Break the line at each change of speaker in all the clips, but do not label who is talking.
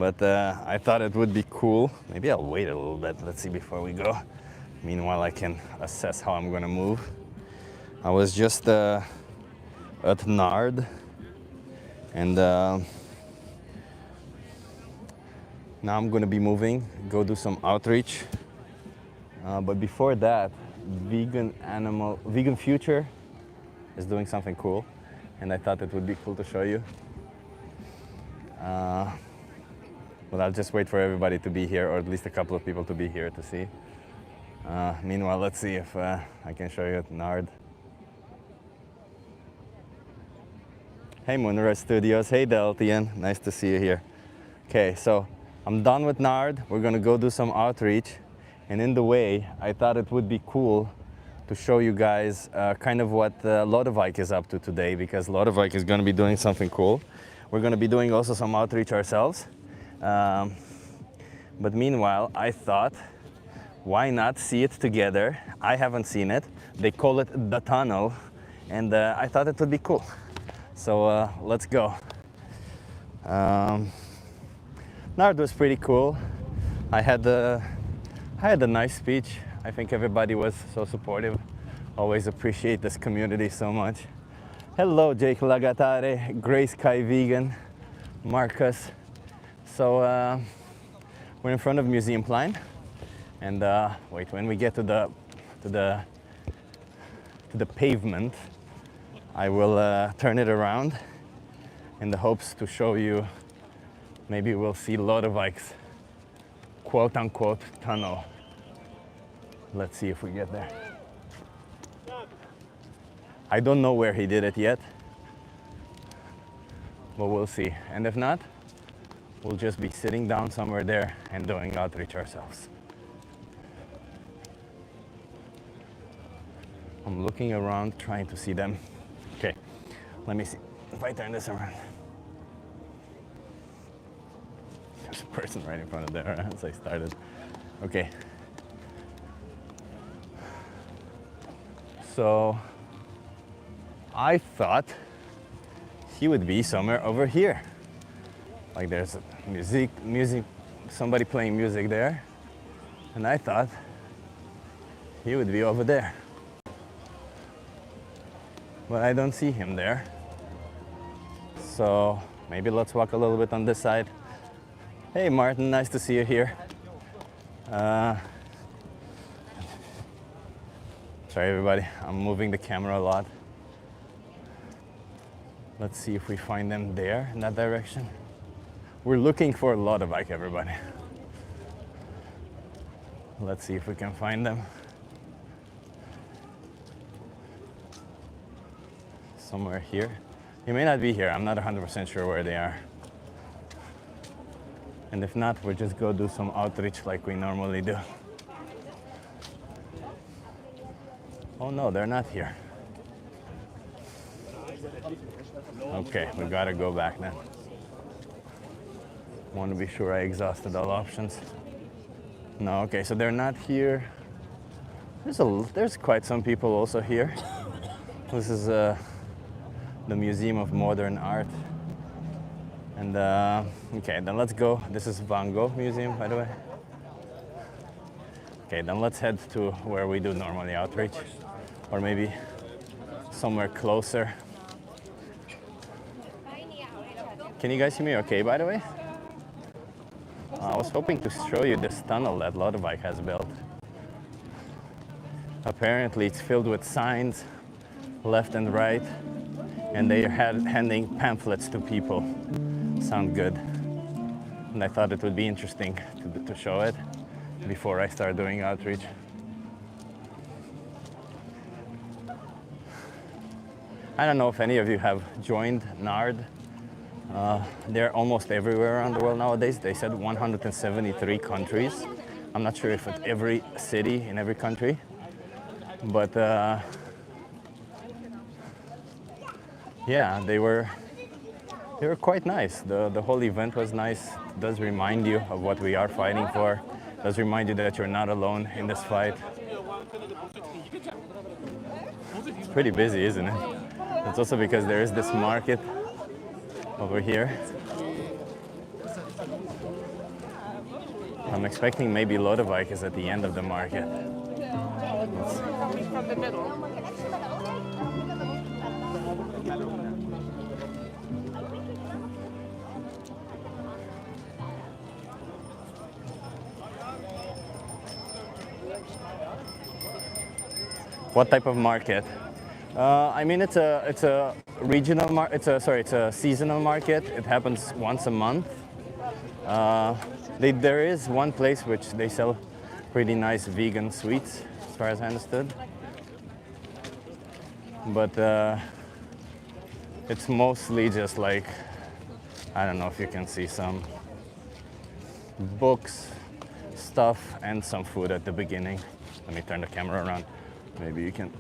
But I thought it would be cool. Maybe I'll wait a little bit. Let's see before we go. Meanwhile, I can assess how I'm gonna move. I was just at Nard, and now I'm gonna be moving, go do some outreach. But before that, Vegan Future is doing something cool, and I thought it would be cool to show you. But I'll just wait for everybody to be here, or at least a couple of people to be here to see. Meanwhile, let's see if I can show you at Nard. Hey Moonrise Studios, hey Deltian, nice to see you here. Okay, so I'm done with Nard. We're gonna go do some outreach. And in the way, I thought it would be cool to show you guys kind of what Lodewijk is up to today, because Lodewijk is gonna be doing something cool. We're gonna be doing also some outreach ourselves. But meanwhile, I thought, why not see it together? I haven't seen it. They call it the tunnel, and I thought it would be cool. So let's go. Nard was pretty cool. I had a nice speech. I think everybody was so supportive. Always appreciate this community so much. Hello, Jake Lagatare, Grace Kai Vegan, Marcus. So we're in front of Museum Plein, and wait, when we get to the pavement, I will turn it around in the hopes to show you. Maybe we'll see Lodewijk's quote-unquote tunnel. Let's see if we get there. I don't know where he did it yet, but we'll see. And if not, we'll just be sitting down somewhere there and doing outreach ourselves. I'm looking around, trying to see them. Okay, let me see if I turn this around. There's a person right in front of there as I started. Okay. So I thought he would be somewhere over here. Like there's music, somebody playing music there. And I thought he would be over there. But I don't see him there. So maybe let's walk a little bit on this side. Hey Martin, nice to see you here. Sorry everybody, I'm moving the camera a lot. Let's see if we find them there in that direction. We're looking for Lodewijk, everybody. Let's see if we can find them. Somewhere here. He may not be here, I'm not 100% sure where they are. And if not, we'll just go do some outreach like we normally do. Oh no, they're not here. Okay, we gotta go back then. Want to be sure I exhausted all options. No, okay, so they're not here. There's quite some people also here. This is the Museum of Modern Art. And okay, then let's go. This is Van Gogh Museum, by the way. Okay, then let's head to where we do normally outreach, or maybe somewhere closer. Can you guys see me okay, by the way? I was hoping to show you this tunnel that Lodewijk has built. Apparently it's filled with signs left and right, and they are handing pamphlets to people. Sound good. And I thought it would be interesting to show it before I start doing outreach. I don't know if any of you have joined Nard. They're almost everywhere around the world nowadays. They said 173 countries. I'm not sure if it's every city in every country, but yeah, they were quite nice. The whole event was nice. It does remind you of what we are fighting for. It does remind you that you're not alone in this fight. It's pretty busy, isn't it? It's also because there is this market over here. I'm expecting maybe Lodewijk is at the end of the market.
Coming from the middle.
What type of market? I mean, it's a regional market. It's a seasonal market. It happens once a month. There is one place which they sell pretty nice vegan sweets, as far as I understood. But it's mostly just like, I don't know if you can see some books, stuff, and some food at the beginning. Let me turn the camera around. Maybe you can.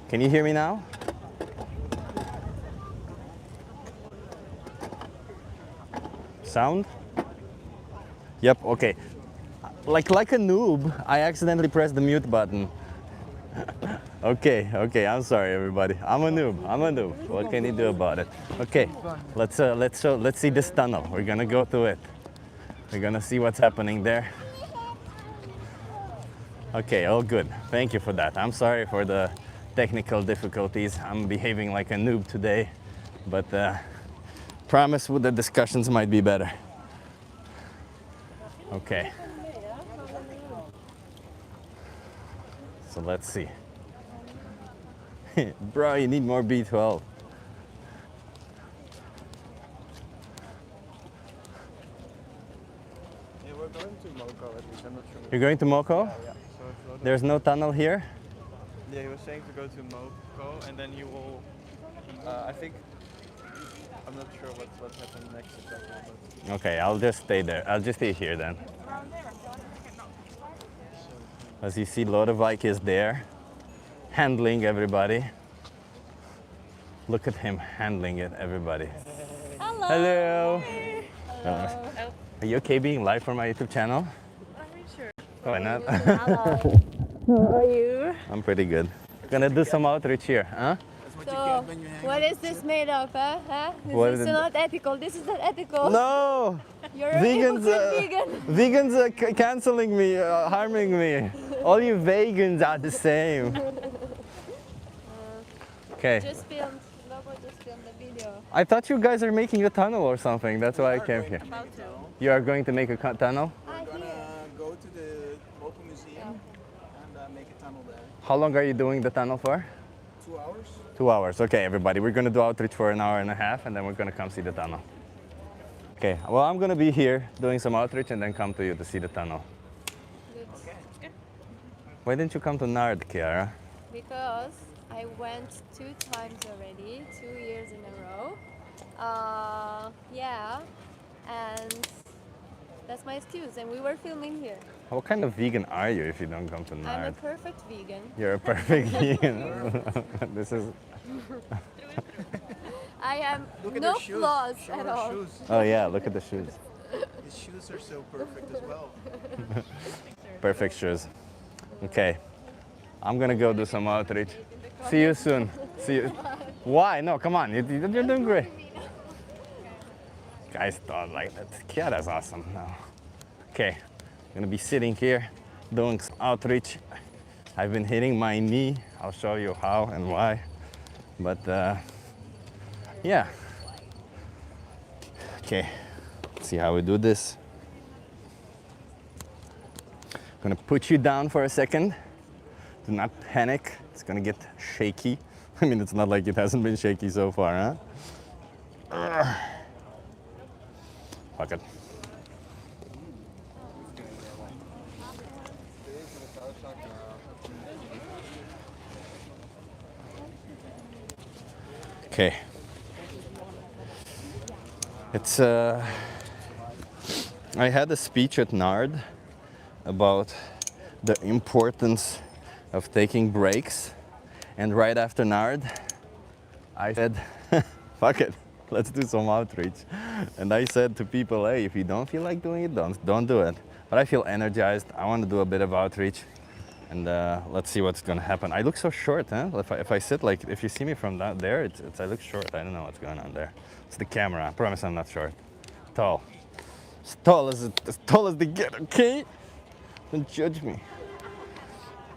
Can you hear me now? Sound? Yep, okay. Like a noob, I accidentally pressed the mute button. Okay, I'm sorry everybody. I'm a noob. What can you do about it? Okay, let's see this tunnel. We're gonna go through it. We're gonna see what's happening there. Okay, all good. Thank you for that. I'm sorry for the technical difficulties. I'm behaving like a noob today, but promise the discussions might be better. Okay. So let's see. Bro, you need more B12.
Yeah, we're going to Moko at least, I'm not sure.
You're going to Moko?
Yeah. So
There's no tunnel here?
yeah, he was saying to go to Moko and then you will, I think, I'm not sure what's happening next exactly. But
Okay, I'll just stay there. I'll just stay here then. As you see, Lodewijk is there, handling everybody. Look at him handling it, everybody.
Hello.
Hello.
Hello.
Are you okay being live for my YouTube channel?
Sure.
Why not?
Hello. How are you?
I'm pretty good. Gonna do some outreach here, huh?
So, what is this made of, huh?
What
This
is
is
it?
not ethical. This is not ethical.
No!
You're a
Vegans,
hypocrite vegan.
vegans are canceling me, harming me. All you vegans are the same. Okay.
Just filmed. Lobo just filmed the video.
I thought you guys are making a tunnel or something. That's why I came here.
About to.
You are going to make a tunnel?
We're gonna go to the local museum and make a tunnel there.
How long are you doing the tunnel for?
2 hours.
2 hours. Okay, everybody. We're going to do outreach for an hour and a half, and then we're going to come see the tunnel. Okay, well, I'm going to be here doing some outreach and then come to you to see the tunnel.
Good.
Okay.
Why didn't you come to Nard, Kiara?
Because I went 2 times already, 2 years in a row. Yeah, and that's my excuse. And we were filming here.
What kind of vegan are you if you don't come to
I'm a
Nard?
perfect vegan.
You're a perfect vegan. This is...
I have
Look at
no
her shoes.
flaws
Show
at
her
all.
shoes.
Oh yeah, look at the shoes.
His shoes are so perfect as well.
Perfect shoes. Okay, I'm gonna go do some outreach. See you soon. See you. Why? No, come on. You're doing great. Guys don't like that. Kiara's awesome now. Okay, I'm gonna be sitting here doing some outreach. I've been hitting my knee. I'll show you how and why. But yeah. Okay, let's see how we do this. I'm gonna put you down for a second. Do not panic. It's gonna get shaky. I mean, it's not like it hasn't been shaky so far, huh? Fuck it. Okay. It's I had a speech at Nard about the importance of taking breaks, and right after Nard I said fuck it, let's do some outreach. And I said to people, hey, if you don't feel like doing it, don't do it. But I feel energized. I want to do a bit of outreach, and let's see what's gonna happen. I look so short, huh? If I sit like, if you see me from down there, I look short. I don't know what's going on there. It's the camera. I promise I'm not short. Tall. As tall as they get, okay? Don't judge me.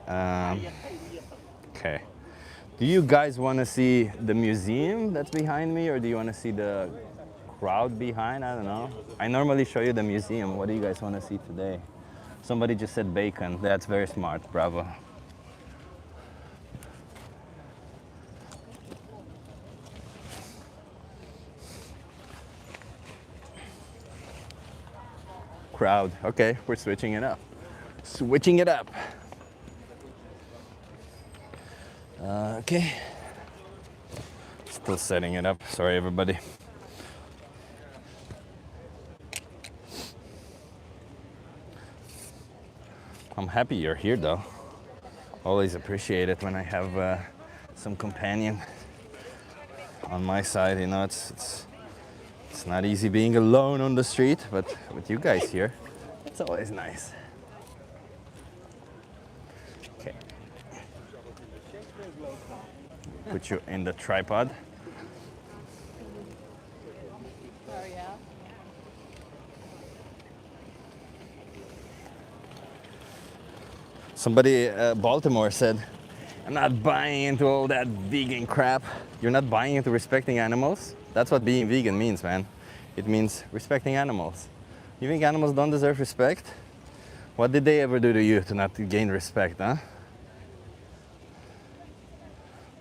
Okay. Do you guys want to see the museum that's behind me, or do you want to see the crowd behind? I don't know. I normally show you the museum. What do you guys want to see today? Somebody just said bacon. That's very smart. Bravo. Crowd. Okay, we're switching it up. Switching it up. Okay. Still setting it up. Sorry, everybody. I'm happy you're here, though. Always appreciate it when I have some companion on my side. You know, it's not easy being alone on the street, but with you guys here, it's always nice. Okay. Put you in the tripod.
Oh yeah.
Somebody Baltimore said, I'm not buying into all that vegan crap. You're not buying into respecting animals? That's what being vegan means, man. It means respecting animals. You think animals don't deserve respect? What did they ever do to you to not gain respect, huh?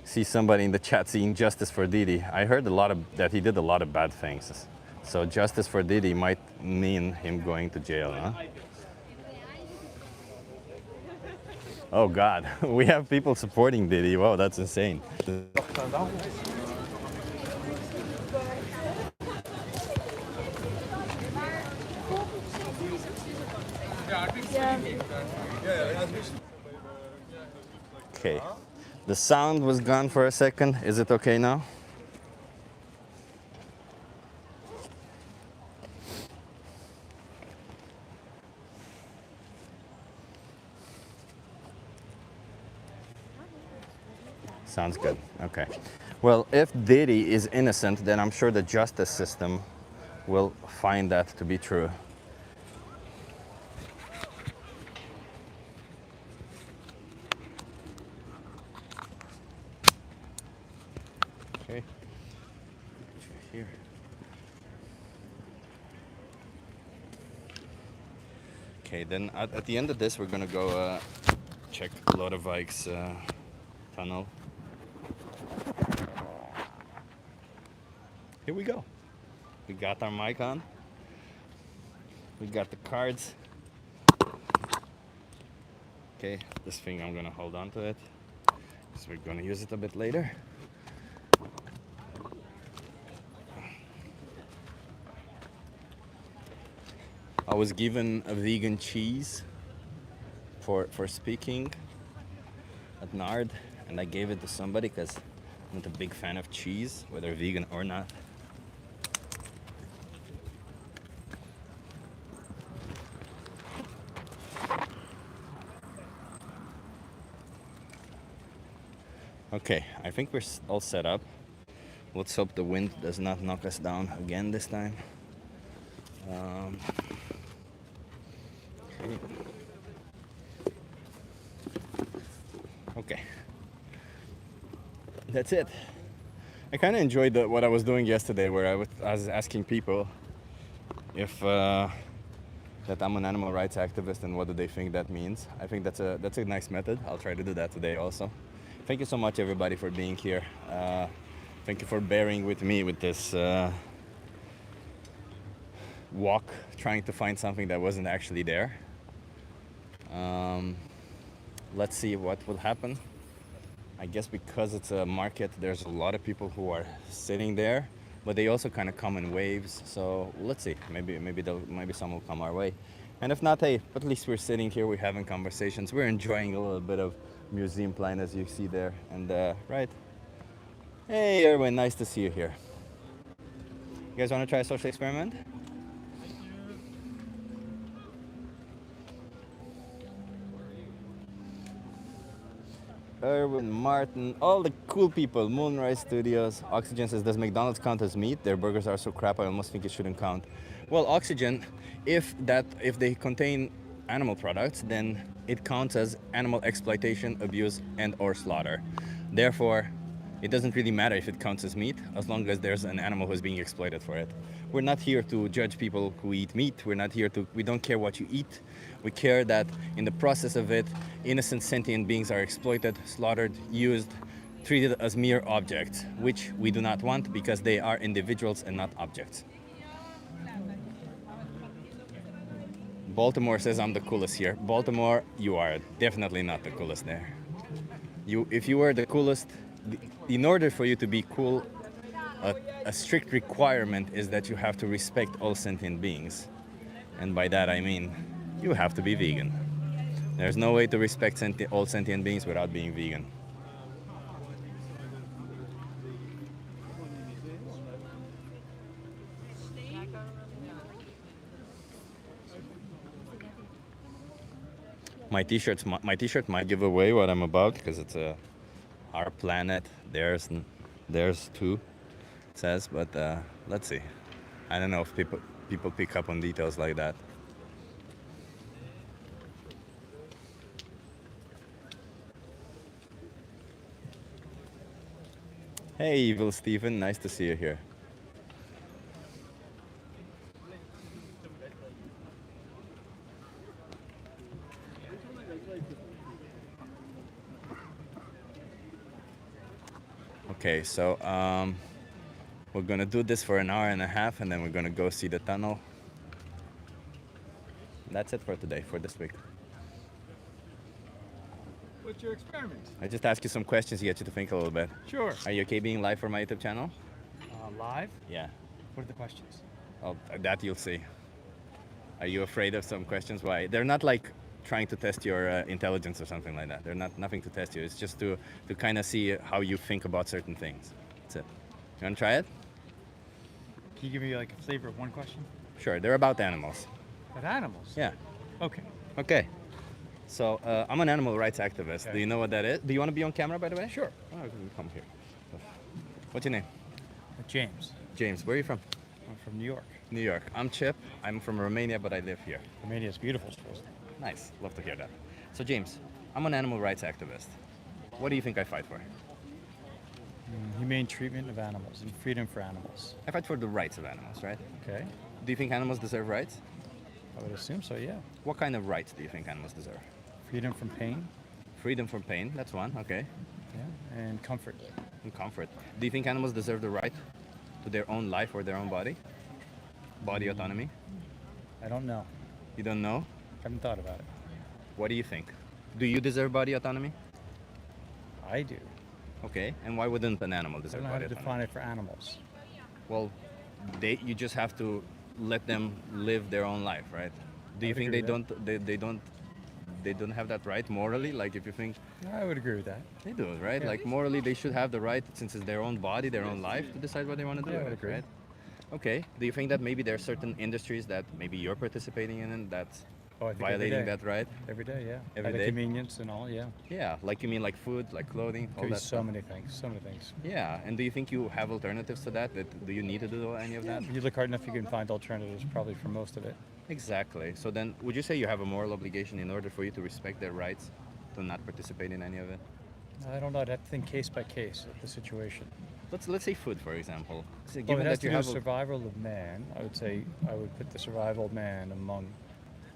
See somebody in the chat saying justice for Didi. I heard that he did a lot of bad things. So justice for Didi might mean him going to jail, huh? Oh God, we have people supporting Didi. Wow, that's insane. Okay, the sound was gone for a second. Is it okay now? Sounds good. Okay. Well, if Diddy is innocent, then I'm sure the justice system will find that to be true. Okay. here. Okay, then at the end of this, we're gonna go check Lodewijk's tunnel. Here we go. We got our mic on. We got the cards. Okay, this thing I'm gonna hold on to it because we're gonna use it a bit later. I was given a vegan cheese for speaking at Nard, and I gave it to somebody because I'm not a big fan of cheese, whether vegan or not. Okay, I think we're all set up. Let's hope the wind does not knock us down again this time. Okay. That's it. I kind of enjoyed what I was doing yesterday, where I was asking people if that I'm an animal rights activist and what do they think that means. I think that's a nice method. I'll try to do that today also. Thank you so much, everybody, for being here. Thank you for bearing with me with this walk, trying to find something that wasn't actually there. Let's see what will happen. I guess because it's a market, there's a lot of people who are sitting there, but they also kind of come in waves. So let's see. Maybe some will come our way, and if not, hey, at least we're sitting here. We're having conversations. We're enjoying a little bit of museum plan, as you see there. And right. Hey, Erwin, nice to see you here. You guys want to try a social experiment? Erwin, Martin, all the cool people. Moonrise Studios. Oxygen says, does McDonald's count as meat? Their burgers are so crap, I almost think it shouldn't count. Well, Oxygen, if they contain animal products, then it counts as animal exploitation, abuse, and or slaughter. Therefore, it doesn't really matter if it counts as meat, as long as there's an animal who's being exploited for it. We're not here to judge people who eat meat. We don't care what you eat. We care that in the process of it, innocent sentient beings are exploited, slaughtered, used, treated as mere objects, which we do not want because they are individuals and not objects. Baltimore says I'm the coolest here. Baltimore, you are definitely not the coolest there. If you were the coolest, in order for you to be cool, a strict requirement is that you have to respect all sentient beings. And by that I mean, you have to be vegan. There's no way to respect all sentient beings without being vegan. My t-shirt might give away what I'm about because it's our planet. There's too, it says, but let's see. I don't know if people pick up on details like that. Hey, Evil Stephen, nice to see you here. Okay, so we're gonna do this for an hour and a half, and then we're gonna go see the tunnel. That's it for today, for this week.
What's your experiment?
I just ask you some questions to get you to think a little bit.
Sure.
Are you okay being live for my YouTube channel?
Live?
Yeah.
What are the questions?
Oh, that you'll see. Are you afraid of some questions? Why? They're not like trying to test your intelligence or something like that. They're nothing to test you. It's just to kind of see how you think about certain things. That's it. You want to try it?
Can you give me like a flavor of one question?
Sure. They're about animals.
About animals?
Yeah.
Okay.
Okay. So I'm an animal rights activist.
Okay.
Do you know what that is? Do you want to be on camera, by the way?
Sure.
Oh, come here. What's your name?
James.
James. Where are you from?
I'm from New York.
New York. I'm Chip. I'm from Romania, but I live here.
Romania is beautiful.
Nice. Love to hear that. So James, I'm an animal rights activist. What do you think I fight for?
Humane treatment of animals and freedom for animals.
I fight for the rights of animals, right?
Okay.
Do you think animals deserve rights?
I would assume so, yeah.
What kind of rights do you think animals deserve?
Freedom from pain,
Freedom from pain, that's one, okay.
yeah, and comfort.
And comfort. Do you think animals deserve the right to their own life or their own body? Body autonomy?
I don't know.
You don't know?
Haven't thought about it.
What do you think? Do you deserve body autonomy?
I do.
Okay, and why wouldn't an animal
I
deserve
don't know how
body
to
autonomy?
define it for animals.
Well, you just have to let them live their own life, right? Do you
I'd
think
agree
they
with
don't they don't have that right morally? Like if you think
I would agree with that.
they do, right?
Yeah.
Like morally they should have the right, since it's their own body, their own life, to decide what they want to do
Yeah, I
with
would
it,
agree.
right? Okay. Do you think that maybe there are certain industries that maybe you're participating in and that's
Oh, I think every
violating
day.
that right?
Every day, yeah.
Every
Out of
day?
convenience and all, yeah.
Yeah, like you mean like food, like clothing, all
Could be
that
so
stuff?
many things, so many things.
Yeah, and do you think you have alternatives to that? Do you need to do any of that?
If you look hard enough, you can find alternatives probably for most of it.
Exactly. So then, would you say you have a moral obligation in order for you to respect their rights to not participate in any of it?
I don't know. I'd have to think case by case of the situation.
Let's say food, for example. So
Well,
given
it has
that
to
you
do
have
with survival of man. I would say I would put the survival of man among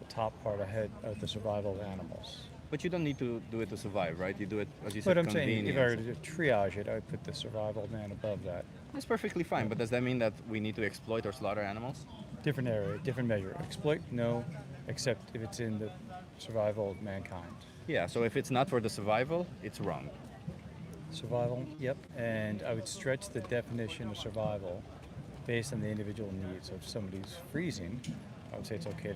the top part ahead of the survival of animals.
but you don't need to do it to survive, right? You do it, as you
But
said,
I'm saying if I were
convenience.
to triage it, I would put the survival of man above that.
That's perfectly fine. But does that mean that we need to exploit or slaughter animals?
Different area, different measure. Exploit, no, except if it's in the survival of mankind.
Yeah. So if it's not for the survival, it's wrong.
Survival, yep. And I would stretch the definition of survival based on the individual needs. So if somebody's freezing, I would say it's okay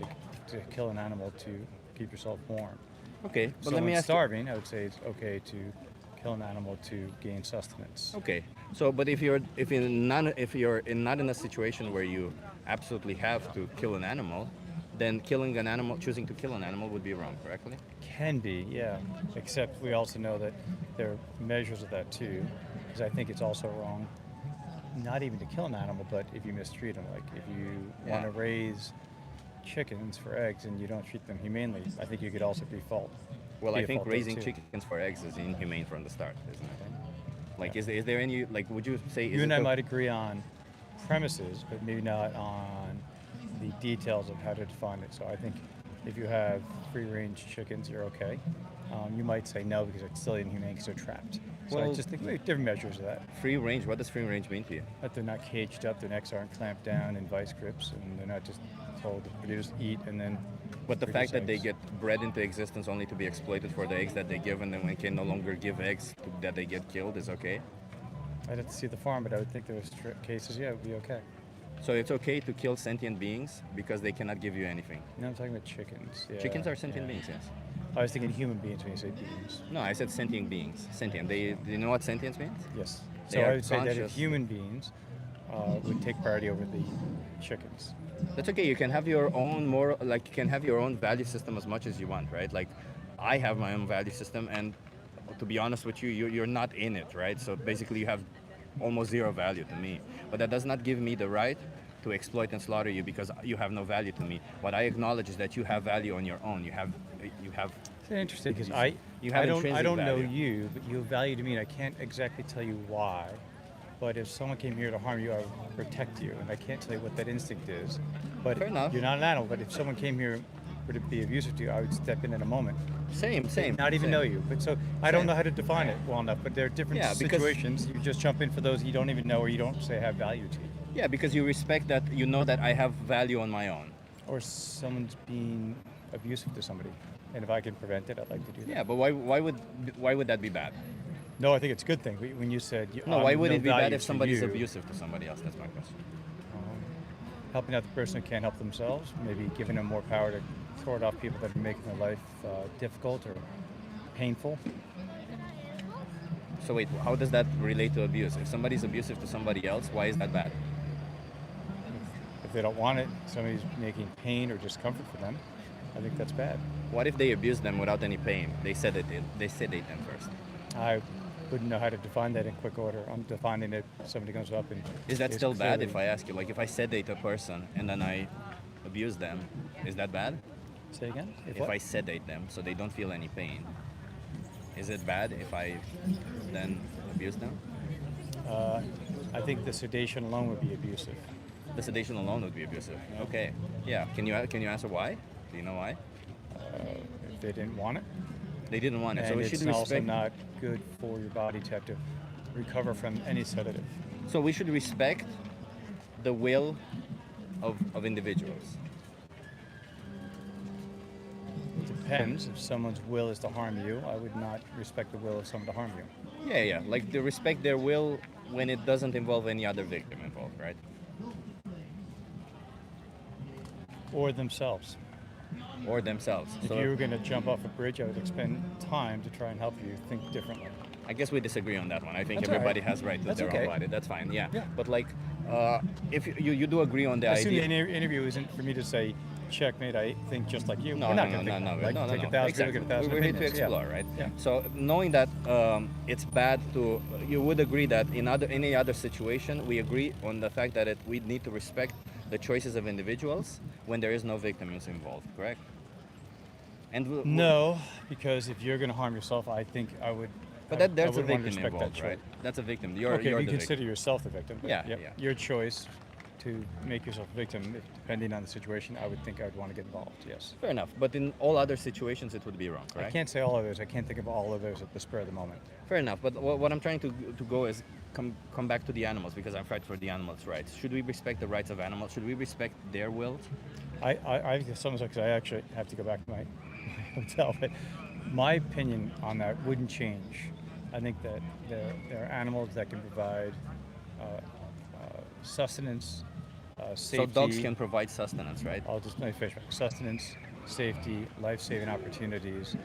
to kill an animal to keep yourself warm.
Okay.
If
But let me
someone's
ask you.
starving, I would say it's okay to kill an animal to gain sustenance.
Okay. So, but if you're not in a situation where you absolutely have to kill an animal, then killing an animal, choosing to kill an animal, would be wrong, correctly?
Can be, yeah. Except we also know that there are measures of that too, because I think it's also wrong not even to kill an animal, but if you mistreat them. Like if you want
Yeah.
to raise chickens for eggs and you don't treat them humanely, I think you could also be fault.
Well,
be
I
at
think
fault there,
raising
too.
chickens for eggs is inhumane from the start, isn't it? Like, is there any, like, would you say... is
You and
it
I
o-
might agree on premises, but maybe not on the details of how to define it. So I think if you have free-range chickens, you're okay. You might say no because it's still inhumane because they're trapped. So I
Well-
just think maybe different measures of that.
Free range, what does free range mean to you?
That they're not caged up, their necks aren't clamped down in vice grips, and they're not just told they just eat and then.
But the fact
produce
that they
eggs.
get bred into existence only to be exploited for the eggs that they give, and then when can no longer give eggs that they get killed is okay?
I'd have to see the farm, but I would think there was cases, yeah, it would be okay.
So it's okay to kill sentient beings because they cannot give you anything.
No, I'm talking about chickens. Yeah,
Chickens are sentient
yeah.
beings, yes.
I was thinking human beings when you say beings.
No, I said sentient beings. Sentient. Do you know what sentience means?
Yes.
They
So
are
I would say that if
conscious.
human beings would take priority over the chickens.
That's okay. You can have your own moral, like you can have your own value system as much as you want, right? Like, I have my own value system, and to be honest with you, you're not in it, right? So basically, you have almost zero value to me. But that does not give me the right to exploit and slaughter you because you have no value to me. What I acknowledge is that you have value on your own. You have.
It's interesting because
You have
I
intrinsic
don't know
value.
you, but you have value to me, and I can't exactly tell you why. But if someone came here to harm you, I would protect you, and I can't tell you what that instinct is. But
Fair enough.
you're not an animal. But if someone came here were to be abusive to you, I would step in a moment.
Same.
Not even
same.
know you. But so I don't
Same.
know how to define it well enough. But there are different
Yeah, because-
situations. You just jump in for those you don't even know, or you don't say have value to you.
Yeah, because you respect that. You know that I have value on my own.
Or someone's being abusive to somebody. And if I can prevent it, I'd like to do that.
Yeah, but why would that be bad?
No, I think it's a good thing. When you said
No, why would
no
it be bad
value
if
to
somebody's
you,
abusive to somebody else? That's my question.
helping out the person who can't help themselves, maybe giving them more power to thwart off people that are making their life difficult or painful.
So wait, how does that relate to abuse? If somebody's abusive to somebody else, why is that bad?
If they don't want it, somebody's making pain or discomfort for them, I think that's bad.
What if they abuse them without any pain? They sedate them first.
I wouldn't know how to define that in quick order. I'm defining it. Somebody comes up and
Is that still bad
clearly-
if I ask you? Like if I sedate a person and then I abuse them, is that bad?
Say again?
If
what?
I sedate them so they don't feel any pain, is it bad if I then abuse them?
I think the sedation alone would be abusive.
The sedation alone would be abusive. Okay. Yeah. Can you answer why? Do you know why?
If they didn't want it.
They didn't want it.
And
So we
it's
should
also
respect.
not good for your body to have to recover from any sedative.
So we should respect the will of individuals.
It depends. If someone's will is to harm you, I would not respect the will of someone to harm you.
Yeah, yeah. Like they respect their will when it doesn't involve any other victim involved, right?
Or themselves.
Or themselves.
If
So
you were going to jump off a bridge, I would expend time to try and help you think differently.
I guess we disagree on that one. I think
That's all
everybody
right.
has right to
That's
their
okay.
own body. That's fine. Yeah.
Yeah.
But like, if you do agree on the
I assume the
idea.
interview isn't for me to say, checkmate, I think just like you.
No,
We're
no,
not
no,
gonna
no,
think
no,
like,
no, no,
take
no.
1,000
Exactly.
people, get 1,000
We need to
opinions. Yeah.
explore, right?
Yeah.
So knowing that it's bad to, you would agree that in any other situation, we agree on the fact that we need to respect the choices of individuals when there is no victims involved, correct? And
No, because if you're going to harm yourself, I think I would.
But
I
there's a
would want to
victim
respect
involved,
that
right?
choice.
That's a victim. You're
Okay,
the
you consider
victim.
yourself the victim. But
Yeah,
yep,
yeah.
your choice to make yourself a victim, depending on the situation, I would think I would want to get involved. Yes.
Fair enough. But in all other situations, it would be wrong, correct?
I can't say all of those. I can't think of all of those at the spur of the moment.
Fair enough. But what I'm trying to go is come back to the animals because I fight for the animals' rights. Should we respect the rights of animals? Should we respect their will?
I sometimes because I actually have to go back to my hotel, but my opinion on that wouldn't change. I think that there are animals that can provide sustenance, safety.
So dogs can provide sustenance, right?
Let me finish. Sustenance, safety, life-saving opportunities,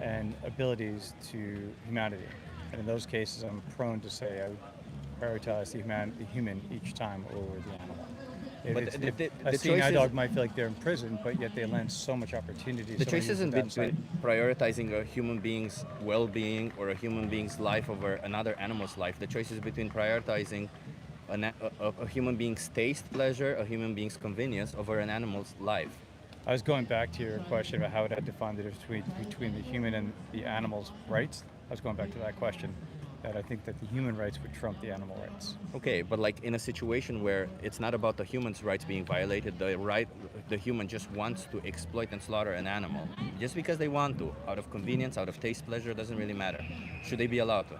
and abilities to humanity. And in those cases, I'm prone to say I would prioritize the human each time over the animal.
But the
A seeing
choice
eye
is-
dog might feel like they're in prison, but yet they lend so much opportunity.
The
so
choice
many
isn't
uses of that
between prioritizing a human being's well-being or a human being's life over another animal's life. The choice is between prioritizing a human being's taste pleasure, a human being's convenience over an animal's life.
I was going back to your question about how would I define the difference between the human and the animal's rights. I was going back to that question, that I think that the human rights would trump the animal rights.
Okay, but like in a situation where it's not about the human's rights being violated, the human just wants to exploit and slaughter an animal just because they want to, out of convenience, out of taste pleasure, doesn't really matter. Should they be allowed to?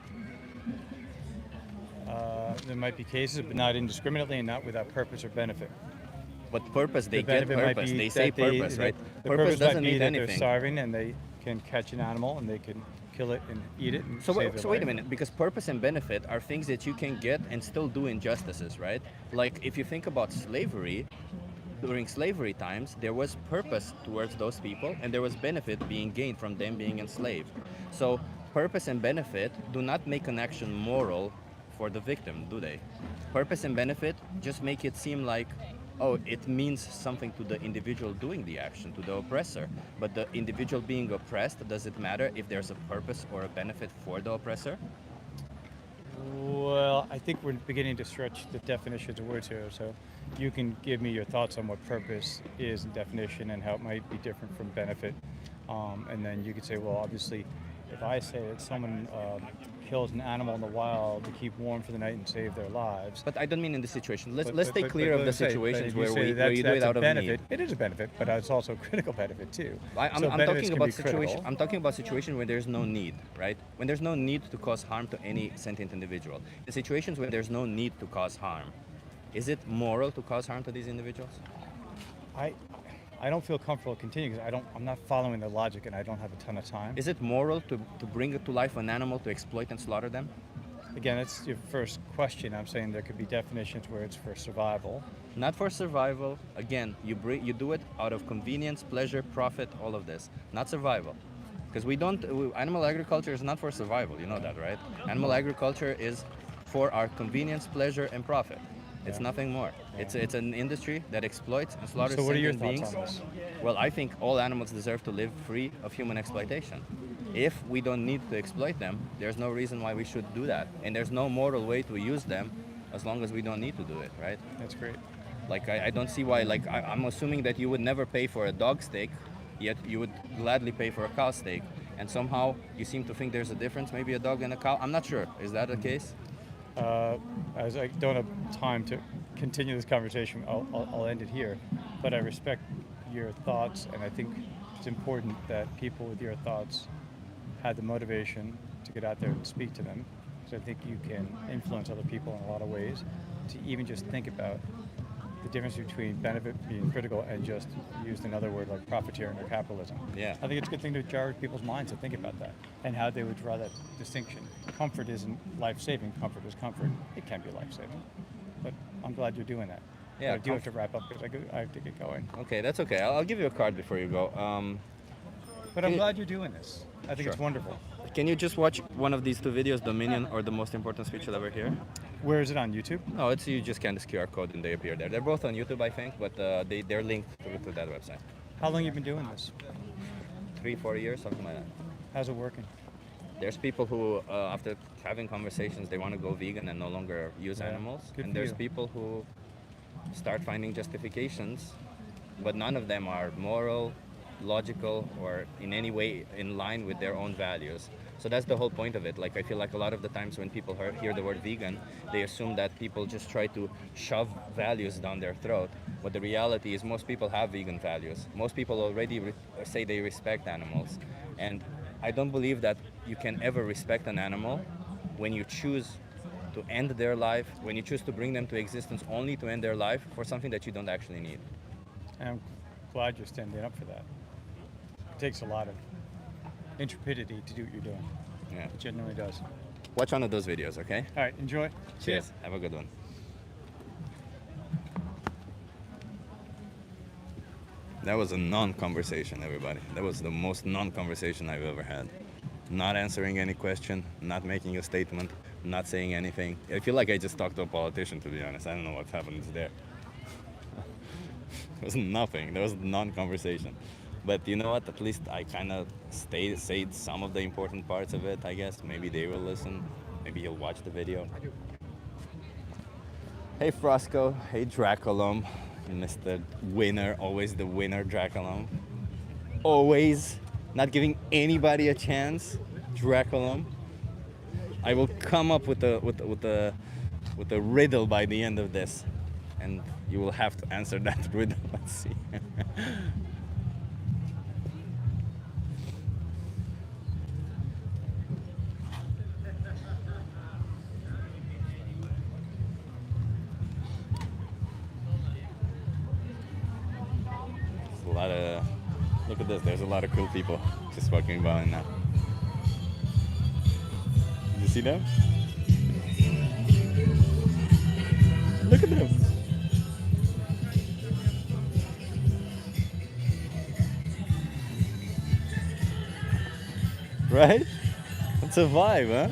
There might be cases, but not indiscriminately and not without purpose or benefit.
But purpose, they
The
get
benefit might
purpose.
be
They say
that they-
purpose,
that
right?
the
Purpose
might
doesn't
be
mean
that they're
anything.
starving and they can catch an animal and they can kill it and eat it and
So
save
wait,
their
so wait a
life.
minute, because purpose and benefit are things that you can get and still do injustices, right? Like if you think about slavery, during slavery times, there was purpose towards those people and there was benefit being gained from them being enslaved. So purpose and benefit do not make an action moral for the victim, do they? Purpose and benefit just make it seem like, oh, it means something to the individual doing the action, to the oppressor. But the individual being oppressed, does it matter if there's a purpose or a benefit for the oppressor?
Well, I think we're beginning to stretch the definitions of words here. So you can give me your thoughts on what purpose is in definition and how it might be different from benefit. And then you could say, well, obviously, if I say that someone kills an animal in the wild to keep warm for the night and save their lives.
But I don't mean in this situation. Let's
But-
stay
but-
clear
but
of the
let's say- but
situations
if you
where
say
where you
that's
do it
a
out of
benefit,
need.
it is a benefit, but it's also a critical benefit too.
I'm
So benefits
talking
can
about
be critical.
situation. I'm talking about situation where there's no need, right? When there's no need to cause harm to any sentient individual. In situations where there's no need to cause harm, is it moral to cause harm to these individuals?
I don't feel comfortable continuing because I'm not following the logic and I don't have a ton of time.
Is it moral to bring to life an animal to exploit and slaughter them?
Again, that's your first question. I'm saying there could be definitions where it's for survival.
Not for survival. Again, you do it out of convenience, pleasure, profit, all of this. Not survival. Because animal agriculture is not for survival. You know that, right? Animal agriculture is for our convenience, pleasure, and profit. It's
Yeah.
nothing more. It's an industry that exploits and slaughters
So what are your
sentient
thoughts
beings.
on this?
Well, I think all animals deserve to live free of human exploitation. If we don't need to exploit them, there's no reason why we should do that. And there's no moral way to use them as long as we don't need to do it, right?
That's great.
Like, I don't see why, like, I'm assuming that you would never pay for a dog steak, yet you would gladly pay for a cow steak. And somehow you seem to think there's a difference, maybe a dog and a cow. I'm not sure. Is that the case?
As I don't have time to continue this conversation, I'll end it here. But I respect your thoughts, and I think it's important that people with your thoughts had the motivation to get out there and speak to them. Because I think you can influence other people in a lot of ways. To even just think about the difference between benefit being critical and just used another word like profiteering or capitalism.
Yeah.
I think it's a good thing to jar people's minds to think about that and how they would draw that distinction. Comfort isn't life-saving. Comfort is comfort. It can be life-saving, but I'm glad you're doing that.
Yeah,
I do have to wrap up because I have to get going.
Okay, that's okay. I'll give you a card before you go.
But I'm glad you're doing this. I think
Sure.
it's wonderful.
Can you just watch one of these two videos, Dominion or the most important speech you'll ever hear?
Where is it on YouTube?
No, it's you just scan this QR code and they appear there. They're both on YouTube, I think, but they're linked to that website.
How long you been doing this?
3-4 years, something like that.
How's it working?
There's people who, after having conversations, they want to go vegan and no longer use
Yeah,
animals.
good
And
for
there's
you.
people who start finding justifications, but none of them are moral, logical, or in any way in line with their own values. So that's the whole point of it. Like, I feel like a lot of the times when people hear the word vegan, they assume that people just try to shove values down their throat. But the reality is most people have vegan values. Most people already say they respect animals. And I don't believe that you can ever respect an animal when you choose to end their life, when you choose to bring them to existence only to end their life for something that you don't actually need.
And I'm glad you're standing up for that. It takes a lot of intrepidity to do what you're doing.
Yeah.
It genuinely does.
Watch one of those videos, okay?
All right, enjoy.
Cheers. Have a good one. That was a non-conversation, everybody. That was the most non-conversation I've ever had. Not answering any question, not making a statement, not saying anything. I feel like I just talked to a politician, to be honest. I don't know what happened there. There was nothing. There was non-conversation. But you know what? At least I kind of said some of the important parts of it, I guess. Maybe they will listen. Maybe he'll watch the video. Hey, Frosco. Hey, Draculum. Mr. Winner. Always the winner, Draculum. Always not giving anybody a chance, Draculum. I will come up with a riddle by the end of this, and you will have to answer that riddle. Let's see. A lot of, look at this, there's a lot of cool people just walking by now. Did you see them? Look at them. Right? It's a vibe, huh?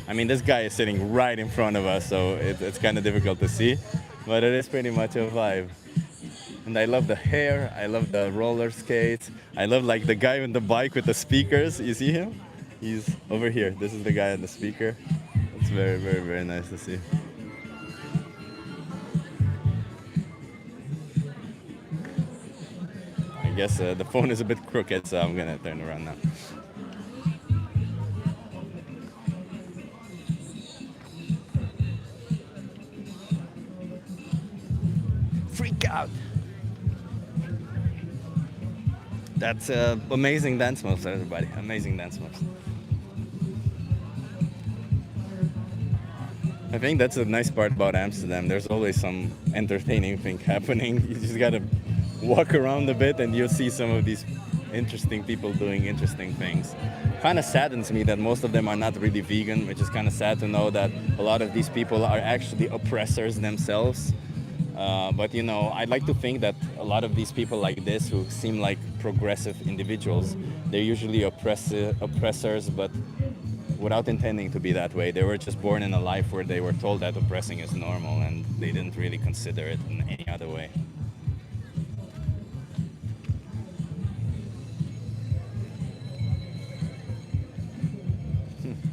I mean, this guy is sitting right in front of us, so it's kind of difficult to see, but it is pretty much a vibe. And I love the hair, I love the roller skates, I love like the guy on the bike with the speakers. You see him? He's over here. This is the guy on the speaker. It's very, very, very nice to see. I guess the phone is a bit crooked, so I'm gonna turn around now. Freak out! That's amazing dance moves, everybody. Amazing dance moves. I think that's the nice part about Amsterdam. There's always some entertaining thing happening. You just gotta walk around a bit and you'll see some of these interesting people doing interesting things. Kind of saddens me that most of them are not really vegan, which is kind of sad to know that a lot of these people are actually oppressors themselves. But you know, I'd like to think that a lot of these people like this who seem like progressive individuals, they're usually oppressors, but without intending to be that way. They were just born in a life where they were told that oppressing is normal and they didn't really consider it in any other way.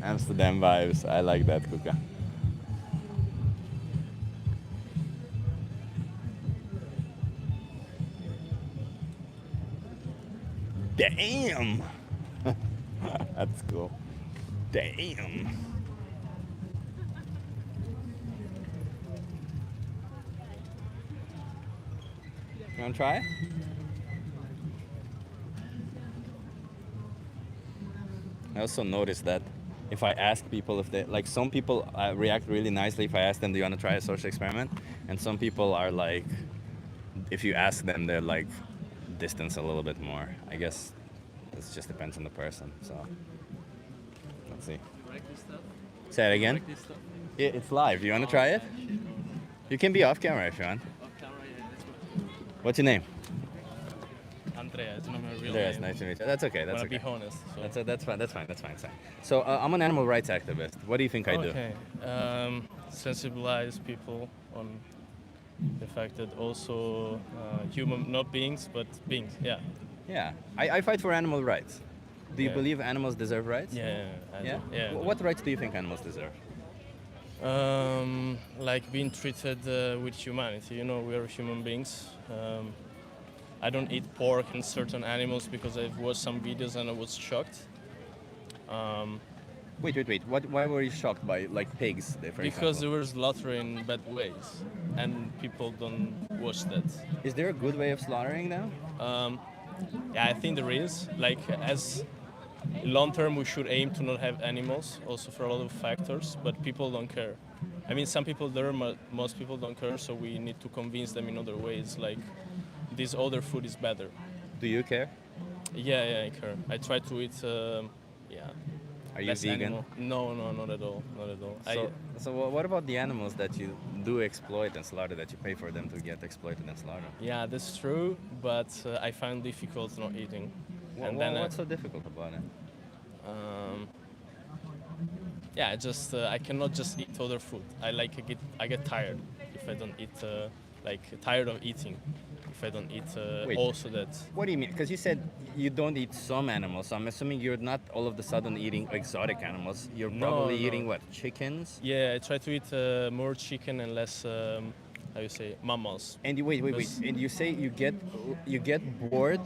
Amsterdam vibes, I like that, Kuka. Damn! That's cool. Damn! You want to try? I also noticed that if I ask people if they like, some people react really nicely if I ask them, do you want to try a social experiment? And some people are like, if you ask them, they're like distance a little bit more. I guess it just depends on the person. So let's see.
You like this stuff?
Say it again.
Like this stuff?
Yeah, it's live. Do you want to try it? You can be off camera if you want.
Off camera, yeah, that's good.
What's your name?
Andrea, it's not my real
Andreas,
name.
nice to meet you. That's okay. That's
Wanna
okay.
be honest. So.
That's fine. That's fine. That's fine. It's fine. So I'm an animal rights activist. What do you think I do?
Okay. Sensibilize people on the fact that also human, not beings, but beings. Yeah.
Yeah, I fight for animal rights. Do you
Yeah.
believe animals deserve rights?
Yeah. I
Yeah.
do. Yeah.
What rights do you think animals deserve?
Like being treated with humanity. You know, we are human beings. I don't eat pork and certain animals because I've watched some videos and I was shocked.
Wait. Why were you shocked by like pigs? For
Because they
example?
were slaughtered in bad ways, and people don't watch that.
Is there a good way of slaughtering them?
Yeah, I think there is. Like, as long term, we should aim to not have animals, also for a lot of factors, but people don't care. I mean, some people there, most people don't care, so we need to convince them in other ways, like this other food is better.
Do you care?
Yeah, I care. I try to eat, yeah.
Are you
less
vegan?
animal. No, not at all, not at all.
So what about the animals that you do exploit and slaughter, that you pay for them to get exploited and slaughtered?
Yeah, that's true, but I find difficult not eating. And then
What's so difficult about it?
yeah, I cannot just eat other food. I get tired if I don't eat, tired of eating if I don't eat
Wait.
also that.
What do you mean? Because you said you don't eat some animals, so I'm assuming you're not all of a sudden eating exotic animals. You're probably
No.
eating what, chickens?
Yeah, I try to eat more chicken and less, how you say, mammals.
And you, wait.
Because-
And you say you get bored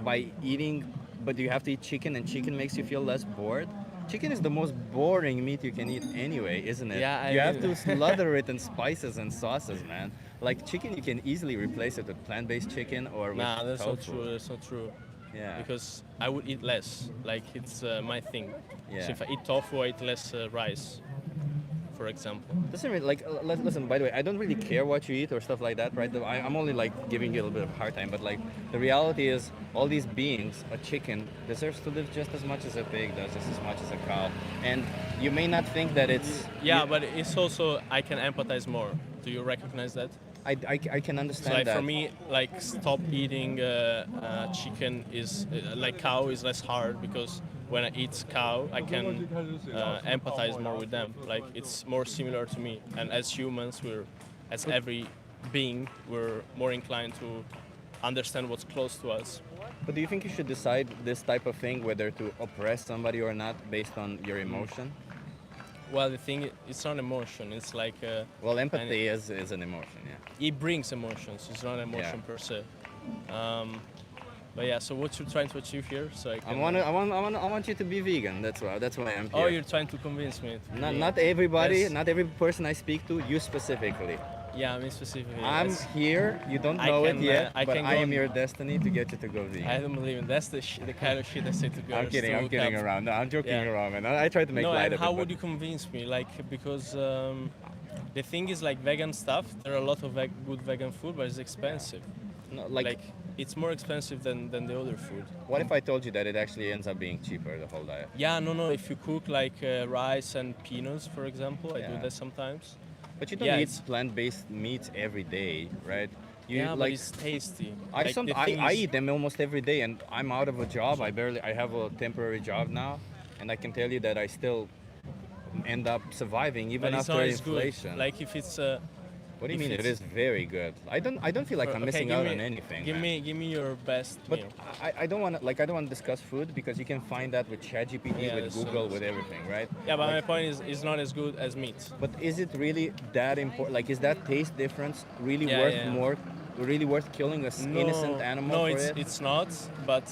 by eating, but you have to eat chicken, and chicken makes you feel less bored. Chicken is the most boring meat you can eat anyway, isn't it?
Yeah,
you have to slaughter it in spices and sauces, man. Like chicken, you can easily replace it with plant-based chicken or with
Nah, that's not
tofu.
true. That's not true.
Yeah.
Because I would eat less. Like, it's my thing.
Yeah.
So if I eat tofu, I eat less rice, for example.
Doesn't really, like, listen, by the way, I don't really care what you eat or stuff like that, right? I'm only like giving you a little bit of a hard time, but like the reality is all these beings, a chicken deserves to live just as much as a pig does, just as much as a cow. And you may not think that it's...
Yeah, but it's also, I can empathize more. Do you recognize that?
I can
So
understand
like
that.
for me, like stop eating chicken is like cow is less hard because when I eat cow, I can empathize more with them. Like it's more similar to me. And as humans, as every being, we're more inclined to understand what's close to us.
But do you think you should decide this type of thing, whether to oppress somebody or not, based on your emotion?
Well, the thing, it's not emotion. It's like
Well, empathy is an emotion, yeah.
it brings emotions. It's not an emotion
Yeah.
per se. But yeah, so what you're trying to achieve here? So I
I
can.
want you to be vegan. That's why I'm here.
Oh, you're trying to convince me. to be-
Not everybody,
Yes.
not every person I speak to, you specifically.
Yeah, me specifically.
I'm
yes.
here. You don't
I
know
can,
it yet,
I
but
can
I
go
am
on-
your destiny to get you to go vegan.
I don't believe in that's the kind of shit I say to girls.
I'm kidding.
to
I'm
look
kidding
up.
around. No, I'm joking
Yeah.
around, man. I try to make
No,
light
and
of
how
it.
would
but-
you convince me? Like because the thing is like vegan stuff. There are a lot of good vegan food, but it's expensive.
No,
Like it's more expensive than the other food.
what if I told you that it actually ends up being cheaper, the whole diet?
Yeah, no. If you cook like rice and peanuts, for example, I do
Yeah.
that sometimes.
But you don't
Yeah,
eat
it's-
plant-based meats every day, right? You
Yeah, but
like
it's tasty.
I
Like, the thing
I
is-
eat them almost every day, and I'm out of a job. I have a temporary job now, and I can tell you that I still end up surviving even
but it's
after
not as
inflation.
good. Like if it's
What do you
if
mean? It
it's-
is very good. I don't feel like I'm
okay,
missing
give
out
me-
on anything.
Give
man.
me your best
But
meal.
I don't want to discuss food because you can find that with ChatGPT,
Yeah,
with
that's
Google,
true.
with everything, right?
Yeah, but
Like,
my point is, it's not as good as meat.
but is it really that important? Like, is that taste difference really
Yeah,
worth
yeah.
more? Really worth killing an innocent animal
No,
for it?
it's not. But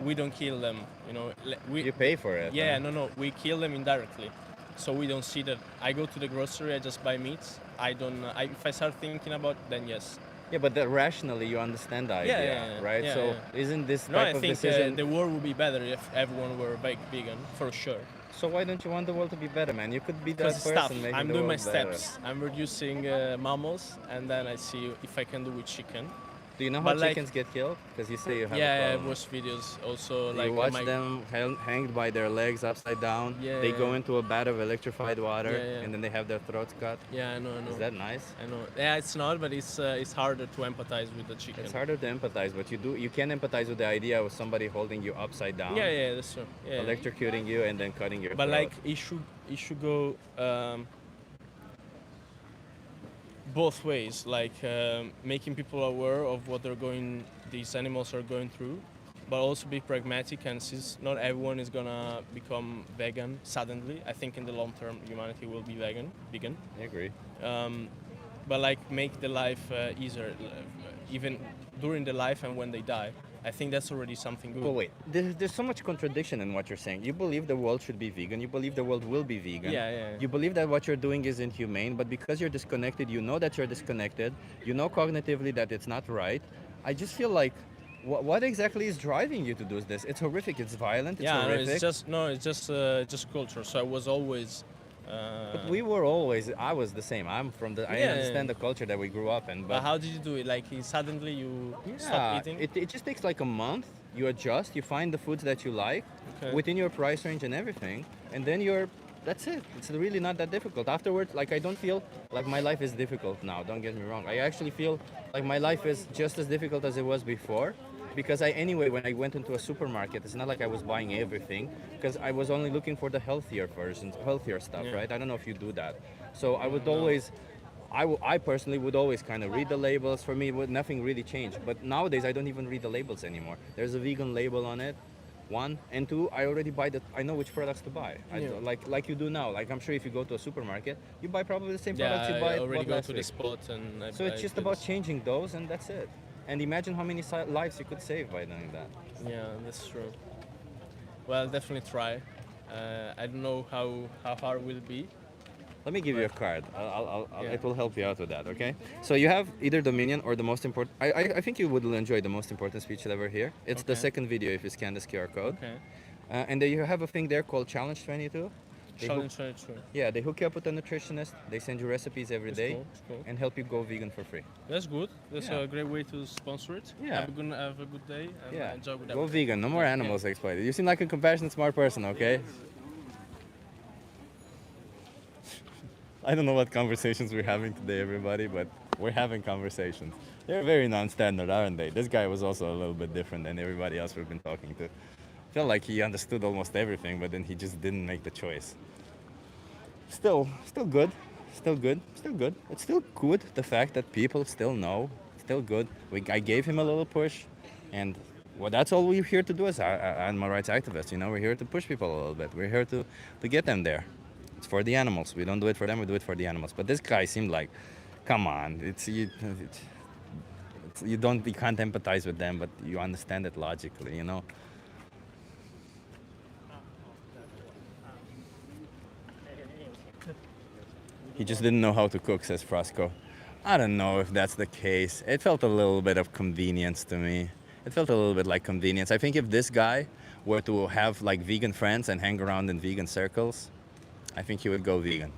we don't kill them. You know, we
You pay for it.
yeah,
huh?
no, we kill them indirectly. So we don't see that. I go to the grocery, I just buy meat. I don't. If I start thinking about, then yes.
Yeah, but rationally you understand the idea, right?
yeah,
so
yeah.
isn't this
No, I
type of
think
decision?
the world would be better if everyone were vegan, for sure.
So why don't you want the world to be better, man? You could be
Because
that
it's tough.
person making
I'm
the
doing my
world better.
steps. I'm reducing mammals, and then I see if I can do with chicken.
Do you know how
But like,
chickens get killed? Because you say you have a
yeah, I
problem.
watch videos also.
You
Like
watch
my
them hanged by their legs upside down.
Yeah,
They
yeah,
go
yeah.
into a bath of electrified water,
Yeah, yeah.
and then they have their throats cut.
Yeah, I know, I know.
Is that nice?
I know. Yeah, it's not, but it's harder to empathize with the chicken.
It's harder to empathize, but you can empathize with the idea of somebody holding you upside down,
Yeah, yeah, that's true. Yeah.
electrocuting you, and then cutting your
But
throat.
like it should go both ways, like making people aware of what these animals are going through, but also be pragmatic. And since not everyone is gonna become vegan suddenly, I think in the long term humanity will be vegan.
I agree.
But like make the life easier, even during the life and when they die. I think that's already something good.
But wait, there's so much contradiction in what you're saying. You believe the world should be vegan. You believe the world will be vegan.
Yeah, yeah, yeah.
You believe that what you're doing is inhumane, but because you're disconnected, you know that you're disconnected. You know cognitively that it's not right. I just feel like, what exactly is driving you to do this? It's horrific. It's violent. It's
Yeah, no,
horrific.
it's just culture. So I was always.
But we were always. I was the same. I
Yeah.
understand the culture that we grew up in.
But how did you do it? Like suddenly you
Yeah,
stop eating?
it just takes like a month. You adjust, you find the foods that you like
Okay.
within your price range and everything, and then that's it. It's really not that difficult. Afterwards, like I don't feel like my life is difficult now. Don't get me wrong. I actually feel like my life is just as difficult as it was before. Because anyway, when I went into a supermarket, it's not like I was buying everything, because I was only looking for the healthier versions, healthier stuff,
Yeah.
right? I don't know if you do that. So I would always, I personally would always kind of read the labels. For me, nothing really changed. But nowadays, I don't even read the labels anymore. There's a vegan label on it, one, and two, I already I know which products to buy.
Yeah.
Like you do now. Like I'm sure if you go to a supermarket, you buy probably the same
Yeah,
products you
I
buy
already go
last
to the
week.
spot and.
So it's just about changing those, and that's it. And imagine how many lives you could save by doing that.
Yeah, that's true. Well, I'll definitely try. I don't know how hard it will be.
Let me give you a card.
Yeah.
It will help you out with that, okay? So you have either Dominion or the most important. I think you would enjoy the most important speech you'll ever hear. It's the
Okay.
second video if you scan this QR code.
Okay.
And then you have a thing there called Challenge 22. They hook-
Challenge 22.
Yeah, they hook you up with a nutritionist. They send you recipes every
That's
day
cool, that's cool.
and help you go vegan for free.
That's good. That's
Yeah.
a great way to sponsor it.
Yeah.
Have a good day and
Yeah,
enjoy with
go
everything.
vegan. No more animals exploited. You seem like a compassionate, smart person, okay? I don't know what conversations we're having today, everybody, but we're having conversations. They're very non-standard, aren't they? This guy was also a little bit different than everybody else we've been talking to. Felt like he understood almost everything, but then he just didn't make the choice. Still good. Still good. It's still good, the fact that people still know. Still good. I gave him a little push, and well, that's all we're here to do as animal rights activists. You know, we're here to push people a little bit. We're here to get them there. It's for the animals. We don't do it for them. We do it for the animals. But this guy seemed like, come on, you can't empathize with them, but you understand it logically. You know. He just didn't know how to cook, says Frosco. I don't know if that's the case. It felt a little bit of convenience to me. It felt a little bit like convenience. I think if this guy were to have like vegan friends and hang around in vegan circles, I think he would go vegan,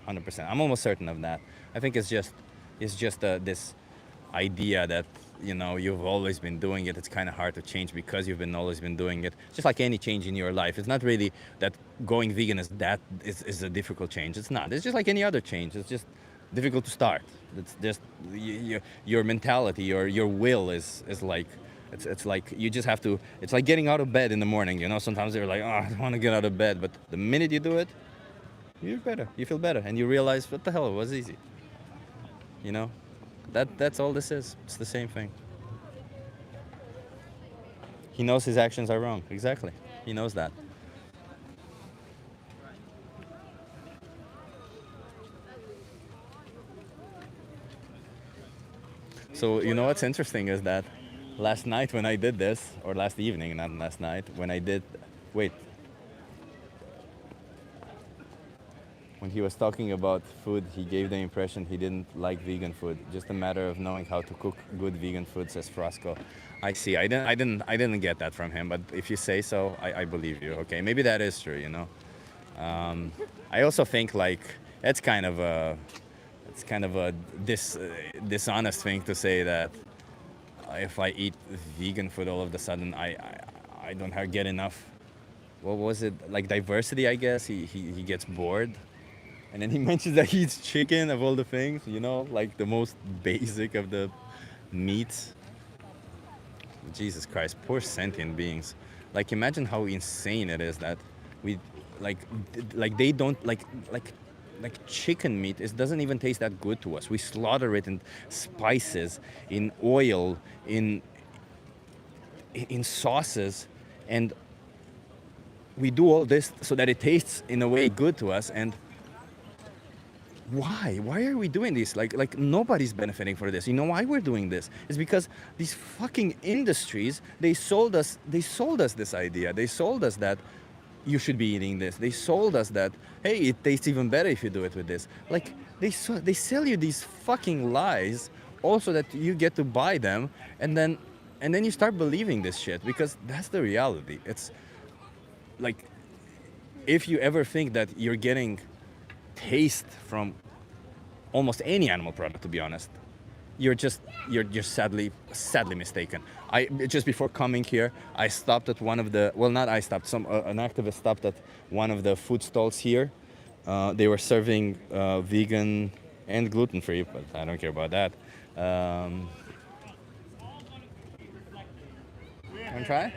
100%. I'm almost certain of that. I think it's just this idea that, you know, you've always been doing it. It's kind of hard to change because you've always been doing it. Just like any change in your life. It's not really that going vegan is a difficult change. It's not. It's just like any other change. It's just difficult to start. It's just your mentality, your will is like, it's like you just have to. It's like getting out of bed in the morning. You know, sometimes you're like, oh, I don't want to get out of bed, but the minute you do it, you're better. You feel better, and you realize, what the hell, it was easy. You know. That's all this is. It's the same thing. He knows his actions are wrong. Exactly. He knows that. So, you know what's interesting is that last night when I did this, or last evening, not last night, when when he was talking about food, he gave the impression he didn't like vegan food. Just a matter of knowing how to cook good vegan food, says Frosco. I see. I didn't get that from him, but if you say so, I believe you. Okay, maybe that is true. You know. I also think like it's kind of a dishonest thing to say that if I eat vegan food, all of a sudden I don't get enough. What was it, like diversity? I guess he gets bored, and then he mentions that he eats chicken of all the things. You know, like the most basic of the meats. Jesus Christ, poor sentient beings. Like imagine how insane it is that we like they don't like chicken meat. It doesn't even taste that good to us. We slaughter it in spices, in oil, in sauces, and we do all this so that it tastes in a way good to us. And why are we doing this? Like nobody's benefiting for this. You know why we're doing this? It's because these fucking industries, they sold us this idea. They sold us that you should be eating this. They sold us that, hey, it tastes even better if you do it with this. Like they sell you these fucking lies also that you get to buy them, and then you start believing this shit because that's the reality. It's like, if you ever think that you're getting taste from almost any animal product, to be honest, you're sadly mistaken. I just before coming here, I stopped at one of the, well, not I stopped, an activist stopped at one of the food stalls here. They were serving vegan and gluten-free, but I don't care about that. Want to try?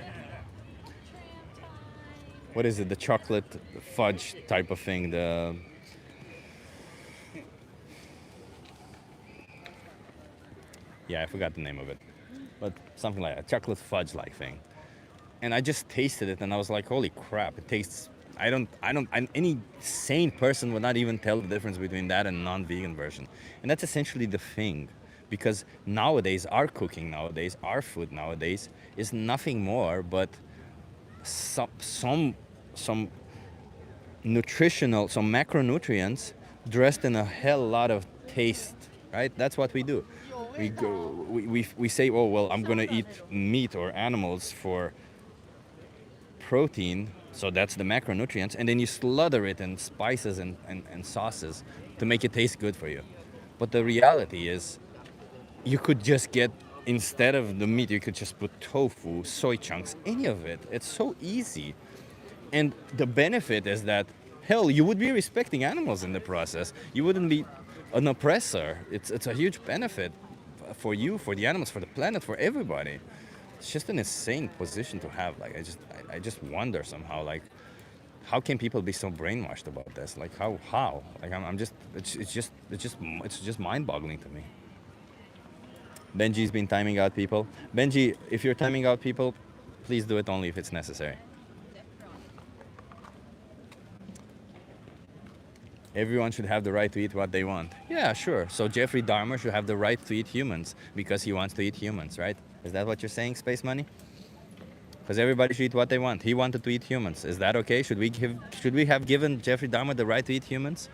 What is it? The chocolate fudge type of thing. Yeah, I forgot the name of it, but something like a chocolate fudge-like thing. And I just tasted it, and I was like, "Holy crap! It tastes." Any sane person would not even tell the difference between that and non-vegan version. And that's essentially the thing, because nowadays, our cooking nowadays, our food nowadays, is nothing more but some nutritional, some macronutrients dressed in a hell lot of taste, right? That's what we do. We say, oh, well, I'm gonna eat meat or animals for protein, so that's the macronutrients, and then you slaughter it in spices and sauces to make it taste good for you. But the reality is, you could just get, instead of the meat, you could just put tofu, soy chunks, any of it. It's so easy. And the benefit is that, hell, you would be respecting animals in the process. You wouldn't be an oppressor. It's a huge benefit for you, for the animals, for the planet, for everybody. It's just an insane position to have. Like, I just wonder somehow, like, how can people be so brainwashed about this? Like, how? Like, it's just mind-boggling to me. Benji's been timing out people. Benji, if you're timing out people, please do it only if it's necessary. Everyone should have the right to eat what they want. Yeah, sure. So Jeffrey Dahmer should have the right to eat humans because he wants to eat humans, right? Is that what you're saying, Space Money? Because everybody should eat what they want. He wanted to eat humans. Is that okay? Should we have given Jeffrey Dahmer the right to eat humans?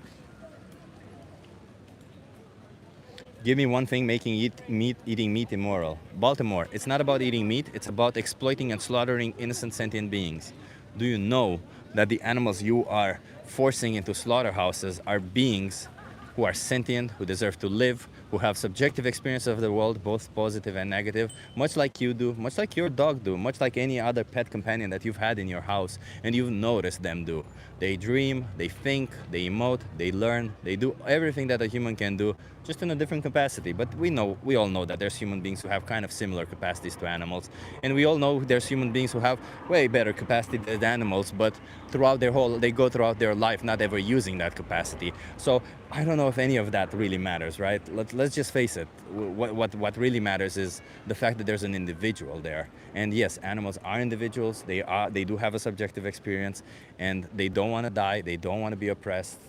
Give me one thing making eating meat immoral. Baltimore, it's not about eating meat, it's about exploiting and slaughtering innocent sentient beings. Do you know that the animals you are forcing into slaughterhouses are beings who are sentient, who deserve to live, who have subjective experience of the world, both positive and negative, much like you do, much like your dog do, much like any other pet companion that you've had in your house and you've noticed them do. They dream, they think, they emote, they learn, they do everything that a human can do, just in a different capacity. But we all know that there's human beings who have kind of similar capacities to animals. And we all know there's human beings who have way better capacity than animals, but they go throughout their life not ever using that capacity. So I don't know if any of that really matters, right? Let's just face it. What really matters is the fact that there's an individual there. And yes, animals are individuals. They do have a subjective experience, and they don't want to die. They don't want to be oppressed.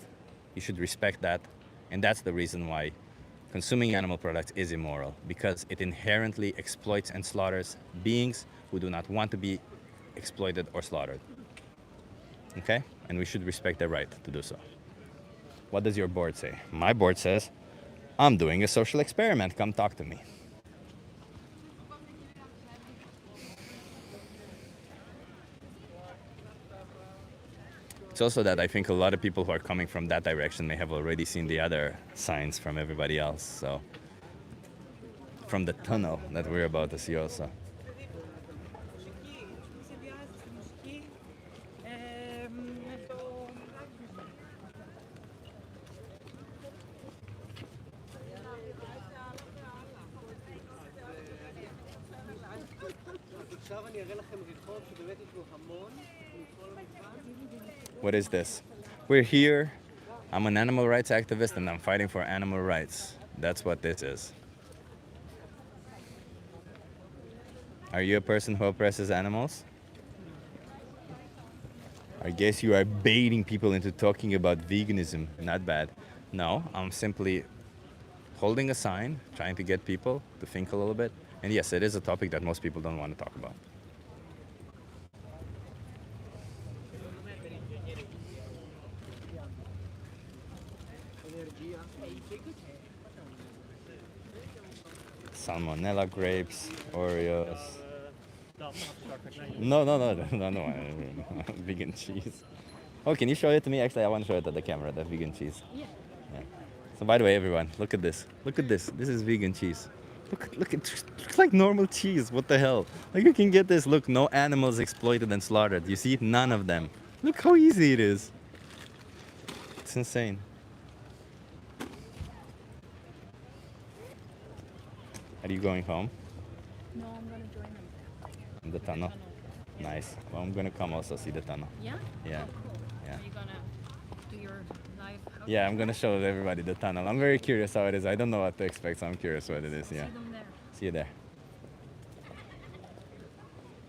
You should respect that. And that's the reason why consuming animal products is immoral, because it inherently exploits and slaughters beings who do not want to be exploited or slaughtered. Okay? And we should respect their right to do so. What does your board say? My board says, I'm doing a social experiment. Come talk to me. It's also that I think a lot of people who are coming from that direction may have already seen the other signs from everybody else. So, from the tunnel that we're about to see also. What is this? We're here. I'm an animal rights activist and I'm fighting for animal rights. That's what this is. Are you a person who oppresses animals? I guess you are baiting people into talking about veganism. Not bad. No, I'm simply holding a sign, trying to get people to think a little bit. And yes, it is a topic that most people don't want to talk about. Salmonella grapes, Oreos. No, vegan cheese. Oh, can you show it to me? Actually, I want to show it to the camera, the vegan cheese. Yeah. So by the way, everyone, look at this. Look at this. This is vegan cheese. Look, it looks like normal cheese. What the hell? Like you can get this. Look, no animals exploited and slaughtered. You see? None of them. Look how easy it is. It's insane. Are you going home?
No, I'm gonna join them.
In the tunnel? Nice. Well, I'm gonna come also see the tunnel.
Yeah?
Yeah.
Oh, cool.
Yeah.
Are you gonna do your live?
Yeah, I'm gonna show everybody the tunnel. I'm very curious how it is. I don't know what to expect, so I'm curious what it is. Yeah.
See them there.
See you there.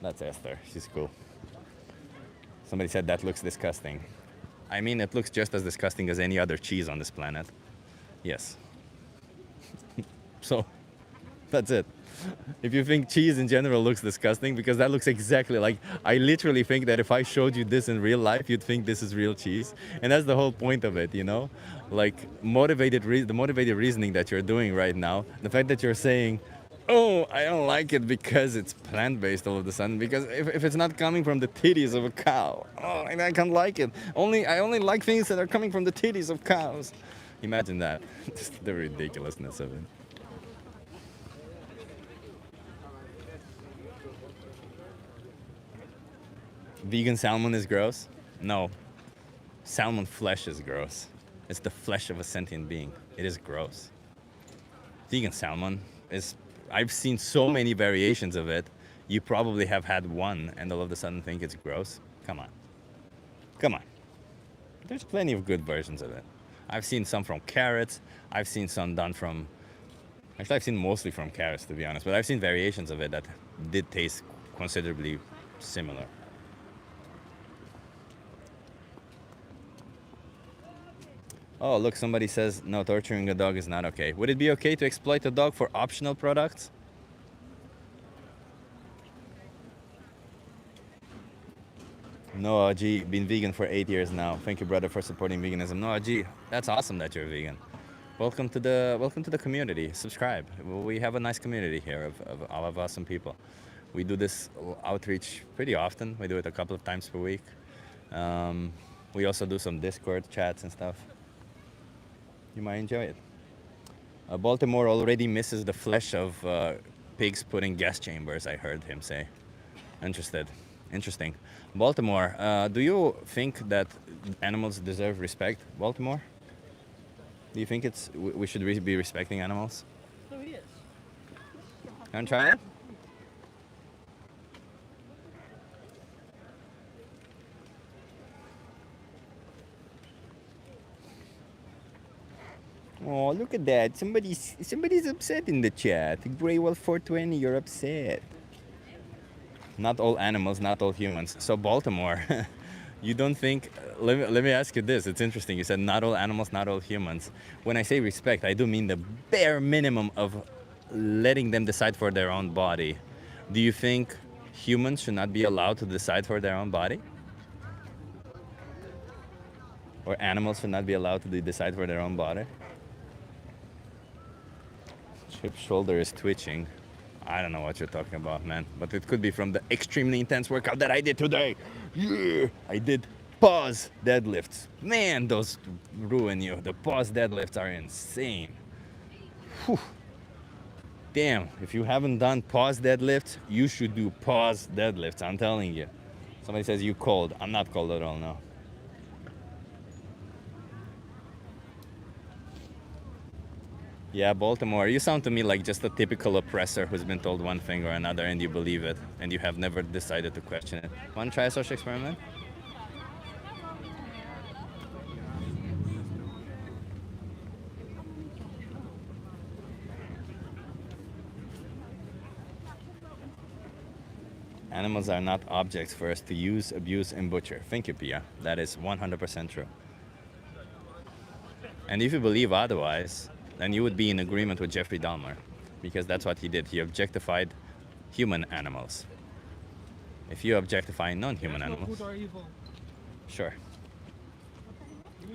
That's Esther. She's cool. Somebody said that looks disgusting. I mean, it looks just as disgusting as any other cheese on this planet. Yes. So, that's it. If you think cheese in general looks disgusting, because that looks exactly like, I literally think that if I showed you this in real life, you'd think this is real cheese. And that's the whole point of it, you know? Like, the motivated reasoning that you're doing right now, the fact that you're saying, oh, I don't like it because it's plant-based all of a sudden, because if it's not coming from the titties of a cow, oh, and I can't like it. I only like things that are coming from the titties of cows. Imagine that. Just the ridiculousness of it. Vegan salmon is gross? No. Salmon flesh is gross. It's the flesh of a sentient being. It is gross. Vegan salmon is... I've seen so many variations of it. You probably have had one and all of a sudden think it's gross. Come on. Come on. There's plenty of good versions of it. I've seen some from carrots. I've seen some done from... Actually, I've seen mostly from carrots, to be honest. But I've seen variations of it that did taste considerably similar. Oh, look, somebody says, no, torturing a dog is not okay. Would it be okay to exploit a dog for optional products? No, Aji, been vegan for 8 years now. Thank you, brother, for supporting veganism. No, Aji, that's awesome that you're vegan. Welcome to the community. Subscribe. We have a nice community here of awesome people. We do this outreach pretty often. We do it a couple of times per week. We also do some Discord chats and stuff. You might enjoy it. Baltimore already misses the flesh of pigs put in gas chambers, I heard him say. Interesting. Baltimore, do you think that animals deserve respect, Baltimore? Do you think we should be respecting animals?
Oh, yes.
You want to try it? Oh, look at that. Somebody's upset in the chat. Graywell 420, you're upset. Not all animals, not all humans. So Baltimore, you don't think... let me ask you this. It's interesting. You said not all animals, not all humans. When I say respect, I do mean the bare minimum of letting them decide for their own body. Do you think humans should not be allowed to decide for their own body? Or animals should not be allowed to decide for their own body? Chip's shoulder is twitching. I don't know what you're talking about, man. But it could be from the extremely intense workout that I did today. Yeah, I did pause deadlifts. Man, those ruin you. The pause deadlifts are insane. Whew. Damn, if you haven't done pause deadlifts, you should do pause deadlifts. I'm telling you. Somebody says you cold. I'm not cold at all, no. Yeah, Baltimore, you sound to me like just a typical oppressor who's been told one thing or another and you believe it and you have never decided to question it. Want to try a social experiment? Animals are not objects for us to use, abuse, and butcher. Thank you, Pia. That is 100% true. And if you believe otherwise, then you would be in agreement with Jeffrey Dahmer, because that's what he did. He objectified human animals. If you objectify non-human animals,
Good or evil.
sure.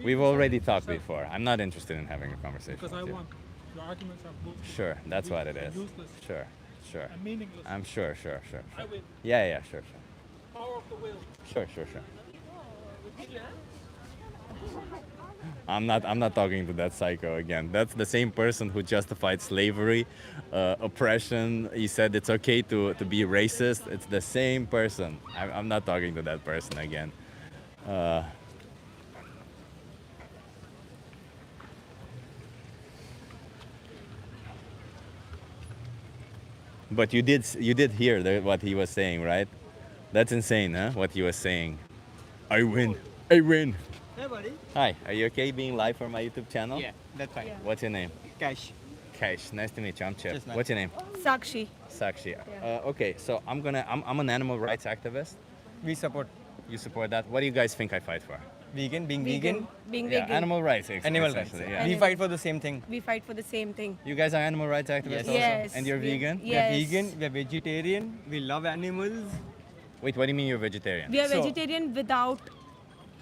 We've already talked before. I'm not interested in having a conversation
Because
with you.
I won. Your arguments are bullshit.
Sure, that's what it is.
Useless.
Sure, sure.
And meaningless.
I'm sure.
I win.
Yeah, sure.
Power of the will.
Sure. I'm not talking to that psycho again. That's the same person who justified slavery, oppression. He said it's okay to be racist. It's the same person. I'm not talking to that person again. But you did hear what he was saying, right? That's insane, huh? What he was saying. I win.
Hey, buddy.
Hi, are you okay being live for my YouTube channel?
Yeah, that's fine.
What's your name?
Cash.
Kesh. Nice to meet you. I'm Chip.
Cheers, man.
What's your name?
Sakshi.
Sakshi. Okay, so I'm an animal rights activist.
We support
You support that? What do you guys think I fight for?
vegan, being vegan,
Being
Yeah,
vegan.
animal rights.
animal rights.
essentially, Yeah.
We fight for the same thing.
We fight for the same thing.
You guys are animal rights activists
Yes.
also?
Yes.
And you're vegan?
We are
Yes.
vegan, we are vegetarian, we love animals.
Wait, what do you mean you're vegetarian?
We are
So-
vegetarian without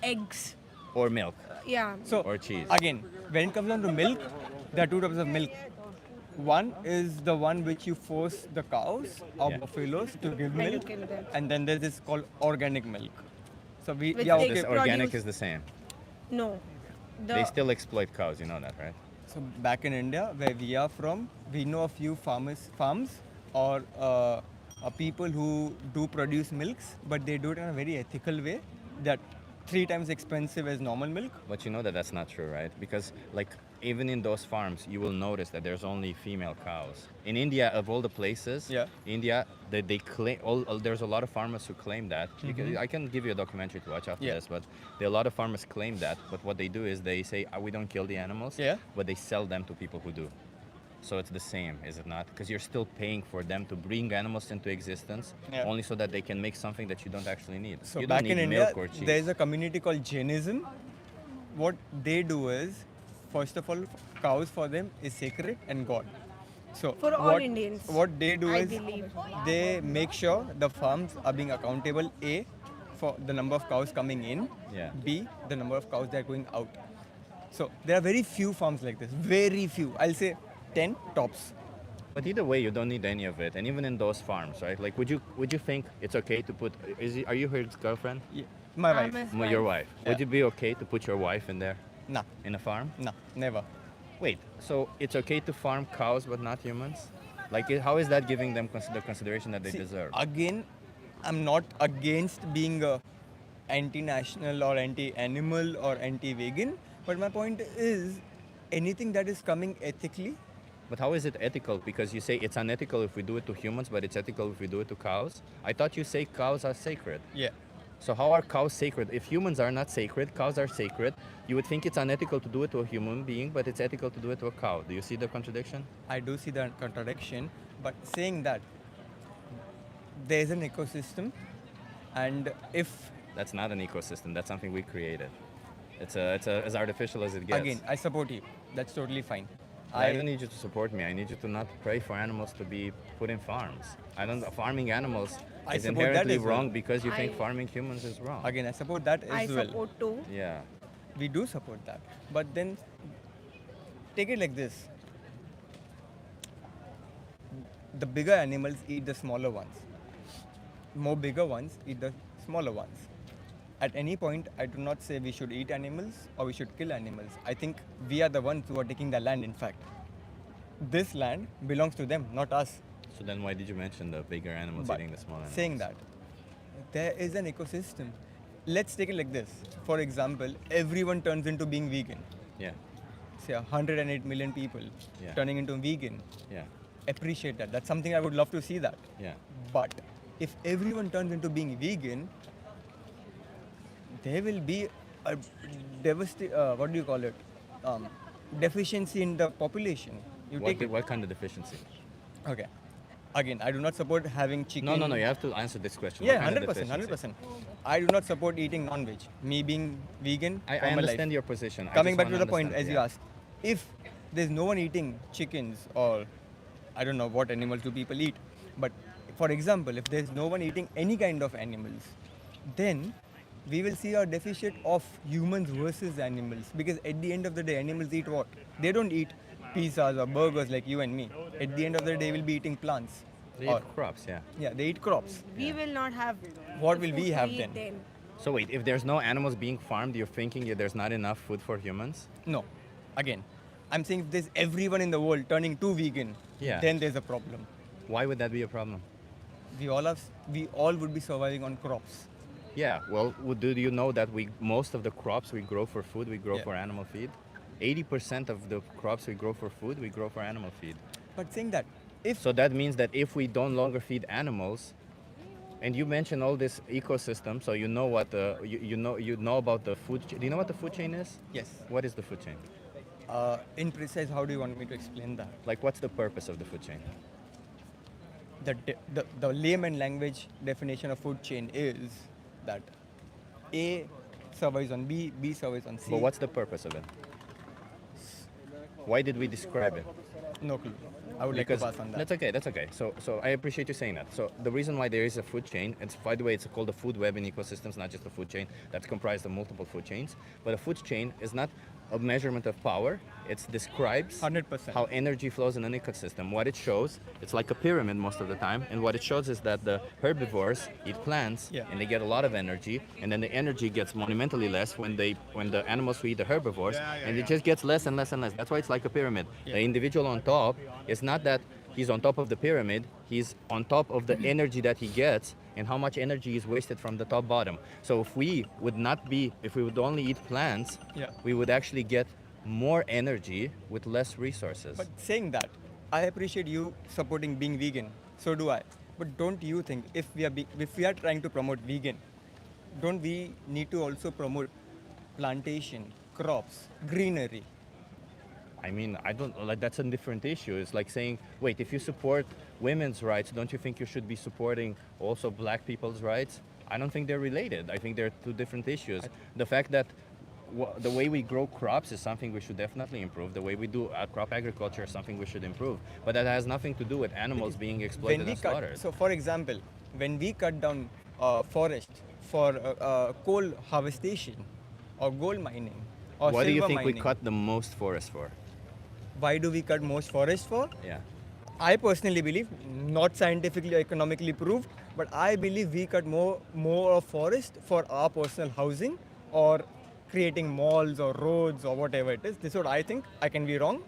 eggs.
Or milk?
Yeah.
So,
Or cheese.
again, when it comes down to milk, there are two types of milk. One is the one which you force the cows or
Yeah.
buffaloes to give
When you
milk,
kill them.
and then there's this called organic milk. So we
Which
are
they
okay.
This organic
produce-
is the same.
No.
They still exploit cows, you know that, right?
So back in India, where we are from, we know a few farms or people who do produce milks, but they do it in a very ethical way. That 3 times expensive as normal milk.
But you know that that's not true, right? Because like even in those farms, you will notice that there's only female cows. In India, of all the places,
Yeah.
India, they claim. There's a lot of farmers who claim that. I can give you a documentary to watch after
Yeah.
this, but there are a lot of farmers claim that. But what they do is they say we don't kill the animals,
Yeah.
but they sell them to people who do. So it's the same, is it not? Because you're still paying for them to bring animals into existence,
Yeah.
only so that they can make something that you don't actually need.
So
you don't
back
need
in India,
milk or cheese.
there is a community called Jainism. What they do is, first of all, cows for them is sacred and God. So
For all Indians,
what they do
I
is
believe.
they make sure the farms are being accountable. A, for the number of cows coming in.
Yeah.
B, the number of cows that are going out. So there are very few farms like this. Very few. I'll say 10 tops.
But either way, you don't need any of it, and even in those farms, right? Like, would you think it's okay to put? Are you her girlfriend?
Yeah. My
I'm
wife.
a
Your wife. Would
Yeah.
it be okay to put your wife in there,
Nah,
in a farm?
nah, never.
Wait, so it's okay to farm cows but not humans? Like, how is that giving them the consideration that they
See,
deserve?
Again, I'm not against being a anti-national or anti-animal or anti-vegan, but my point is anything that is coming ethically.
But how is it ethical? Because you say it's unethical if we do it to humans, but it's ethical if we do it to cows. I thought you say cows are sacred.
Yeah.
So how are cows sacred? If humans are not sacred, cows are sacred. You would think it's unethical to do it to a human being, but it's ethical to do it to a cow. Do you see the contradiction?
I do see the contradiction, but saying that there is an ecosystem, and if
That's not an ecosystem. That's something we created. It's as artificial as it gets.
again, I support you. That's totally fine.
I don't need you to support me. I need you to not pray for animals to be put in farms. Farming animals
I
is
support that
inherently
as well.
wrong because you think
I-
farming humans is wrong.
Again, I support that
I
as well.
support too.
Yeah.
we do support that. But then take it like this: the bigger animals eat the smaller ones. More bigger ones eat the smaller ones. At any point, I do not say we should eat animals or we should kill animals. I think we are the ones who are taking the land, in fact. This land belongs to them, not us.
So then why did you mention the bigger animals
But
eating the small animals?
saying that, there is an ecosystem. Let's take it like this. For example, everyone turns into being vegan.
Yeah,
Say 108 million people
Yeah.
turning into vegan.
yeah,
Appreciate that. That's something I would love to see that.
yeah.
But if everyone turns into being vegan, there will be a what do you call it? Deficiency in the population. You take it.
What kind of deficiency?
Okay. Again, I do not support having chicken.
No, you have to answer this question.
Yeah,
What kind of
100%,
deficiency?
100%. I do not support eating non-veg. Me being vegan,
I
all my life.
understand your position. I
Coming
just
back to
wanna
the point,
understand,
as you
yeah.
asked, if there's no one eating chickens or I don't know what animals do people eat, but for example, if there's no one eating any kind of animals, then we will see a deficit of humans versus animals, because at the end of the day, animals eat what? They don't eat pizzas or burgers like you and me. At the end of the day, we'll be eating plants.
They
Or-
eat crops, yeah.
yeah, they eat crops.
We will not have.
What
the
will we
food to
have
eat
then?
So wait, if there's no animals being farmed, you're thinking there's not enough food for humans?
No. Again, I'm saying if there's everyone in the world turning to vegan,
Yeah.
then there's a problem.
Why would that be a problem?
We all would be surviving on crops.
Yeah, well, do you know that most of the crops we grow for food, we grow
Yeah.
for animal feed? 80% of the crops we grow for food, we grow for animal feed.
But saying that, if
So that means that if we don't longer feed animals, and you mentioned all this ecosystem, so you know what you know about the food chain. Do you know what the food chain is?
yes,
What is the food chain?
in precise, how do you want me to explain that?
Like, what's the purpose of the food chain?
The layman language definition of food chain is that A survives on B, B survives on C.
But what's the purpose of it? Why did we describe it?
No clue. I would like to pass on that.
That's okay. That's okay. So I appreciate you saying that. So the reason why there is a food chain, it's by the way, it's called a food web in ecosystems, not just a food chain that's comprised of multiple food chains. But a food chain is not a measurement of power. It describes
100%.
how energy flows in an ecosystem. What it shows, it's like a pyramid most of the time, and what it shows is that the herbivores eat plants,
Yeah.
and they get a lot of energy, and then the energy gets monumentally less when the animals who eat the herbivores, and it just gets less and less and less. That's why it's like a pyramid. The individual on top is not that he's on top of the pyramid, he's on top of the energy that he gets and how much energy is wasted from the top bottom. So if we would only eat plants,
Yeah.
we would actually get more energy with less resources.
But saying that, I appreciate you supporting being vegan. So do I. But don't you think if we are trying to promote vegan, don't we need to also promote plantation, crops, greenery?
I mean, I don't like that's a different issue. It's like saying, wait, if you support women's rights, don't you think you should be supporting also black people's rights? I don't think they're related. I think they're two different issues. The fact that the way we grow crops is something we should definitely improve. The way we do crop agriculture is something we should improve. But that has nothing to do with animals being exploited and slaughtered.
So for example, when we cut down forest for coal harvestation or gold mining or
What do you
silver
think we
mining,
cut the most forest for?
why do we cut most forest for?
Yeah.
I personally believe, not scientifically or economically proved, but I believe we cut more of forest for our personal housing or creating malls or roads or whatever it is. This is what I think. I can be wrong.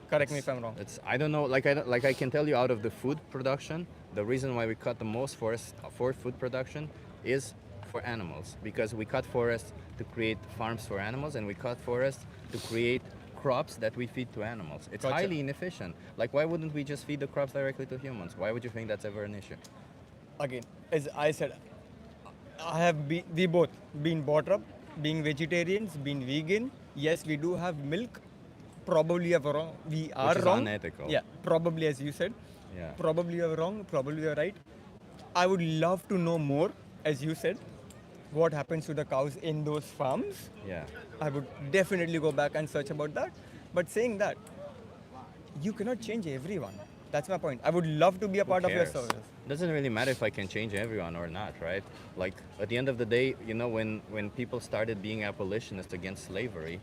Correct me if I'm wrong.
I don't know. Like I can tell you, out of the food production, the reason why we cut the most forest for food production is for animals, because we cut forests to create farms for animals, and we cut forests to create crops that we feed to animals. It's
Gotcha.
highly inefficient. Like, why wouldn't we just feed the crops directly to humans? Why would you think that's ever an issue?
Again, as I said, we both been brought up being vegetarians, being vegan. Yes, we do have milk. Probably are wrong. We are
Which is
wrong.
unethical.
Yeah, probably, as you said.
Yeah.
Probably you're wrong. Probably you're right. I would love to know more, as you said, what happens to the cows in those farms.
Yeah.
I would definitely go back and search about that. But saying that, you cannot change everyone. That's my point. I would love to be a part of your
cares?
service.
Doesn't really matter if I can change everyone or not, right? Like at the end of the day, you know, when people started being abolitionists against slavery,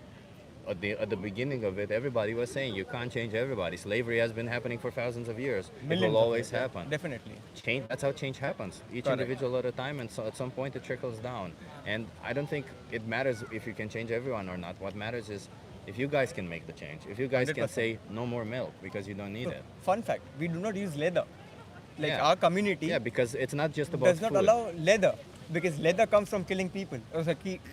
at the beginning of it, everybody was saying you can't change everybody. Slavery has been happening for thousands of years.
Millions
it
of
will always
years, yeah,
happen.
definitely.
Change. That's how change happens. Each
Correct.
individual at a time, and so at some point it trickles down. And I don't think it matters if you can change everyone or not. What matters is if you guys can make the change. If you guys can
100%.
say no more milk because you don't need it.
Fun fact: we do not use leather. Like
Yeah.
our community
Yeah, because it's not just about
does not
food.
allow leather because leather comes from killing people or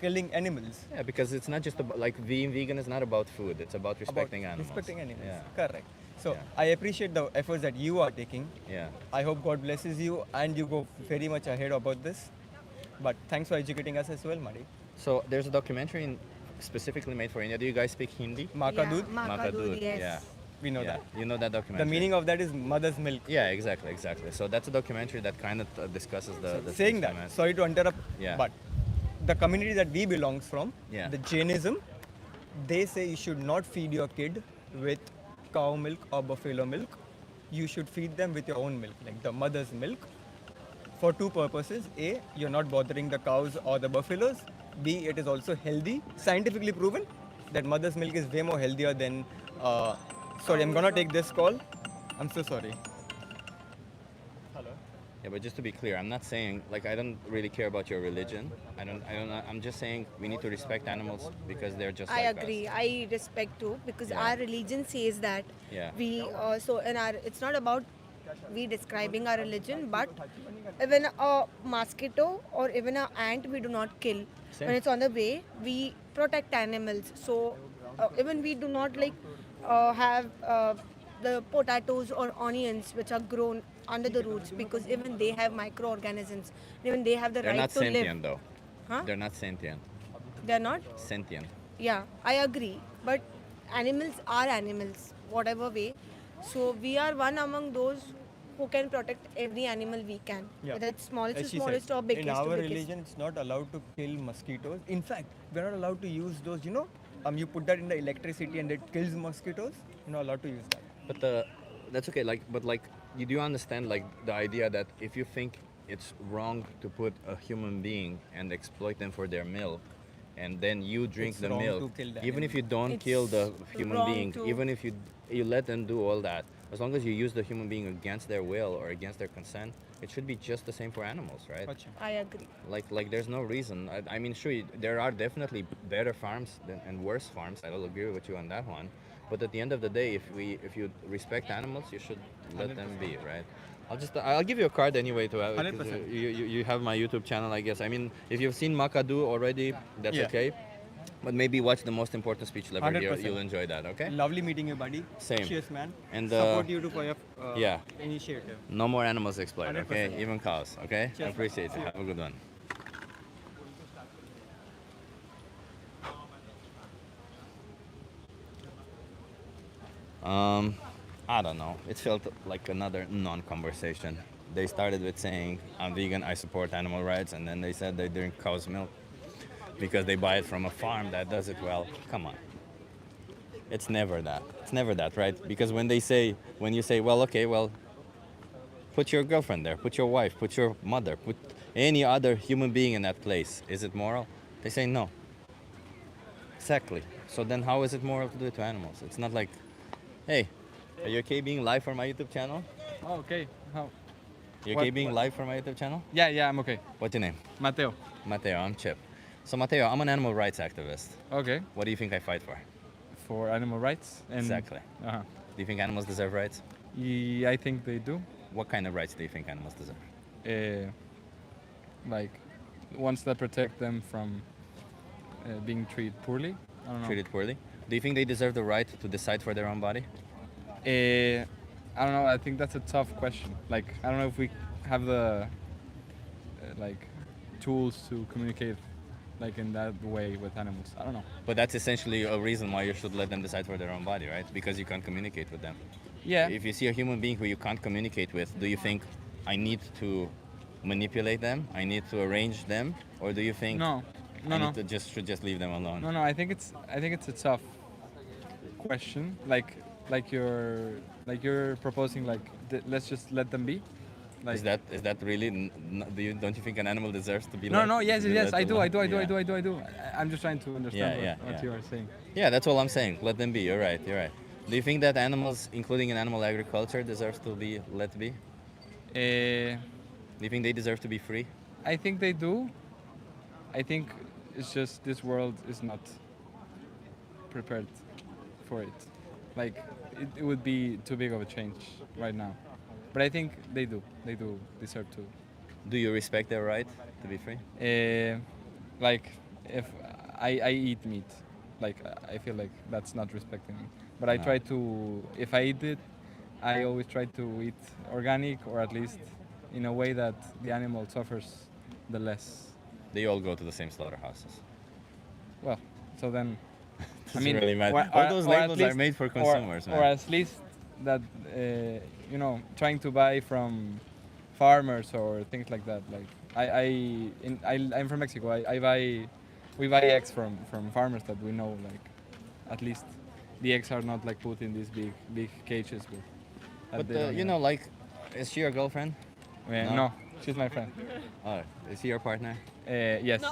killing animals.
Yeah, because it's not just about, like being vegan is not about food. It's about respecting
About
animals.
Respecting animals.
Yeah.
Correct. So
Yeah.
I appreciate the efforts that you are taking.
Yeah.
I hope God blesses you and you go very much ahead about this. But thanks for educating us as well, Mari.
So there's a documentary specifically made for India. Do you guys speak Hindi?
Maka
Yeah,
Doodh,
Maka Doodh, yes.
Yeah.
we know
Yeah.
that.
You know that documentary.
The meaning of that is mother's milk.
Yeah, exactly. So that's a documentary that kind of discusses the
Saying that,
system.
sorry to interrupt,
Yeah.
but the community that we belongs from,
Yeah.
the Jainism, they say you should not feed your kid with cow milk or buffalo milk. You should feed them with your own milk, like the mother's milk, for two purposes. A, you're not bothering the cows or the buffaloes. B, it is also healthy, scientifically proven that mother's milk is way more healthier than. Sorry, I'm gonna take this call. I'm so sorry.
Yeah, but just to be clear, I'm not saying like I don't really care about your religion. I don't. I'm just saying we need to respect animals because they're just
I
like
agree.
us.
I respect too because
Yeah.
our religion says that
Yeah.
we so in our it's not about we describing our religion, but even a mosquito or even an ant we do not kill.
Same.
When it's on the way, we protect animals. So even we do not like have the potatoes or onions which are grown under the roots because even they have microorganisms. Even they have the
They're
right
not
to live.
sentient though.
Huh?
They're not sentient.
They're not.
Sentient.
Yeah, I agree. But animals are animals, whatever way. So we are one among those who can protect every animal we can.
Yeah.
Whether it's smallest
As
to
she
smallest
said,
or biggest
in our
to biggest.
religion, it's not allowed to kill mosquitoes. In fact, we're not allowed to use those. You put that in the electricity and it kills mosquitoes. You're not allowed to use that.
But that's okay. But you do understand like the idea that if you think it's wrong to put a human being and exploit them for their milk, and then you drink
It's
the
wrong
milk,
to kill the
even if you
animal.
don't
It's
kill the human
wrong
being,
to-
even if you let them do all that, as long as you use the human being against their will or against their consent, it should be just the same for animals, right?
Gotcha.
I agree.
Like there's no reason. I mean, sure, there are definitely better farms and worse farms. I will agree with you on that one. But at the end of the day, if you respect animals, you should let them be, right? I'll give you a card anyway to have.
100%.
You have my YouTube channel, I guess. I mean, if you've seen Makadu already, that's
Yeah.
okay. But maybe watch the most important speech ever.
100%.
You'll enjoy that, okay?
Lovely meeting you, buddy.
Same.
Cheers, man.
And,
support you too for your
yeah.
initiative.
No more animals exploited, okay?
100%.
Even cows, okay? I
Cheers,
appreciate it. Have a good one. I don't know. It felt like another non-conversation. They started with saying, I'm vegan, I support animal rights, and then they said they drink cow's milk because they buy it from a farm that does it well. Come on. It's never that. It's never that, right? Because when you say, well, okay, well, put your girlfriend there, put your wife, put your mother, put any other human being in that place. Is it moral? They say no. Exactly. So then how is it moral to do it to animals? It's not like, hey, are you okay being live for my YouTube channel?
Oh, okay. How?
You
What-
okay being live for my YouTube channel?
Yeah, I'm okay.
What's your name?
Mateo.
Mateo, I'm Chip. So Mateo, I'm an animal rights activist.
Okay.
What do you think I fight for?
For animal rights. And,
Exactly.
Uh-huh.
Do you think animals deserve rights?
Yeah, I think they do.
What kind of rights do you think animals deserve?
Like ones that protect them from being treated poorly. I don't know.
Treated poorly? Do you think they deserve the right to decide for their own body?
I don't know. I think that's a tough question. Like, I don't know if we have the tools to communicate like in that way with animals. I don't know.
But that's essentially a reason why you should let them decide for their own body, right? Because you can't communicate with them.
Yeah.
If you see a human being who you can't communicate with, do you think I need to manipulate them? I need to arrange them? Or do you think
No.
I need to should just leave them alone?
No. I think it's a tough question. Like you're Like you're proposing like let's just let them be. Like
Is that really? Don't you think an animal deserves to be?
no,
let,
no, yes,
to be
yes,
let
I do,
alone?
I do, I do, I
Yeah.
do, I do, I do. I'm just trying to understand what you are saying.
Yeah, that's all I'm saying. Let them be. You're right. You're right. Do you think that animals, including in animal agriculture, deserves to be let be? Do you think they deserve to be free?
I think they do. I think it's just this world is not prepared for it. Like it would be too big of a change right now. But I think they do. They do deserve to.
Do you respect their right to be free?
Like if I eat meat, like I feel like that's not respecting me. But I
No.
try to, if I eat it, I always try to eat organic or at least in a way that the animal suffers the less.
They all go to the same slaughterhouses.
Well, so then
Doesn't really matter. All those
or at
labels are
least-
made for consumers,
or
man.
at least that trying to buy from farmers or things like that. Like I'm from Mexico. We buy eggs from farmers that we know. Like at least the eggs are not like put in these big cages.
But like, is she your girlfriend?
No, she's my friend.
Oh, is he your partner?
Yes.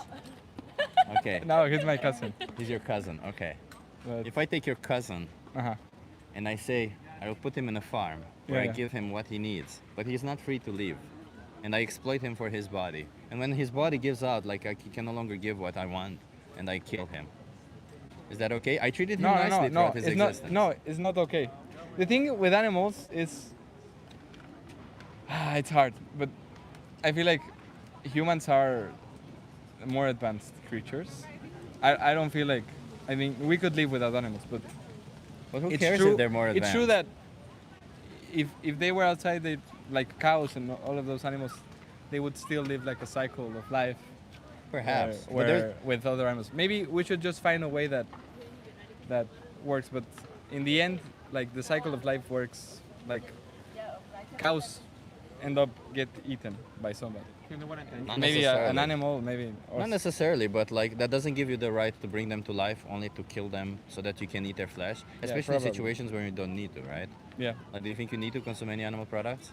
Okay.
No, he's my cousin.
He's your cousin. Okay.
But,
If I take your cousin
uh-huh.
and I say I will put him in a farm where I
Yeah.
give him what he needs, but he's not free to leave, and I exploit him for his body, and when his body gives out, like he can no longer give what I want, and I kill him. Is that okay? I treated him nicely
No,
throughout his
it's
existence.
not. No, it's not okay. The thing with animals is, it's hard. But I feel like humans are more advanced creatures. I don't feel like. I mean, we could live without animals, but
But who
it's
cares
true.
if they're more advanced?
It's true that if they were outside, they like cows and all of those animals, they would still live like a cycle of life.
Perhaps. But
Where with other animals. Maybe we should just find a way that works. But in the end, like the cycle of life works. Like cows end up get eaten by somebody.
Not
Maybe
necessarily.
an animal, maybe. Or
Not necessarily, but like that doesn't give you the right to bring them to life, only to kill them so that you can eat their flesh. Especially in
probably.
situations where you don't need to, right?
Yeah.
Like, do you think you need to consume any animal products?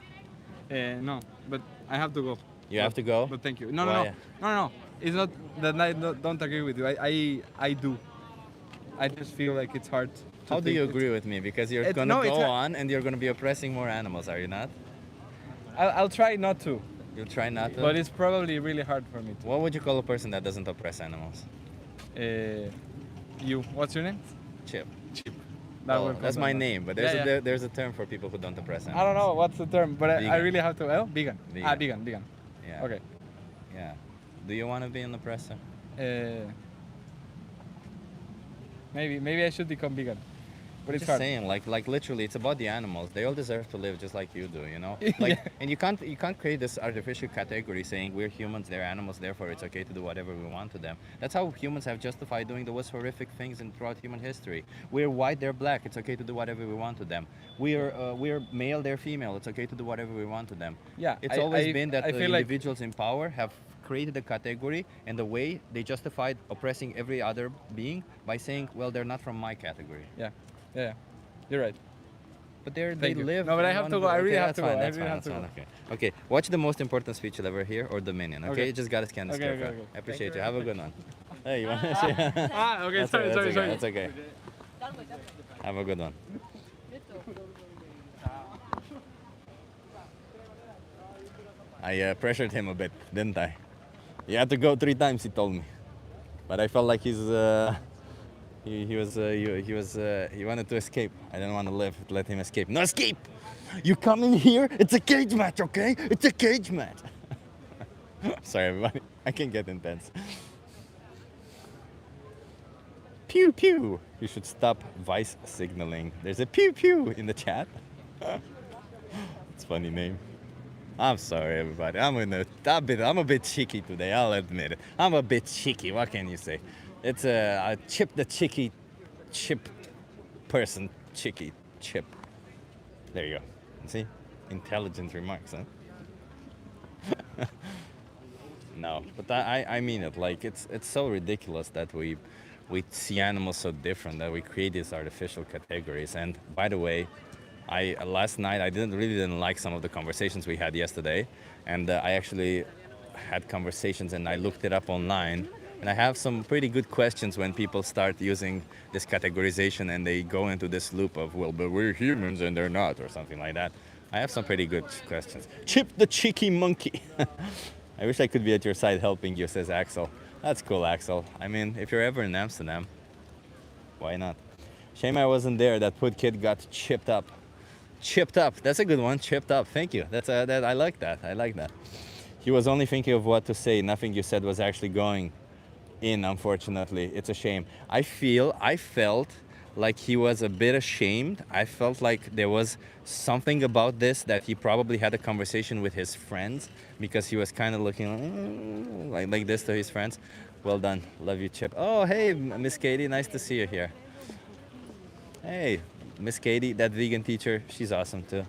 No, but I have to go.
You have to go.
But thank you. No,
Why?
no. It's not that I don't agree with you. I do. I just feel like it's hard.
How do you agree with me? Because you're
It's-
gonna
no, it's
go
not-
on and you're gonna be oppressing more animals, are you not?
I'll try not to,
You'll try not to.
but it's probably really hard for me to.
What would you call a person that doesn't oppress animals?
You. What's your name?
Chip.
That
Oh,
would
that's
come
my
down.
name, but
Yeah, yeah.
there's a term for people who don't oppress animals.
I don't know what's the term, but I
Vegan.
really have to. Oh, vegan. Ah,
Vegan.
vegan.
Yeah.
Okay.
Yeah. Do you want to be an oppressor?
Maybe I should become vegan, but it's
Just
hard.
saying, like literally, it's about the animals. They all deserve to live just like you do, you know. Like, and you can't create this artificial category saying we're humans, they're animals, therefore it's okay to do whatever we want to them. That's how humans have justified doing the most horrific things throughout human history. We're white, they're black. It's okay to do whatever we want to them. We're male, they're female. It's okay to do whatever we want to them.
Yeah,
It's always
I-
been that
I
the
feel like-
individuals in power have created a category and the way they justified oppressing every other being by saying, well, they're not from my category.
Yeah. You're right.
But they
Thank you.
live.
No, but I
in
have
one
to
of
go.
the-
I really
okay,
have
that's
to go.
fine,
I
that's
really
fine,
have to
that's fine, Okay. Watch the most important speech you'll ever hear or Dominion. Okay.
Okay.
You just gotta scan the
Okay,
scarecrow.
okay, okay.
I appreciate you. Have a good one. Hey, you want to say?
Okay.
That's
Sorry.
okay, That's okay. Have a good one. I pressured him a bit, didn't I? You had to go 3 times, he told me. But I felt like he wanted to escape. I didn't want to let him escape. No escape! You come in here, it's a cage match, okay? It's a cage match. Sorry, everybody. I can get intense. Pew pew. You should stop vice signaling. There's a pew pew in the chat. It's a funny name. I'm sorry, everybody. I'm a bit cheeky today. I'll admit it. I'm a bit cheeky. What can you say? It's a Chip the cheeky chip person. Cheeky chip. There you go. See? Intelligent remarks, huh? No, but I mean it. Like it's so ridiculous that we see animals so different that we create these artificial categories. And by the way, Last night I really didn't like some of the conversations we had yesterday, and I actually had conversations and I looked it up online, and I have some pretty good questions when people start using this categorization and they go into this loop of, well, but we're humans and they're not, or something like that. I have some pretty good questions. Chip the cheeky monkey. I wish I could be at your side helping you, says Axel. That's cool, Axel. I mean, if you're ever in Amsterdam, why not? Shame I wasn't there. That poor kid got chipped up. Chipped up. That's a good one. Chipped up. Thank you. I like that. I like that. He was only thinking of what to say. Nothing you said was actually going in, unfortunately. It's a shame. I felt like he was a bit ashamed. I felt like there was something about this that he probably had a conversation with his friends, because he was kind of looking like this to his friends. Well done. Love you, Chip. Oh, hey, Miss Katie. Nice to see you here. Hey, Miss Katie, that vegan teacher, she's awesome too.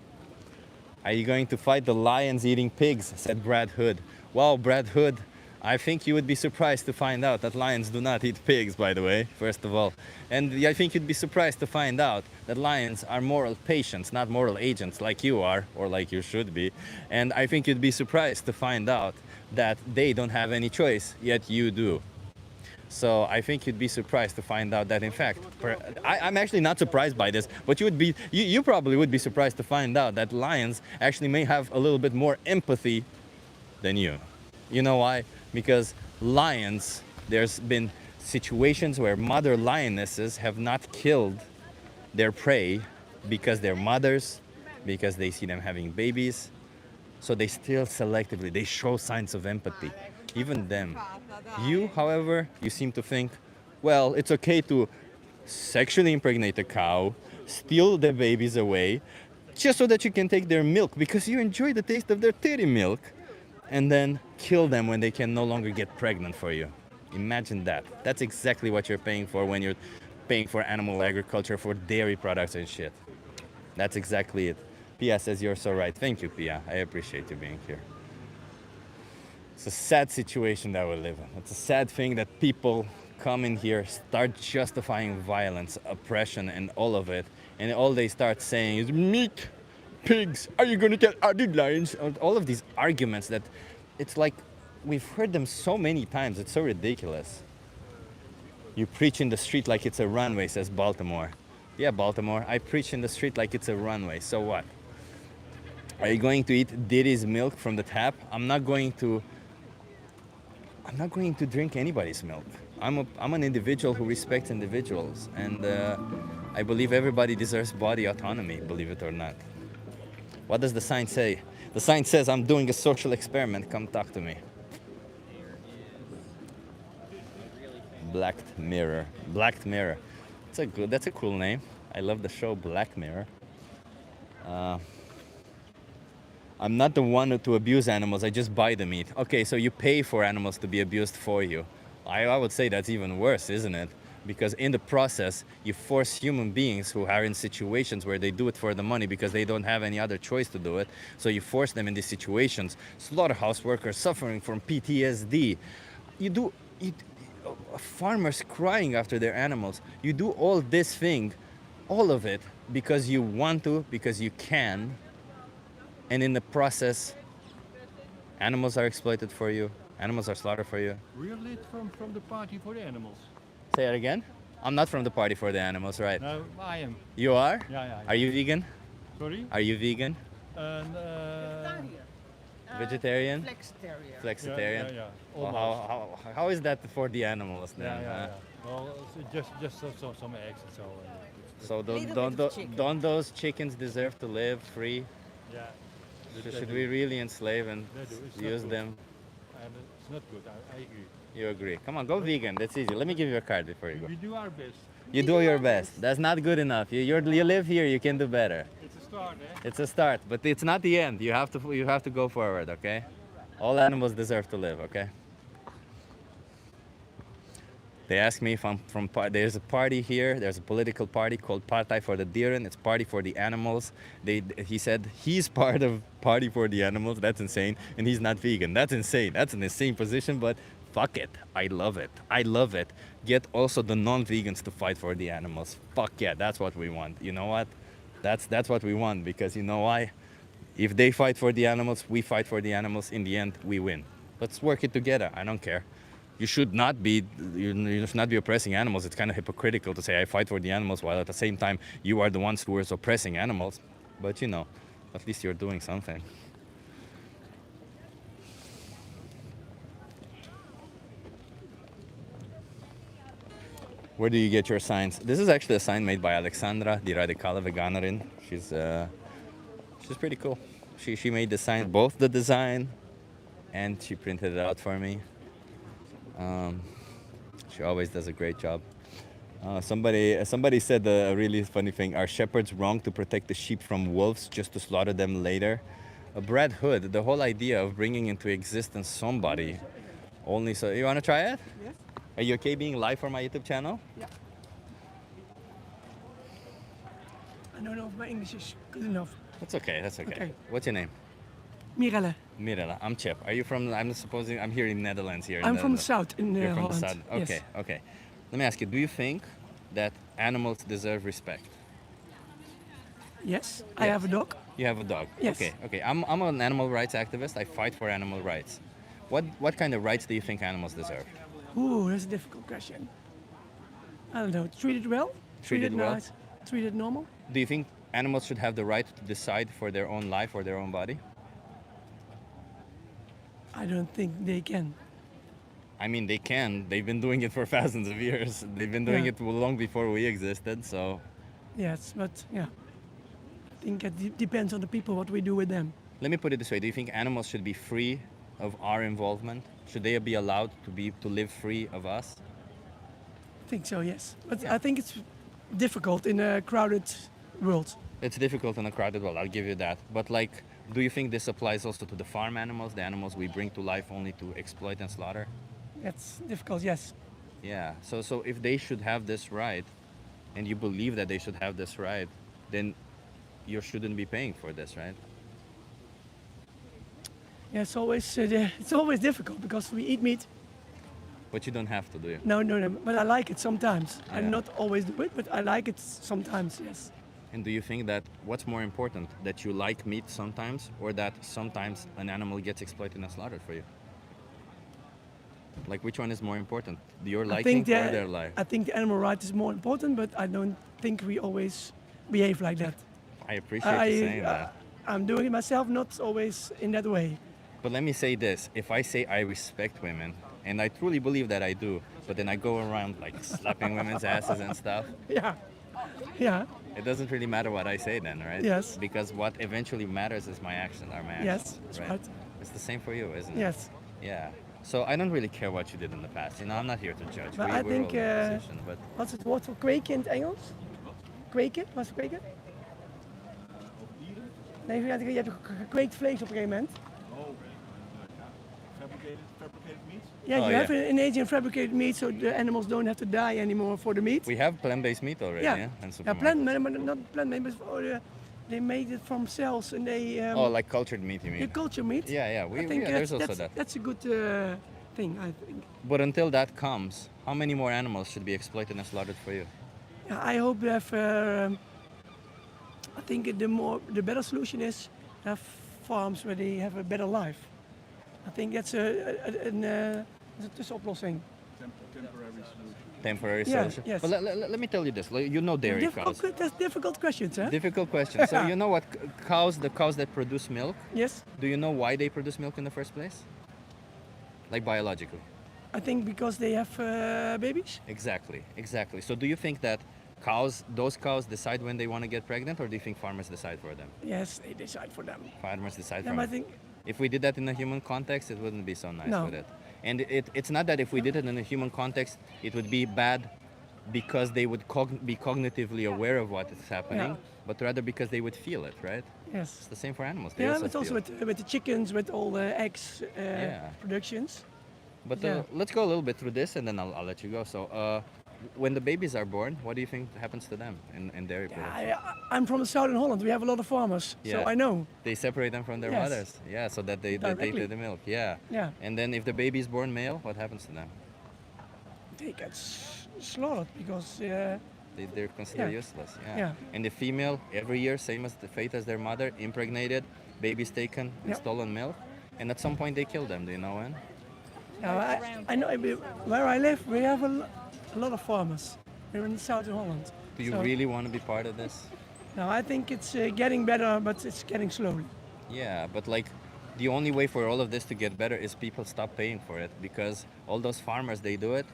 Are you going to fight the lions eating pigs? Said Brad Hood. Wow, Brad Hood, I think you would be surprised to find out that lions do not eat pigs, by the way, first of all. And I think you'd be surprised to find out that lions are moral patients, not moral agents like you are, or like you should be. And I think you'd be surprised to find out that they don't have any choice, yet you do. So I think you'd be surprised to find out that, in fact, I'm actually not surprised by this, but you probably would be surprised to find out that lions actually may have a little bit more empathy than you. You know why? Because lions, there's been situations where mother lionesses have not killed their prey because they're mothers, because they see them having babies. So they still selectively, they show signs of empathy, even them. You, however, you seem to think, well, it's okay to sexually impregnate a cow, steal their babies away, just so that you can take their milk because you enjoy the taste of their titty milk, and then kill them when they can no longer get pregnant for you. Imagine that. That's exactly what you're paying for when you're paying for animal agriculture, for dairy products and shit. That's exactly it. Pia says you're so right. Thank you, Pia. I appreciate you being here. It's a sad situation that we live in. It's a sad thing that people come in here, start justifying violence, oppression, and all of it. And all they start saying is, meat, pigs, are you going to tell other lions? All of these arguments that it's like, we've heard them so many times. It's so ridiculous. You preach in the street like it's a runway, says Baltimore. Yeah, Baltimore, I preach in the street like it's a runway. So what? Are you going to eat Diddy's milk from the tap? I'm not going to drink anybody's milk. I'm an individual who respects individuals, and I believe everybody deserves body autonomy, believe it or not. What does the sign say? The sign says, I'm doing a social experiment, come talk to me. Black Mirror. Black Mirror. That's a cool name. I love the show Black Mirror. I'm not the one to abuse animals, I just buy the meat. Okay, so you pay for animals to be abused for you. I would say that's even worse, isn't it? Because in the process, you force human beings who are in situations where they do it for the money because they don't have any other choice to do it. So you force them in these situations. Slaughterhouse workers suffering from PTSD. Farmers crying after their animals. You do all this thing, all of it, because you want to, because you can. And in the process, animals are exploited for you. Animals are slaughtered for you.
We're lit from the party for the animals.
Say it again? I'm not from the party for the animals, right?
No, I am.
You are?
Yeah.
Are you vegan?
Sorry?
Are you vegan? Vegetarian?
Flexitarian.
Flexitarian?
Yeah.
Well, how is that for the animals then?
Yeah. Well, just some eggs and so.
So
Little bit of chicken.
don't those chickens deserve to live free?
Yeah.
Should we really enslave and
They do. It's
use
not good.
them?
And it's not good. I agree.
You agree? Come on, go vegan. That's easy. Let me give you a card before you go.
We do our best.
You do your best. That's not good enough. You live here. You can do better.
It's a start, eh?
It's a start, but it's not the end. You have to go forward. Okay? All animals deserve to live. Okay? They ask me if I'm from. There's a party here. There's a political party called Partij voor de Dieren. It's Party for the Animals. He said he's part of Party for the Animals. That's insane, and he's not vegan. That's insane. That's an insane position, but fuck it. I love it. I love it. Get also the non-vegans to fight for the animals. Fuck yeah, that's what we want. You know what? That's what we want, because you know why? If they fight for the animals, we fight for the animals. In the end, we win. Let's work it together. I don't care. You should not be oppressing animals. It's kind of hypocritical to say I fight for the animals while at the same time you are the ones who are oppressing animals. But you know, at least you're doing something. Where do you get your signs? This is actually a sign made by Alexandra, the radikale veganerin. She's pretty cool. She made the sign, both the design, and she printed it out for me. She always does a great job. Somebody said a really funny thing. Are shepherds wrong to protect the sheep from wolves just to slaughter them later? Brad Hood, the whole idea of bringing into existence somebody only so... You want to try it?
Yes.
Are you okay being live for my YouTube channel?
Yeah. I don't know if my English is good enough.
That's okay, that's okay.
Okay.
What's your name?
Mirelle.
Mirella, I'm Chip. Are you from, I'm supposing, I'm here in Netherlands here.
I'm from the south in
You're from
Holland.
the south. Okay,
Yes.
okay. Let me ask you, do you think that animals deserve respect?
Yes. I have a dog.
You have a dog?
Yes.
Okay, okay. I'm an animal rights activist. I fight for animal rights. What kind of rights do you think animals deserve?
Ooh, that's a difficult question. I don't know. Treated well?
Treated well?
Nice? Treated normal?
Do you think animals should have the right to decide for their own life or their own body?
I don't think they can.
I mean, they can. They've been doing it for thousands of years. They've been doing
Yeah.
it long before we existed, so...
Yes, but yeah. I think it depends on the people what we do with them.
Let me put it this way. Do you think animals should be free of our involvement? Should they be allowed to live free of us?
I think so, yes. But I think it's difficult in a crowded world.
It's difficult in a crowded world, I'll give you that. But like, do you think this applies also to the farm animals, the animals we bring to life only to exploit and slaughter?
That's difficult, yes.
Yeah, so if they should have this right, and you believe that they should have this right, then you shouldn't be paying for this, right?
Yeah, it's always difficult because we eat meat.
But you don't have to, do you?
No, but I like it sometimes. I
Yeah.
not always do it, but I like it sometimes, yes.
And do you think that what's more important, that you like meat sometimes, or that sometimes an animal gets exploited and slaughtered for you? Like, which one is more important? Your liking or their life?
I think the animal right is more important, but I don't think we always behave like that.
I appreciate you saying that.
I'm doing it myself, not always in that way.
But let me say this, if I say I respect women, and I truly believe that I do, but then I go around like slapping women's asses and stuff,
Yeah, yeah,
it doesn't really matter what I say then, right?
Yes.
Because what eventually matters is my actions, are my
yes,
actions.
that's right.
It's the same for you, isn't it?
Yes,
Yeah. So I don't really care what you did in the past. You know, I'm not here to judge.
but
We-
I
we're
think,
all in a position, but
what's het woord voor kweken in het Engels? Kweken? Wat is kweken? Nee, je hebt gekweekt vlees op een gegeven moment.
Fabricated meats?
Yeah,
Oh,
you
yeah.
have in Asian fabricated meat, so the animals don't have to die anymore for the meat.
we have plant-based meat already,
Yeah.
yeah? In
Yeah,
supermarkets.
not plant-based, but they made it from cells and they
Oh, like cultured meat, you mean?
the culture meat.
Yeah, yeah.
I think
there's also
that's,
that.
that's a good thing, I think.
But until that comes, how many more animals should be exploited and slaughtered for you?
Yeah, I hope we have. I think the better solution is have farms where they have a better life. I think that's a tussenoplossing.
Temporary
Yeah,
solution?
yes.
But let me tell you this. You know dairy cows.
That's difficult questions, huh?
Difficult question. So you know what the cows that produce milk,
Yes,
do you know why they produce milk in the first place? Like biologically.
I think because they have babies.
Exactly, exactly. So do you think that those cows decide when they want to get pregnant, or do you think farmers decide for them?
Yes, they decide for them.
Farmers decide
Yeah,
for
but I
them.
think
If we did that in a human context, it wouldn't be so nice,
No.
would it? And it's not that if we did it in a human context, it would be bad because they would be cognitively aware of what is happening,
Yeah.
but rather because they would feel it, right? It's
yes.
the same for animals. They
Yeah,
also
but also
feel.
with the chickens, with all the eggs
Yeah.
productions.
But
yeah.
let's go a little bit through this, and then I'll let you go. So, when the babies are born, what do you think happens to them in dairy production?
I'm from the southern Holland. We have a lot of farmers,
Yeah.
so I know.
They separate them from their
Yes.
mothers, yeah, so that they
Directly.
take the milk, yeah.
Yeah,
And then if the baby is born male, what happens to them?
they get slaughtered because
They're considered
Yeah.
useless. Yeah.
Yeah.
And the female, every year, same as the fate as their mother, impregnated, babies taken, and
Yeah.
stolen milk. And at some point they kill them. Do you know when?
Now, I know where I live, we have a lot of farmers. We're in the south of Holland.
Do you
So,
really want to be part of this?
now, I think it's getting better, but it's getting slowly.
Yeah, but like the only way for all of this to get better is people stop paying for it, because all those farmers, they do it.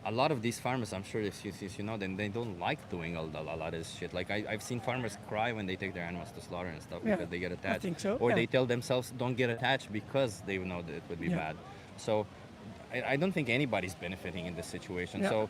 A lot of these farmers, I'm sure if you know, then they don't like doing a lot of this shit. Like I've seen farmers cry when they take their animals to slaughter and stuff
Yeah,
because they get attached.
think so,
Or
yeah.
they tell themselves don't get attached because they know that it would be
Yeah.
bad. So I don't think anybody's benefiting in this situation.
Yeah.
So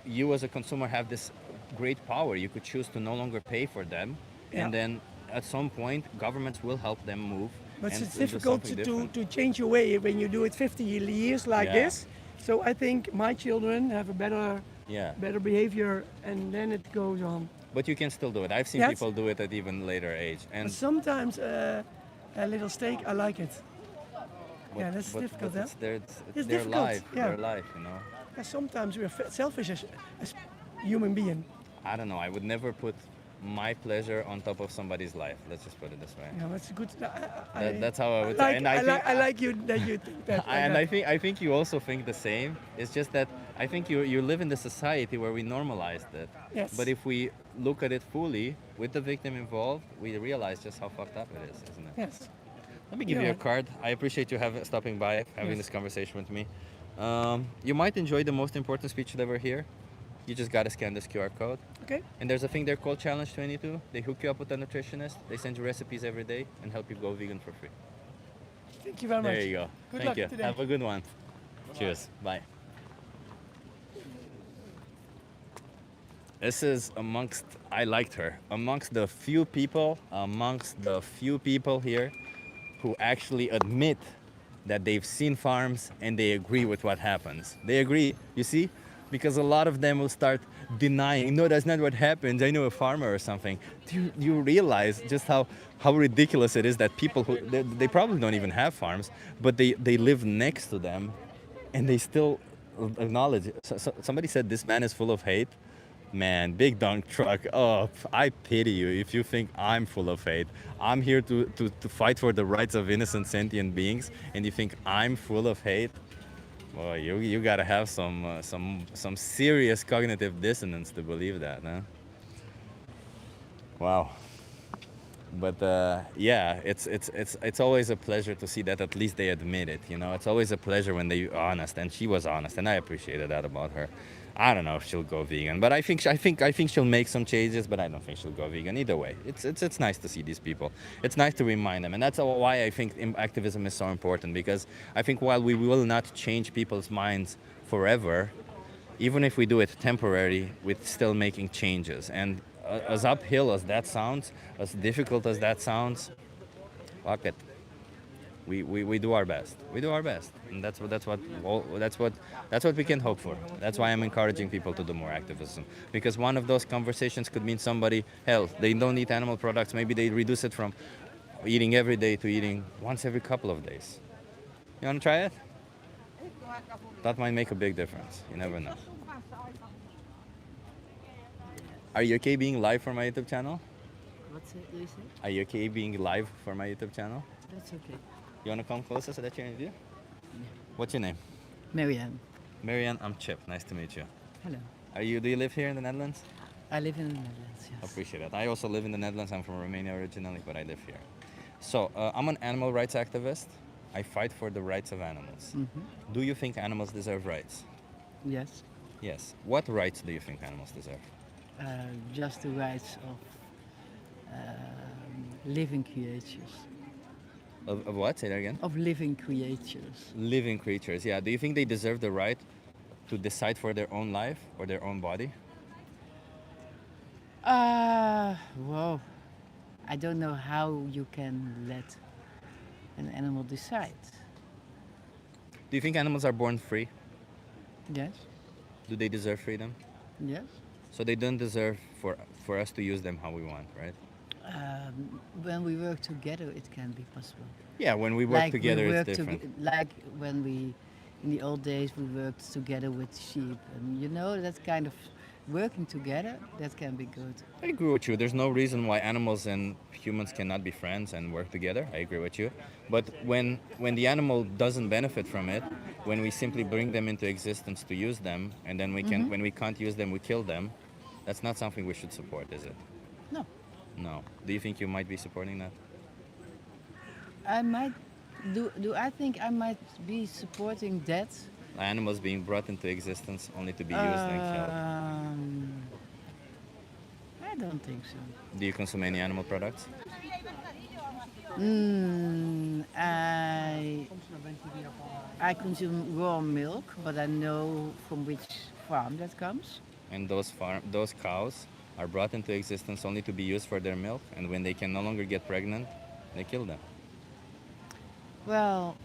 you as a consumer have this great power. You could choose to no longer pay for them,
Yeah.
and then at some point governments will help them move.
But
and
it's
do
difficult
something
to
different.
change your way when you do it 50 years like
Yeah.
this. So I think my children have a
Yeah.
better behavior, and then it goes on.
But you can still do it. I've seen
Yes.
people do it at even later age.
But
And
sometimes a little steak, I like it. Yeah, that's difficult,
It's
huh?
their,
It's
their
difficult,
life,
yeah.
their life, you know.
Because sometimes we're selfish as human being.
I don't know. I would never put my pleasure on top of somebody's life. Let's just put it this way.
Yeah, that's good.
That's how I would
like,
say. And I think,
I like you that you think that. like
and
that.
I think you also think the same. It's just that I think you live in the society where we normalized it.
Yes.
But if we look at it fully with the victim involved, we realize just how fucked up it is, isn't it?
Yes.
Let me give
You're
you a
right.
card. I appreciate you stopping by, having
Yes.
this conversation with me. You might enjoy the most important speech you'll ever hear. You just gotta scan this QR code.
Okay.
And there's a thing there called Challenge 22. They hook you up with a nutritionist. They send you recipes every day and help you go vegan for free.
Thank you very much.
There you go.
Good
Thank
luck
you.
today.
Have a good one. Cheers. Bye. This is I liked her, amongst the few people here who actually admit that they've seen farms and they agree with what happens. They agree, you see? Because a lot of them will start denying, no, that's not what happens, I know a farmer or something. Do you realize just how ridiculous it is that people who, they probably don't even have farms, but they live next to them and they still acknowledge it. So somebody said this man is full of hate. Man, big dunk truck. Oh, I pity you if you think I'm full of hate. I'm here to fight for the rights of innocent sentient beings, and you think I'm full of hate? Well, you gotta have some serious cognitive dissonance to believe that, huh? Wow. But yeah, it's always a pleasure to see that at least they admit it. You know, it's always a pleasure when they're honest, and she was honest, and I appreciated that about her. I don't know if she'll go vegan, but I think she'll make some changes, but I don't think she'll go vegan either way. It's nice to see these people. It's nice to remind them, and that's why I think activism is so important, because I think while we will not change people's minds forever, even if we do it temporarily, we're still making changes. And as uphill as that sounds, as difficult as that sounds, fuck it. We do our best. We do our best, and that's what we can hope for. That's why I'm encouraging people to do more activism, because one of those conversations could mean somebody, hell, they don't eat animal products. Maybe they reduce it from eating every day to eating once every couple of days. You want to try it? That might make a big difference. You never know. Are you okay being live for my YouTube channel?
What's it you say?
Are you okay being live for my YouTube channel?
That's okay.
You want to come closer so that you're in view? What's your name?
Marianne.
Marianne, I'm Chip. Nice to meet you.
Hello.
Do you live here in the Netherlands?
I live in the Netherlands, yes.
Appreciate it. I also live in the Netherlands. I'm from Romania originally, but I live here. So I'm an animal rights activist. I fight for the rights of animals. Do you think animals deserve rights?
Yes.
Yes. What rights do you think animals deserve?
Just the rights of living creatures.
Of what? Say that again.
Of living creatures.
Living creatures, yeah. Do you think they deserve the right to decide for their own life or their own body?
Well, I don't know how you can let an animal decide.
Do you think animals are born free?
Yes.
Do they deserve freedom?
Yes.
So they don't deserve for us to use them how we want, right?
When we work together, it can be possible.
Yeah, when we work
Like
together,
we
it's
work
different.
like when we, in the old days, we worked together with sheep, and you know that kind of working together, that can be good.
I agree with you. There's no reason why animals and humans cannot be friends and work together. I agree with you. But when the animal doesn't benefit from it, when we simply bring them into existence to use them, and then when we can't use them, we kill them, that's not something we should support, is it?
No,
No. Do you think you might be supporting that?
I might do I think I might be supporting that?
Animals being brought into existence only to be used and killed.
I don't think so.
Do you consume any animal products?
I consume raw milk, but I know from which farm that comes.
And those cows are brought into existence only to be used for their milk, and when they can no longer get pregnant, they kill them.
Well,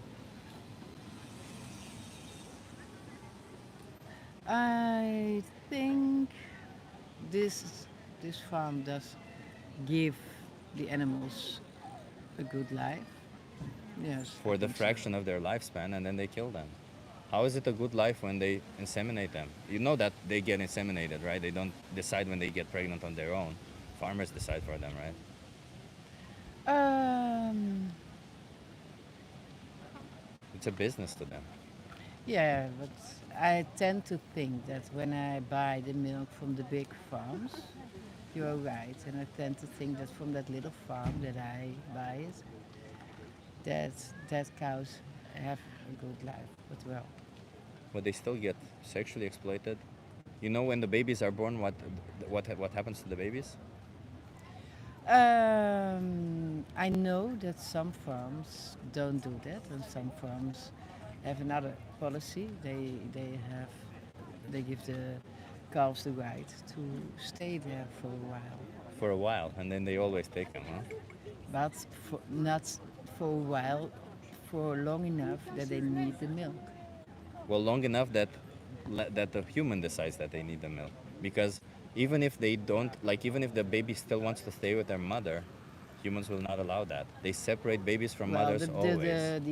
I think this farm does give the animals a good life. Yes.
For the fraction of their lifespan, and then they kill them. How is it a good life when they inseminate them? You know that they get inseminated, right? They don't decide when they get pregnant on their own. Farmers decide for them, right? It's a business to them.
Yeah, but I tend to think that when I buy the milk from the big farms, you're right, and I tend to think that from that little farm that I buy it, that cows have a good life as well.
But they still get sexually exploited. You know, when the babies are born, what happens to the babies?
I know that some farms don't do that, and some farms have another policy. They give the calves the right to stay there for a while,
For a while, and then they always take them, huh?
but not for a while, for long enough that they need the milk.
Well, long enough that the human decides that they need the milk. Because even if they don't, like even if the baby still wants to stay with their mother, humans will not allow that. They separate babies from mothers always.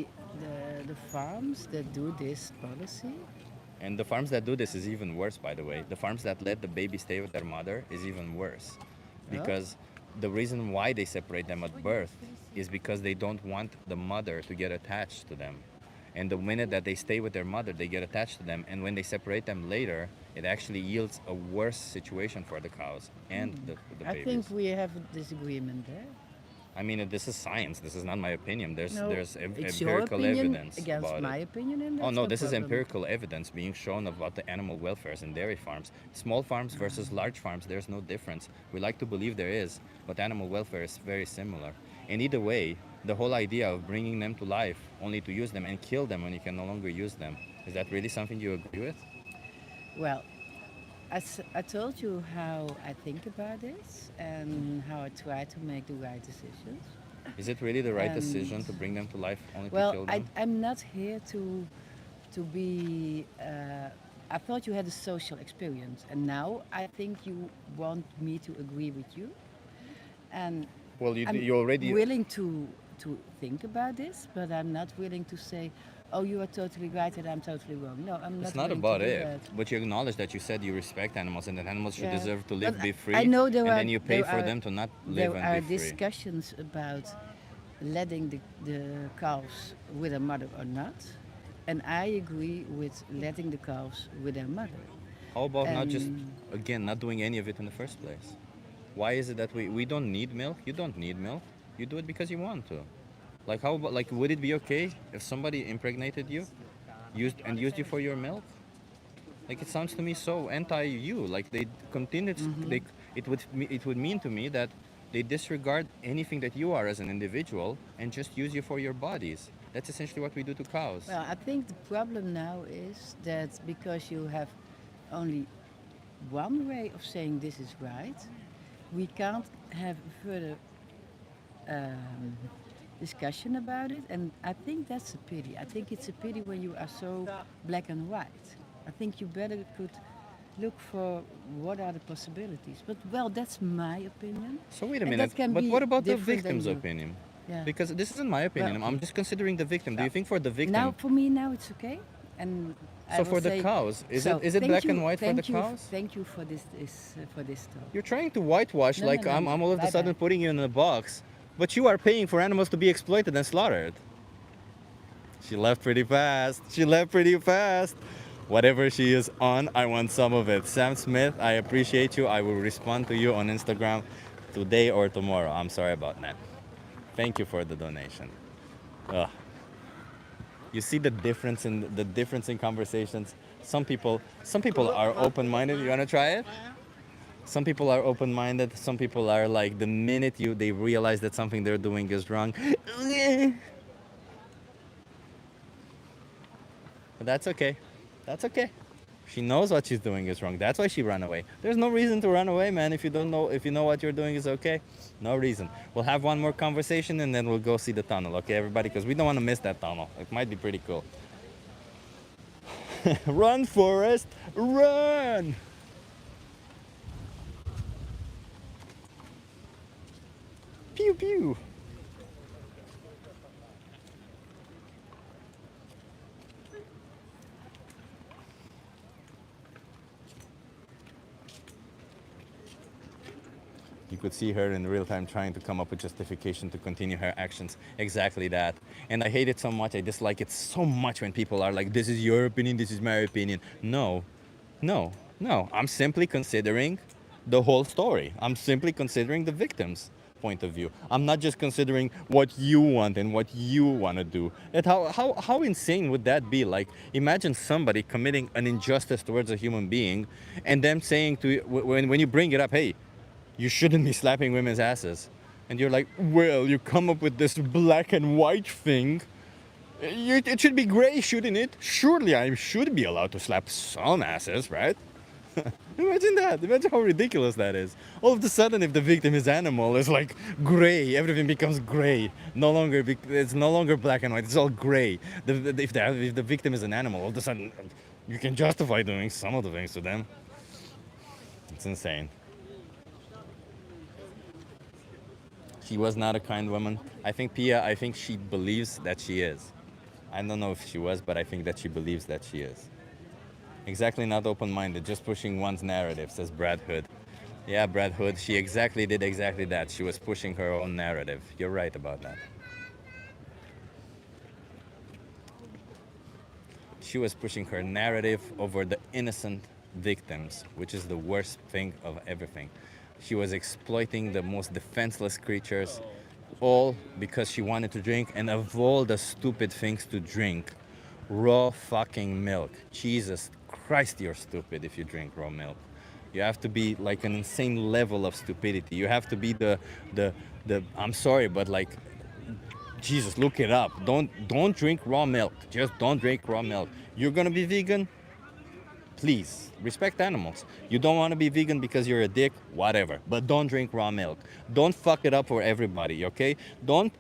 The farms that do this policy,
And the farms that do this is even worse, by the way. The farms that let the baby stay with their mother is even worse. Because the reason why they separate them at birth is because they don't want the mother to get attached to them. And the minute that they stay with their mother, they get attached to them. And when they separate them later, it actually yields a worse situation for the cows and the
I
babies.
think we have a disagreement there.
I mean, this is science. This is not my opinion. There's
No, it's your
empirical
opinion
evidence
against
about
my
it.
opinion, and
Oh
that's
no,
no
this is
problem.
empirical evidence being shown about the animal welfares in dairy farms. Small farms versus large farms, there's no difference. We like to believe there is, but animal welfare is very similar. And either way, the whole idea of bringing them to life only to use them and kill them when you can no longer use them, is that really something you agree with?
Well, I told you how I think about this and how I try to make the right decisions.
Is it really the right
And-
decision to bring them to life only to
Well,
kill them?
I'm not here to be. I thought you had a social experience, and now I think you want me to agree with you. And
Well,
I'm
you already...
willing to think about this, but I'm not willing to say, "Oh, you are totally right and I'm totally wrong." No, I'm not.
It's not
willing
about
to do
it,
that.
but you acknowledge that you said you respect animals and that animals should
Yeah.
deserve to live,
But
be free,
I know there
and
are,
then you pay
there
for
are-
them to not live
There are
and be free.
discussions about letting the calves with their mother or not, and I agree with letting the calves with their mother.
How about not just,
And-
again, not doing any of it in the first place? Why is it that we don't need milk? You don't need milk. You do it because you want to. Like how about, like, would it be okay if somebody impregnated you, used you for your milk? Like, it sounds to me so anti-you. Like they continue. It would mean to me that they disregard anything that you are as an individual and just use you for your bodies. That's essentially what we do to cows.
Well, I think the problem now is that because you have only one way of saying this is right, we can't have further discussion about it, and I think that's a pity. I think it's a pity when you are so black and white. I think you better could look for what are the possibilities. But well, that's my opinion.
So wait a
And
minute,
that can
but
be
what about the
different than
victim's
you.
opinion?
Yeah.
Because this isn't my opinion.
Well,
I'm just considering the victim. Do you think for the victim...
Now, for me, now it's okay. And I
So
will
for the
say-
cows, is
so
it
thank
black
you-
and white for the
thank you-
cows?
Thank you for this talk.
You're trying to whitewash
No,
like
no, no,
I'm
no.
all of a
Bye-bye.
sudden putting you in a box, but you are paying for animals to be exploited and slaughtered. She left pretty fast. She left pretty fast. Whatever she is on, I want some of it. Sam Smith, I appreciate you. I will respond to you on Instagram today or tomorrow. I'm sorry about that. Thank you for the donation. Ugh. You see the difference in conversations. Some people are open-minded. You wanna try it? Some people are open-minded. Some people are like the minute they realize that something they're doing is wrong. But that's okay. That's okay. She knows what she's doing is wrong. That's why she ran away. There's no reason to run away, man. If you know what you're doing is okay, no reason. We'll have one more conversation and then we'll go see the tunnel, okay, everybody? Because we don't want to miss that tunnel. It might be pretty cool. Run, Forrest, run! Pew pew. You could see her in real time trying to come up with justification to continue her actions. Exactly that. And I hate it so much. I dislike it so much when people are like, this is your opinion, this is my opinion. No, no, no. I'm simply considering the whole story. I'm simply considering the victim's point of view. I'm not just considering what you want and what you want to do. And how insane would that be? Like, imagine somebody committing an injustice towards a human being and them saying to you, when you bring it up, hey, you shouldn't be slapping women's asses. And you're like, well, you come up with this black and white thing. It should be gray, shouldn't it? Surely I should be allowed to slap some asses, right? Imagine that. Imagine how ridiculous that is. All of a sudden, if the victim is animal, it's like gray. Everything becomes gray. It's no longer black and white. It's all gray. If the victim is an animal, all of a sudden, you can justify doing some of the things to them. It's insane. She was not a kind woman. I think she believes that she is. I don't know if she was, but I think that she believes that she is. Exactly, not open-minded, just pushing one's narrative, says Brad Hood. Yeah, Brad Hood, she did exactly that. She was pushing her own narrative. You're right about that. She was pushing her narrative over the innocent victims, which is the worst thing of everything. She was exploiting the most defenseless creatures, all because she wanted to drink, and of all the stupid things to drink, raw fucking milk. Jesus Christ, you're stupid if you drink raw milk. You have to be like an insane level of stupidity. You have to be the I'm sorry, but like, Jesus, look it up. Don't drink raw milk. Just don't drink raw milk. You're gonna be vegan? Please, respect animals. You don't want to be vegan because you're a dick, whatever. But don't drink raw milk. Don't fuck it up for everybody, okay? Don't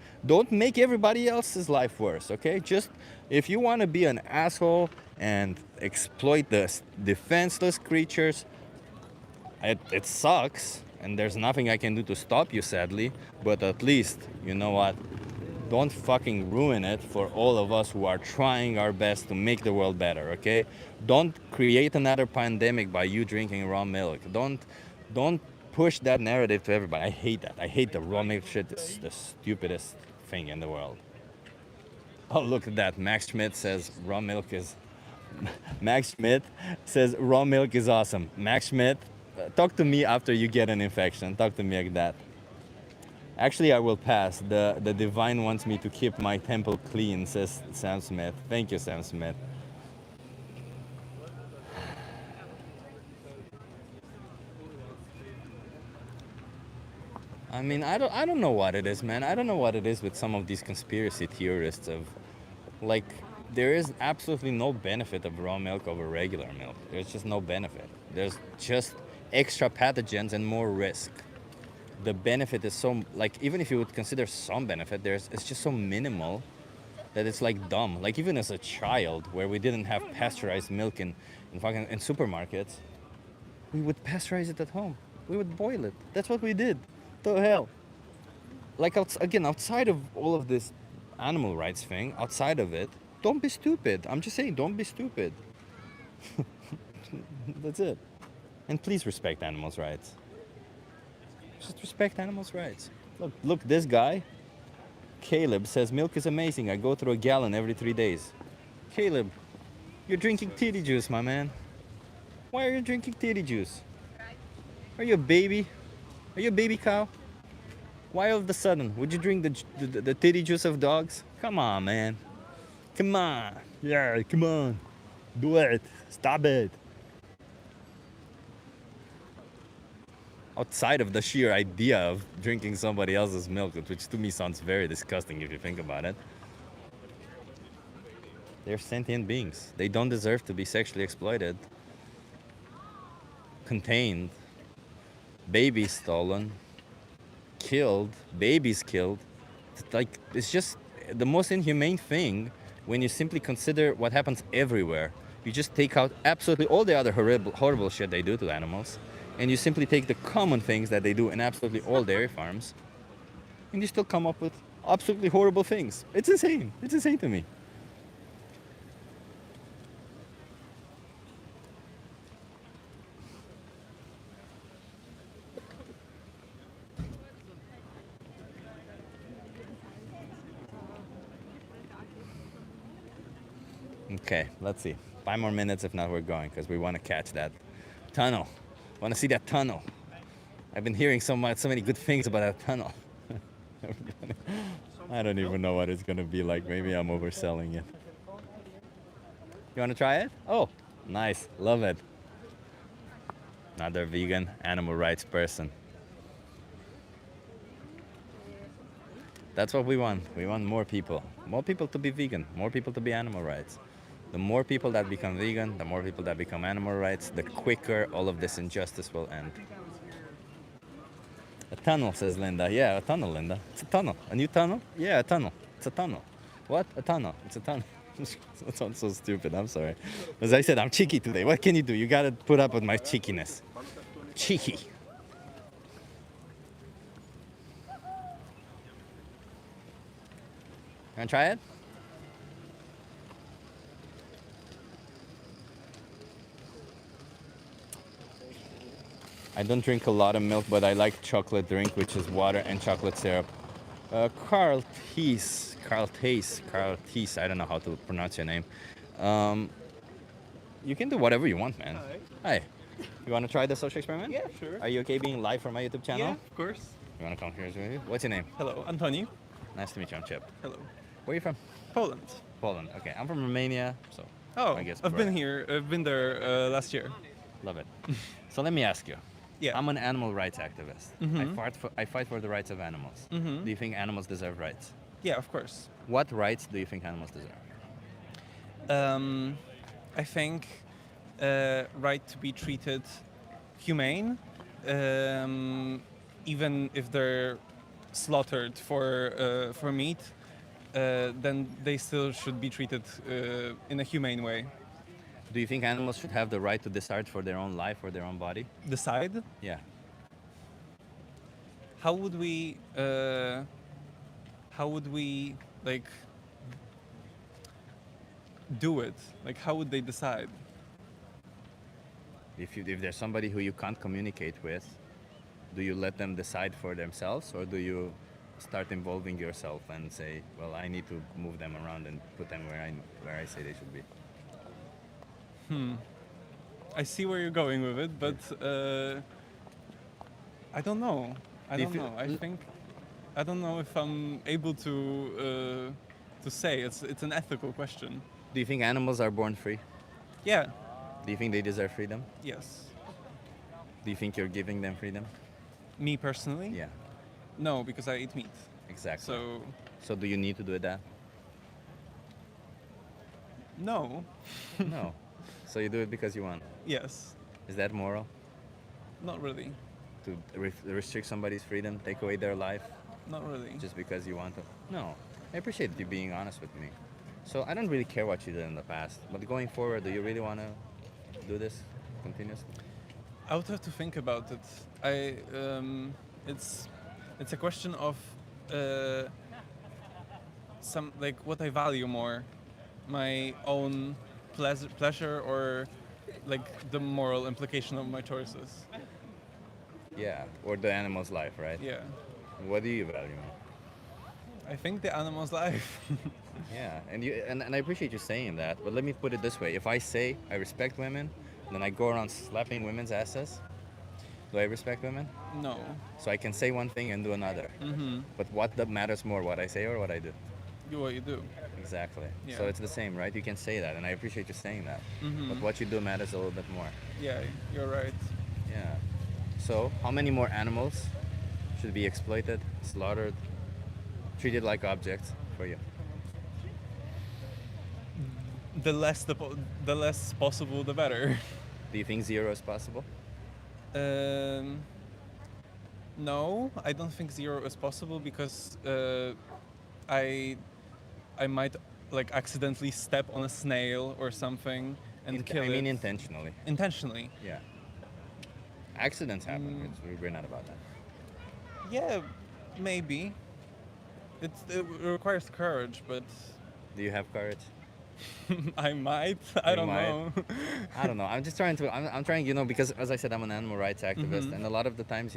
make everybody else's life worse, okay? Just, if you want to be an asshole and exploit the defenseless creatures, it sucks, and there's nothing I can do to stop you, sadly. But at least, you know what? Don't fucking ruin it for all of us who are trying our best to make the world better, okay? Don't create another pandemic by you drinking raw milk. Don't push that narrative to everybody. I hate that. I hate the raw milk shit. It's the stupidest thing in the world. Oh, look at that. Max Schmidt says raw milk is... Max Schmidt says raw milk is awesome. Max Schmidt, talk to me after you get an infection. Talk to me like that. Actually, I will pass. The divine wants me to keep my temple clean, says Sam Smith. Thank you, Sam Smith. I mean, I don't know what it is, man. I don't know what it is with some of these conspiracy theorists of, like, there is absolutely no benefit of raw milk over regular milk. There's just no benefit. There's just extra pathogens and more risk. The benefit is so, like, even if you would consider some benefit, it's just so minimal that it's like dumb. Like, even as a child, where we didn't have pasteurized milk in supermarkets, we would pasteurize it at home. We would boil it. That's what we did. The hell. Like, outside of all of this animal rights thing, outside of it, don't be stupid. I'm just saying, don't be stupid. That's it. And please respect animals' rights. Just respect animals' rights. Look, this guy, Caleb, says milk is amazing. I go through a gallon every 3 days. Caleb, you're drinking titty juice, my man. Why are you drinking titty juice? Are you a baby? Are you a baby cow? Why all of a sudden would you drink the titty juice of dogs? Come on, man. Come on. Yeah, come on. Do it. Stop it. Outside of the sheer idea of drinking somebody else's milk, which to me sounds very disgusting if you think about it. They're sentient beings. They don't deserve to be sexually exploited, contained, babies stolen, killed, babies killed. It's just the most inhumane thing when you simply consider what happens everywhere. You just take out absolutely all the other horrible shit they do to animals, and you simply take the common things that they do in absolutely all dairy farms, and you still come up with absolutely horrible things. It's insane. It's insane to me. Okay, let's see. 5 more minutes, if not, we're going, because we want to catch that tunnel. Want to see that tunnel. I've been hearing so many good things about that tunnel. I don't even know what it's going to be like. Maybe I'm overselling it. You want to try it? Oh, nice. Love it. Another vegan, animal rights person. That's what we want. We want more people. More people to be vegan. More people to be animal rights. The more people that become vegan, the more people that become animal rights, the quicker all of this injustice will end. A tunnel, says Linda. Yeah, a tunnel, Linda. It's a tunnel. A new tunnel? Yeah, a tunnel. It's a tunnel. What? A tunnel. It's a tunnel. That sounds so stupid. I'm sorry. As I said, I'm cheeky today. What can you do? You gotta put up with my cheekiness. Cheeky. Wanna try it? I don't drink a lot of milk, but I like chocolate drink, which is water and chocolate syrup. Carl Thies, I don't know how to pronounce your name. You can do whatever you want, man. Hi. You want to try the social experiment?
Yeah, sure.
Are you okay being live from my YouTube channel?
Yeah, of course.
You want to come here with me? What's your name?
Hello, Antoni.
Nice to meet you. I'm Chip.
Hello.
Where are you from?
Poland.
Poland. Okay, I'm from Romania, so
Oh,
I guess
I've been here. I've been there last year.
Love it. So let me ask you.
Yeah.
I'm an animal rights activist.
Mhm.
I fight for the rights of animals.
Mhm.
Do you think animals deserve rights?
Yeah, of course.
What rights do you think animals deserve?
I think right to be treated humane, even if they're slaughtered for meat, then they still should be treated in a humane way.
Do you think animals should have the right to decide for their own life or their own body?
Decide?
Yeah.
How would we like do it? Like, how would they decide?
If there's somebody who you can't communicate with, do you let them decide for themselves, or do you start involving yourself and say, well, I need to move them around and put them where I say they should be?
I see where you're going with it, but I don't know. I don't know. I don't know if I'm able to say. It's an ethical question.
Do you think animals are born free?
Yeah.
Do you think they deserve freedom?
Yes.
Do you think you're giving them freedom?
Me personally?
Yeah.
No, because I eat meat.
Exactly.
So
So do you need to do that?
no.
No. So you do it because you want.
Yes.
Is that moral?
Not really.
To restrict somebody's freedom, take away their life,
Not really.
just because you want to? No. I appreciate you being honest with me. So I don't really care what you did in the past, but going forward, do you really want to do this continuously?
I would have to think about it. It's a question of some like what I value more.
my own pleasure or like the moral implication of my choices.
Yeah, or the animal's life, right?
Yeah.
What do you value more?
I think the animal's life.
Yeah, and I appreciate you saying that, but let me put it this way: if I say I respect women, then I go around slapping women's asses, do I respect women?
No.
So I can say one thing and do another. But what that matters more, what I say or what I do?
What you do.
Exactly.
Yeah.
So it's the same, right? You can say that, and I appreciate you saying that. But what you do matters a little bit more.
Yeah, you're right.
Yeah. So how many more animals should be exploited, slaughtered, treated like objects for you?
The less possible, the better.
Do you think zero is possible?
No, I don't think zero is possible because I might like accidentally step on a snail or something and kill it.
I mean intentionally.
Intentionally.
Yeah. Accidents happen. We're not about that.
Yeah, maybe. It requires courage, but
Do you have courage?
I might. I don't know.
I don't know. I'm just trying to. I'm trying, because as I said, I'm an animal rights activist, and a lot of the times,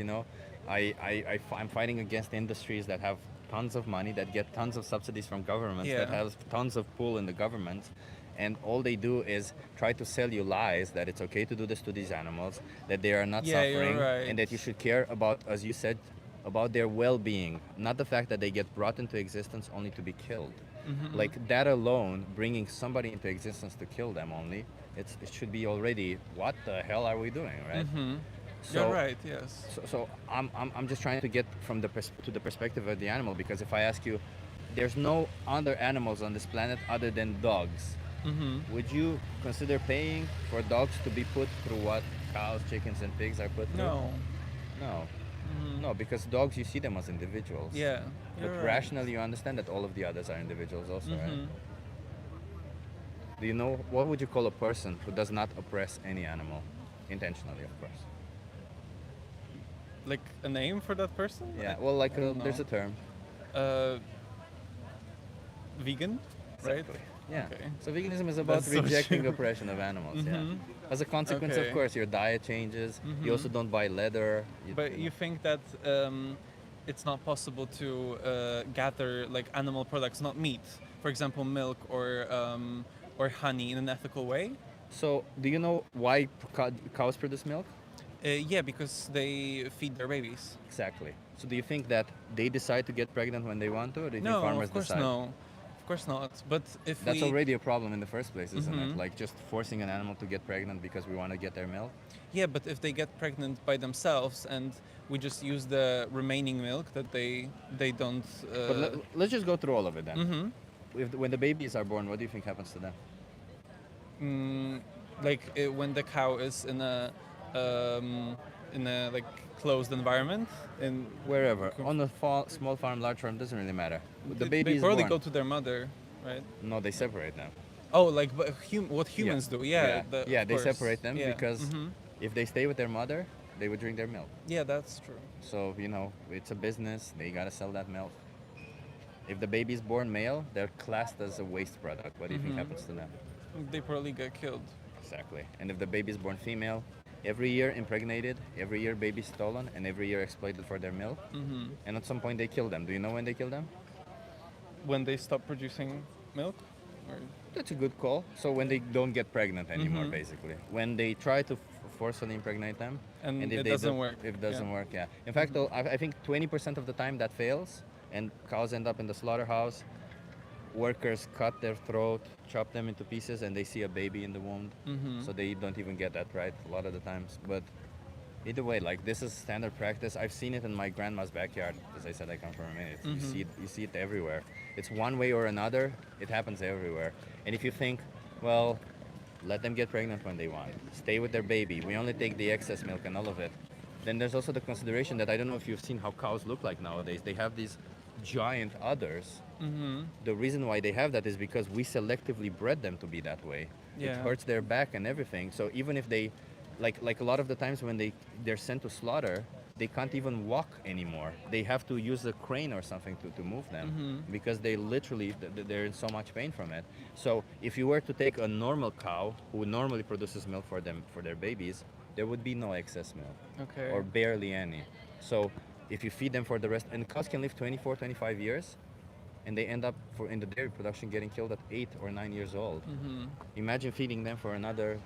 I'm fighting against industries that have tons of money, that get tons of subsidies from governments, that
Yeah.
have tons of pull in the government, and all they do is try to sell you lies that it's okay to do this to these animals, that they are not
Yeah, you're
suffering,
right.
and that you should care about, as you said, about their well-being, not the fact that they get brought into existence only to be killed. Like that alone, bringing somebody into existence to kill them only, it should be already, what the hell are we doing, right?
You're right. Yes.
So I'm just trying to get from to the perspective of the animal, because if I ask you, there's no other animals on this planet other than dogs. Would you consider paying for dogs to be put through what cows, chickens, and pigs are put through?
No.
No. No, because dogs, you see them as individuals.
Yeah.
But
You're right.
rationally, you understand that all of the others are individuals also, right? Do you know, what would you call a person who does not oppress any animal? Intentionally, of course.
Like a name for that person?
Yeah, well, like,
I don't
there's a
know.
term.
Vegan, right?
Exactly. Yeah.
Okay.
So veganism is about
That's so
rejecting
true.
oppression of animals. Yeah. As a consequence,
Okay.
of course, your diet changes. You also don't buy leather.
But you think that it's not possible to gather like animal products, not meat, for example, milk or honey, in an ethical way?
So, do you know why cows produce milk?
Yeah, because they feed their babies.
Exactly. So, do you think that they decide to get pregnant when they want to, or do you think
No,
farmers
of course
decide?
no. Of course not. But if
That's
we
already a problem in the first place, isn't it? Like just forcing an animal to get pregnant because we want to get their milk.
Yeah, but if they get pregnant by themselves and we just use the remaining milk that they don't.
But let's just go through all of it then.
Mhm.
When the babies are born, what do you think happens to them?
When the cow is in a like closed environment in
Wherever, on a small farm, large farm, doesn't really matter. The baby
they
is
probably
born.
go to their mother, right?
No, they separate them.
Oh, like but what humans do? Yeah.
Yeah,
of
they
course.
separate them
Yeah.
because
Mhm.
if they stay with their mother, they would drink their milk.
Yeah, that's true.
So, it's a business. They gotta sell that milk. If the baby's born male, they're classed as a waste product. What do you think happens to them?
They probably get killed.
Exactly. And if the baby's born female, every year impregnated, every year baby stolen, and every year exploited for their milk. And at some point they kill them. Do you know when they kill them?
When they stop producing milk? Or
That's a good call. So when they don't get pregnant anymore, basically. When they try to forcefully impregnate them,
And
if
it
they
doesn't
don't-
work,
If it doesn't
yeah.
work, yeah. In fact, I think 20% of the time that fails, and cows end up in the slaughterhouse. Workers cut their throat, chop them into pieces, and they see a baby in the womb. So they don't even get that right a lot of the times. But either way, like, this is standard practice. I've seen it in my grandma's backyard. As I said, I come from Romania. You see it everywhere. It's one way or another. It happens everywhere. And if you think, well, let them get pregnant when they want, stay with their baby, we only take the excess milk and all of it, then there's also the consideration that I don't know if you've seen how cows look like nowadays. They have these giant udders. The reason why they have that is because we selectively bred them to be that way. It
Yeah.
hurts their back and everything. So even if they, like a lot of the times when they're sent to slaughter, they can't even walk anymore. They have to use a crane or something to move them because they literally, they're in so much pain from it. So if you were to take a normal cow who normally produces milk for them, for their babies, there would be no excess milk.
Okay.
Or barely any. So if you feed them for the rest, and cows can live 24, 25 years, and they end up in the dairy production getting killed at 8 or 9 years old. Imagine feeding them for another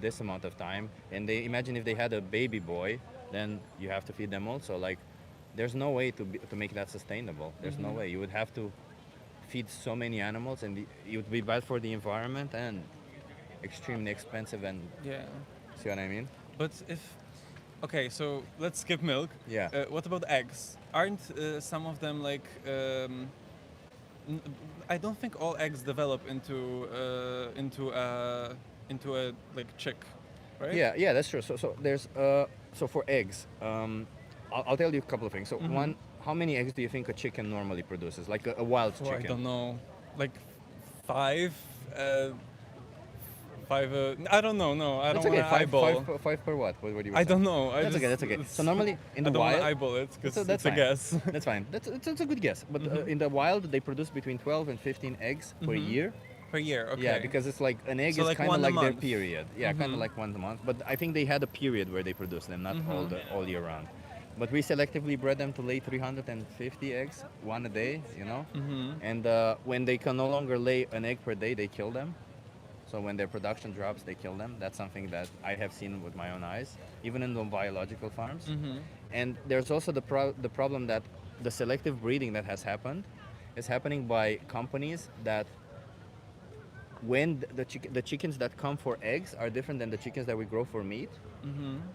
this amount of time, and they imagine if they had a baby boy, then you have to feed them also. Like, there's no way to make that sustainable. There's no way. You would have to feed so many animals, and it would be bad for the environment and extremely expensive. And
Yeah.
see what I mean?
But okay, so let's skip milk.
Yeah.
What about eggs? Aren't some of them like? I don't think all eggs develop into a like chick, right?
Yeah, that's true. So there's so for eggs, I'll tell you a couple of things. So one, how many eggs do you think a chicken normally produces? Like a wild
Oh,
chicken?
I don't know, like 5. 5. I don't know. No, I
That's
don't
okay.
want to eyeball.
Five per what? What do you?
I don't know.
That's okay. That's okay. So normally in the
I don't
wild,
wanna eyeball it because
that's
it's a
fine.
guess.
That's fine. That's a good guess. But in the wild, they produce between 12 and 15 eggs per year.
Per year, okay.
Yeah, because it's like an egg
So
is
like
kind of
one a
like their
month.
period. Yeah, kind of like once a month. But I think they had a period where they produced them, not all year round. But we selectively bred them to lay 350 eggs, one a day, you know. And when they can no longer lay an egg per day, they kill them. So when their production drops, they kill them. That's something that I have seen with my own eyes, even in the biological farms. And there's also the problem that the selective breeding that has happened is happening by companies that when the chickens that come for eggs are different than the chickens that we grow for meat.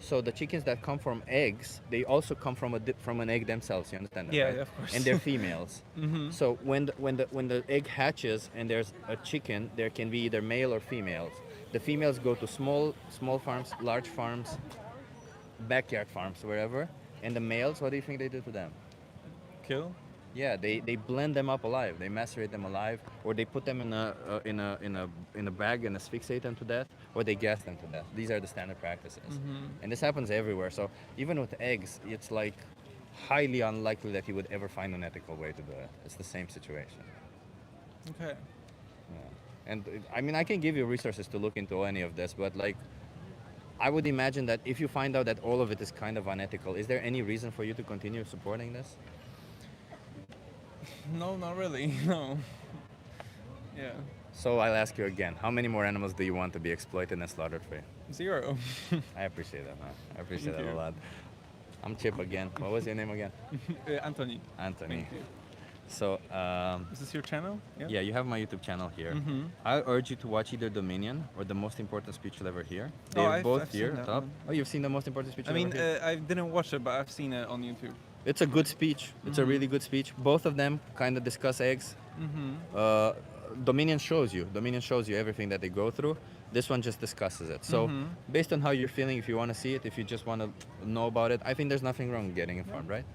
So the chickens that come from eggs, they also come from an egg themselves. You understand that?
Yeah,
right?
yeah, of course.
And they're females. So when the egg hatches and there's a chicken, there can be either male or females. The females go to small farms, large farms, backyard farms, wherever. And the males, what do you think they do to them?
Kill.
Yeah, they blend them up alive. They macerate them alive, or they put them in a bag and asphyxiate them to death, or they gas them to death. These are the standard practices, and this happens everywhere. So even with eggs, it's like highly unlikely that you would ever find an ethical way to do it. It's the same situation.
Okay.
Yeah. And I mean, I can give you resources to look into any of this, but like, I would imagine that if you find out that all of it is kind of unethical, is there any reason for you to continue supporting this?
No, not really. No. Yeah.
So I'll ask you again, how many more animals do you want to be exploited and slaughtered free?
0.
I appreciate that, man. I appreciate
Thank
that a
you.
lot. I'm Chip again. What was your name again?
Anthony.
Anthony.
Thank you.
So,
Is this your channel?
yeah, you have my YouTube channel here. I urge you to watch either Dominion or The Most Important Speech You'll Ever Hear. They're
I've
both
seen
here,
that
top.
one.
Oh, you've seen The Most Important Speech
I
You'll
mean,
Ever Hear?
I didn't watch it, but I've seen it on YouTube.
It's a good speech. It's a really good speech. Both of them kind of discuss eggs. Dominion shows you everything that they go through. This one just discusses it. So based on how you're feeling, if you want to see it, if you just want to know about it, I think there's nothing wrong getting informed, right?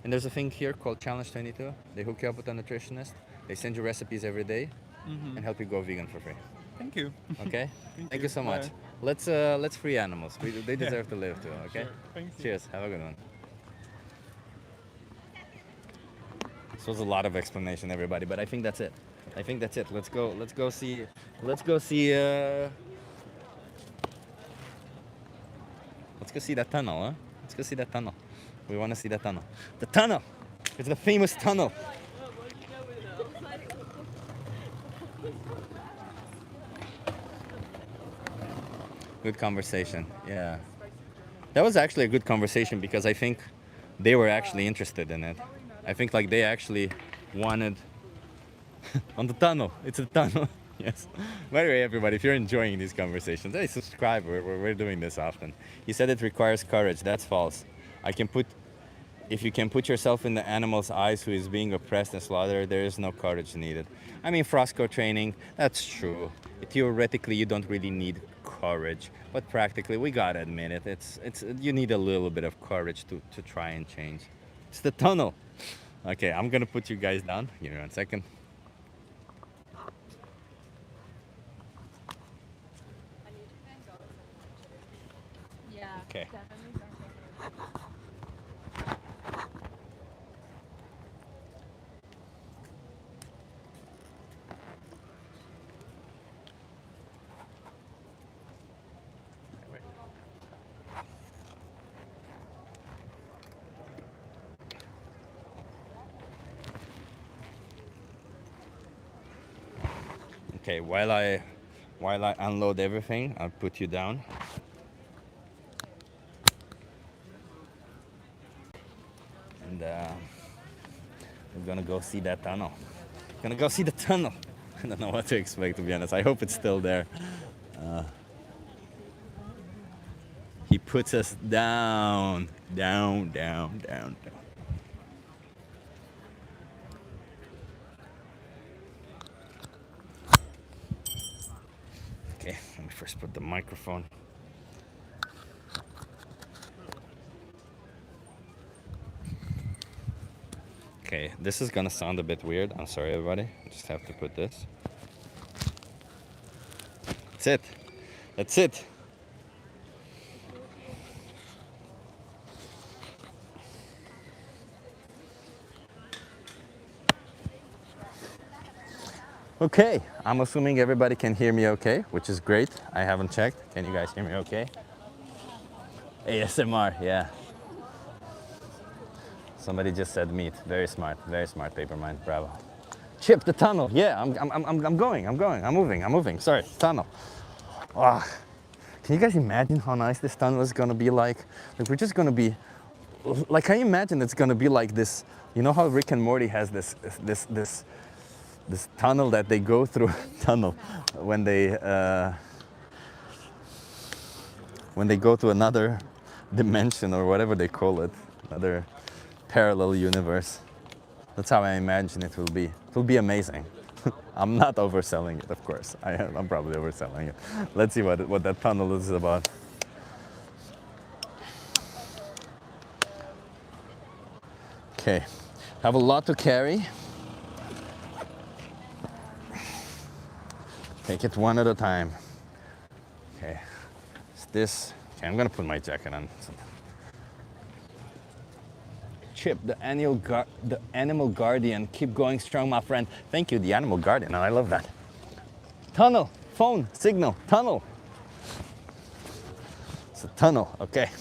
And there's a thing here called Challenge 22. They hook you up with a nutritionist. They send you recipes every day and help you go vegan for free.
Thank you.
Okay? Thank you so
Bye.
much. Let's free animals. They deserve to live too, okay?
Sure. Thank you.
Cheers. Have a good one. This was a lot of explanation, everybody, but I think that's it. Let's go see that tunnel, huh? Let's go see that tunnel. We want to see that tunnel. The tunnel! It's the famous tunnel. Good conversation, yeah. That was actually a good conversation because I think they were actually interested in it. I think like they actually wanted on the tunnel. It's a tunnel. Yes. By the way, everybody, if you're enjoying these conversations, hey, subscribe. We're doing this often. He said it requires courage. That's false. If you can put yourself in the animal's eyes who is being oppressed and slaughtered, there is no courage needed. I mean, Frosco training, that's true. Theoretically, you don't really need courage, but practically, we gotta admit it. You need a little bit of courage to try and change. It's the tunnel. Okay, I'm gonna put you guys down. Give me 1 second.
Yeah.
Okay.
Definitely.
Okay, while I unload everything, I'll put you down. And we're gonna go see that tunnel. Gonna go see the tunnel. I don't know what to expect, to be honest. I hope it's still there. He puts us down, down, down, down, down. Okay, let me first put the microphone. Okay, this is gonna sound a bit weird. I'm sorry, everybody. I just have to put this. That's it. That's it. Okay, I'm assuming everybody can hear me okay, which is great. I haven't checked. Can you guys hear me okay? ASMR, yeah. Somebody just said meat. Very smart, paper mind. Bravo. Chip, the tunnel. Yeah, I'm going. I'm moving. Sorry, tunnel. Ah, can you guys imagine how nice this tunnel is gonna be like? Like we're just gonna be, like, can you imagine it's gonna be like this? You know how Rick and Morty has this tunnel that they go through tunnel when they go to another dimension or whatever they call it, another parallel universe. That's how I imagine it will be. It will be amazing. I'm not overselling it, of course. I'm probably overselling it. Let's see what that tunnel is about. Okay, have a lot to carry. Take it one at a time. Okay, it's this. Okay, I'm gonna put my jacket on. Chip, the animal guardian. Keep going strong, my friend. Thank you, the animal guardian. I love that. Tunnel, phone, signal, tunnel. It's a tunnel, okay.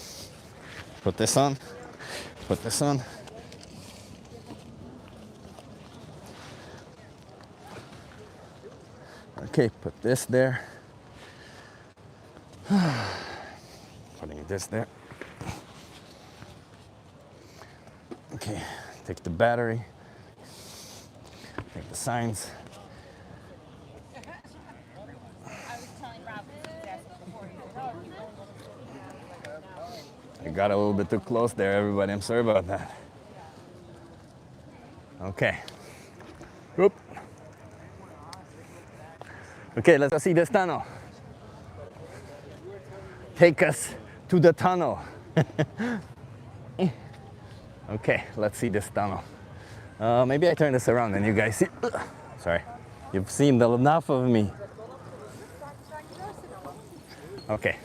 Put this on, put this on. Okay, put this there. Putting this there. Okay, take the battery, take the signs. I got a little bit too close there, everybody. I'm sorry about that. Okay. Whoop. Okay, let's see this tunnel. Take us to the tunnel. Okay, let's see this tunnel. Maybe I turn this around and you guys see. Sorry, you've seen enough of me. Okay,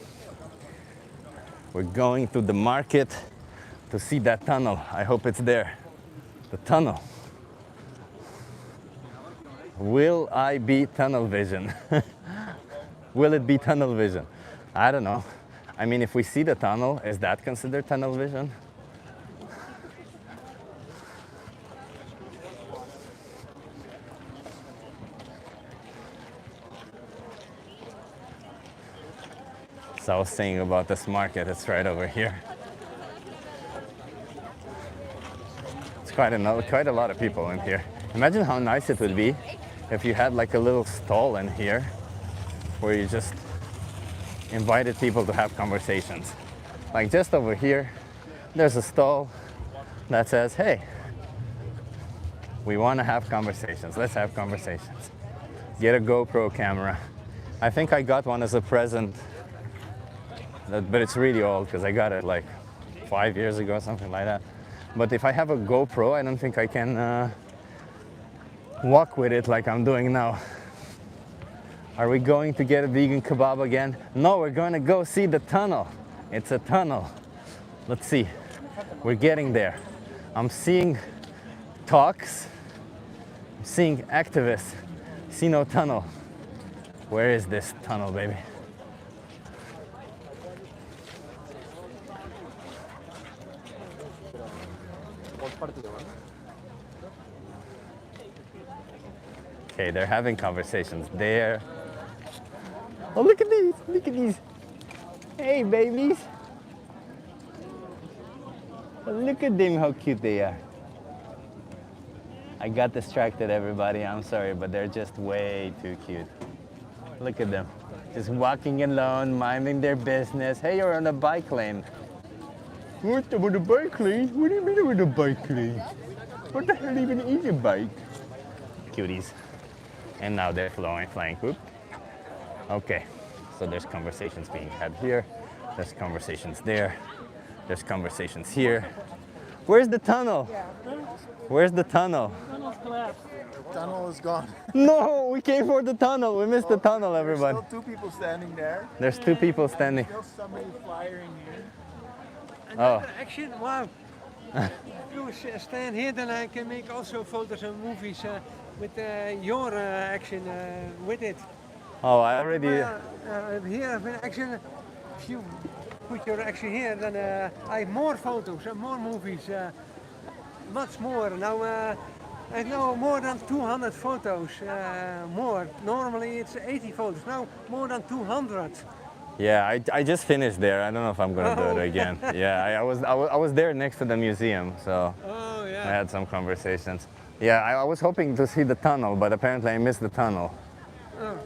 we're going to the market to see that tunnel. I hope it's there. The tunnel. Will I be tunnel vision? Will it be tunnel vision? I don't know. I mean, if we see the tunnel, is that considered tunnel vision? So I was saying about this market, it's right over here. It's quite a lot of people in here. Imagine how nice it would be if you had like a little stall in here where you just invited people to have conversations. Like just over here, there's a stall that says, hey, we want to have conversations. Let's have conversations. Get a GoPro camera. I think I got one as a present, but it's really old because I got it like 5 years ago, something like that. But if I have a GoPro, I don't think I can walk with it like I'm doing now. Are we going to get a vegan kebab again? No, we're going to go see the tunnel. It's a tunnel. Let's see. We're getting there. I'm seeing talks. I'm seeing activists. See no tunnel. Where is this tunnel, baby? Okay, they're having conversations there. Oh, look at these, look at these. Hey, babies. Look at them, how cute they are. I got distracted, everybody. I'm sorry, but they're just way too cute. Look at them. Just walking alone, minding their business. Hey, you're on a bike lane. What about a bike lane? What do you mean with a bike lane? What the hell even is a bike? Cuties. And now they're flying. Whoop. Okay, so there's conversations being had here. There's conversations there. There's conversations here. Where's the tunnel? Where's the tunnel?
Tunnel's collapsed.
The tunnel is gone.
No, we came for the tunnel. We missed the tunnel, everybody.
There's still 2 people standing there.
There's 2 people standing.
Still somebody flying here.
Oh.
Action, wow. If you stand here, then I can make also photos and movies with your action with it.
Oh, I already.
Here, when action, if you put your action here, then I have more photos and more movies, much more. Now I have now more than 200 photos, more. Normally it's 80 photos, now more than 200.
Yeah, I just finished there. I don't know if I'm gonna do it again. Yeah, I was there next to the museum, so I had some conversations. Yeah, I was hoping to see the tunnel, but apparently I missed the tunnel.
Oh.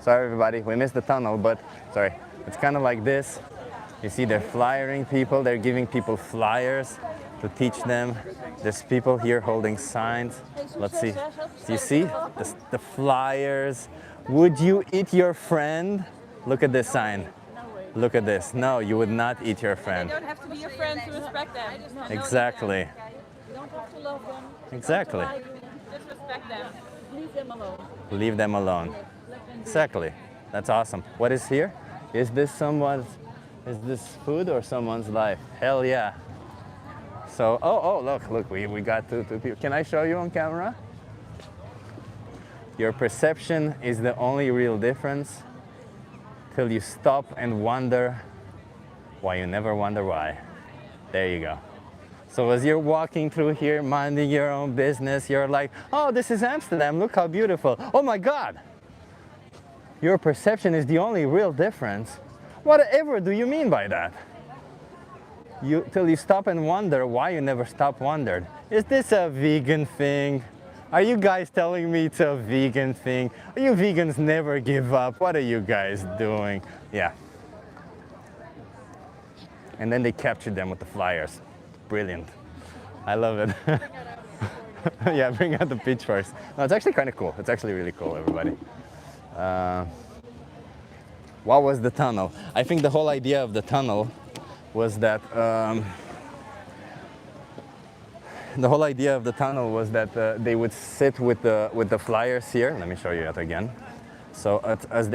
Sorry, everybody, we missed the tunnel, but sorry. It's kind of like this. You see, they're flyering people. They're giving people flyers to teach them. There's people here holding signs. Let's see. Do you see the flyers? Would you eat your friend? Look at this sign. Look at this. No, you would not eat your friend.
You don't have to be your friend to respect them.
Exactly.
You don't have to love them.
Exactly.
Just respect them. Leave them alone.
Leave them alone. Exactly. That's awesome. What is here? Is this food or someone's life? Hell yeah. So, oh, look, we got two people. Can I show you on camera? Your perception is the only real difference till you stop and wonder why you never wonder why. There you go. So as you're walking through here, minding your own business, you're like, oh, this is Amsterdam, look how beautiful. Oh my God. Your perception is the only real difference. Whatever do you mean by that? Till you stop and wonder why you never stop wondered. Is this a vegan thing? Are you guys telling me it's a vegan thing? Are you vegans never give up? What are you guys doing? Yeah. And then they captured them with the flyers. Brilliant. I love it. Yeah, bring out the pitchforks. No, it's actually kind of cool. It's actually really cool, everybody. What was the tunnel? I think the whole idea of the tunnel was that they would sit with the flyers here. Let me show you that again. So as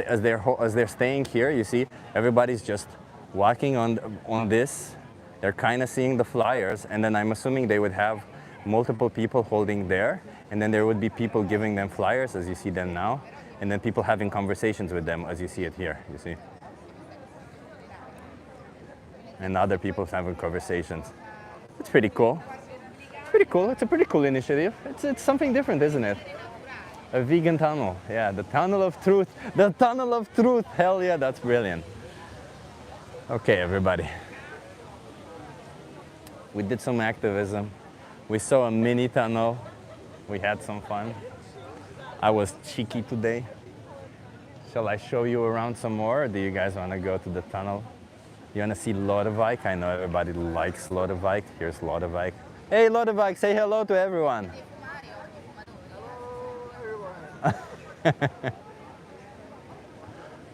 they're staying here, you see everybody's just walking on this. They're kind of seeing the flyers, and then I'm assuming they would have multiple people holding there, and then there would be people giving them flyers as you see them now, and then people having conversations with them as you see it here, you see. And other people having conversations. It's pretty cool. It's pretty cool. It's a pretty cool initiative. It's something different, isn't it? A vegan tunnel. Yeah, the tunnel of truth. The tunnel of truth. Hell yeah, that's brilliant. Okay, everybody. We did some activism. We saw a mini tunnel. We had some fun. I was cheeky today. Shall I show you around some more, or do you guys want to go to the tunnel? You want to see Lodewijk? I know everybody likes Lodewijk. Here's Lodewijk. Hey Lodewijk, say hello to everyone.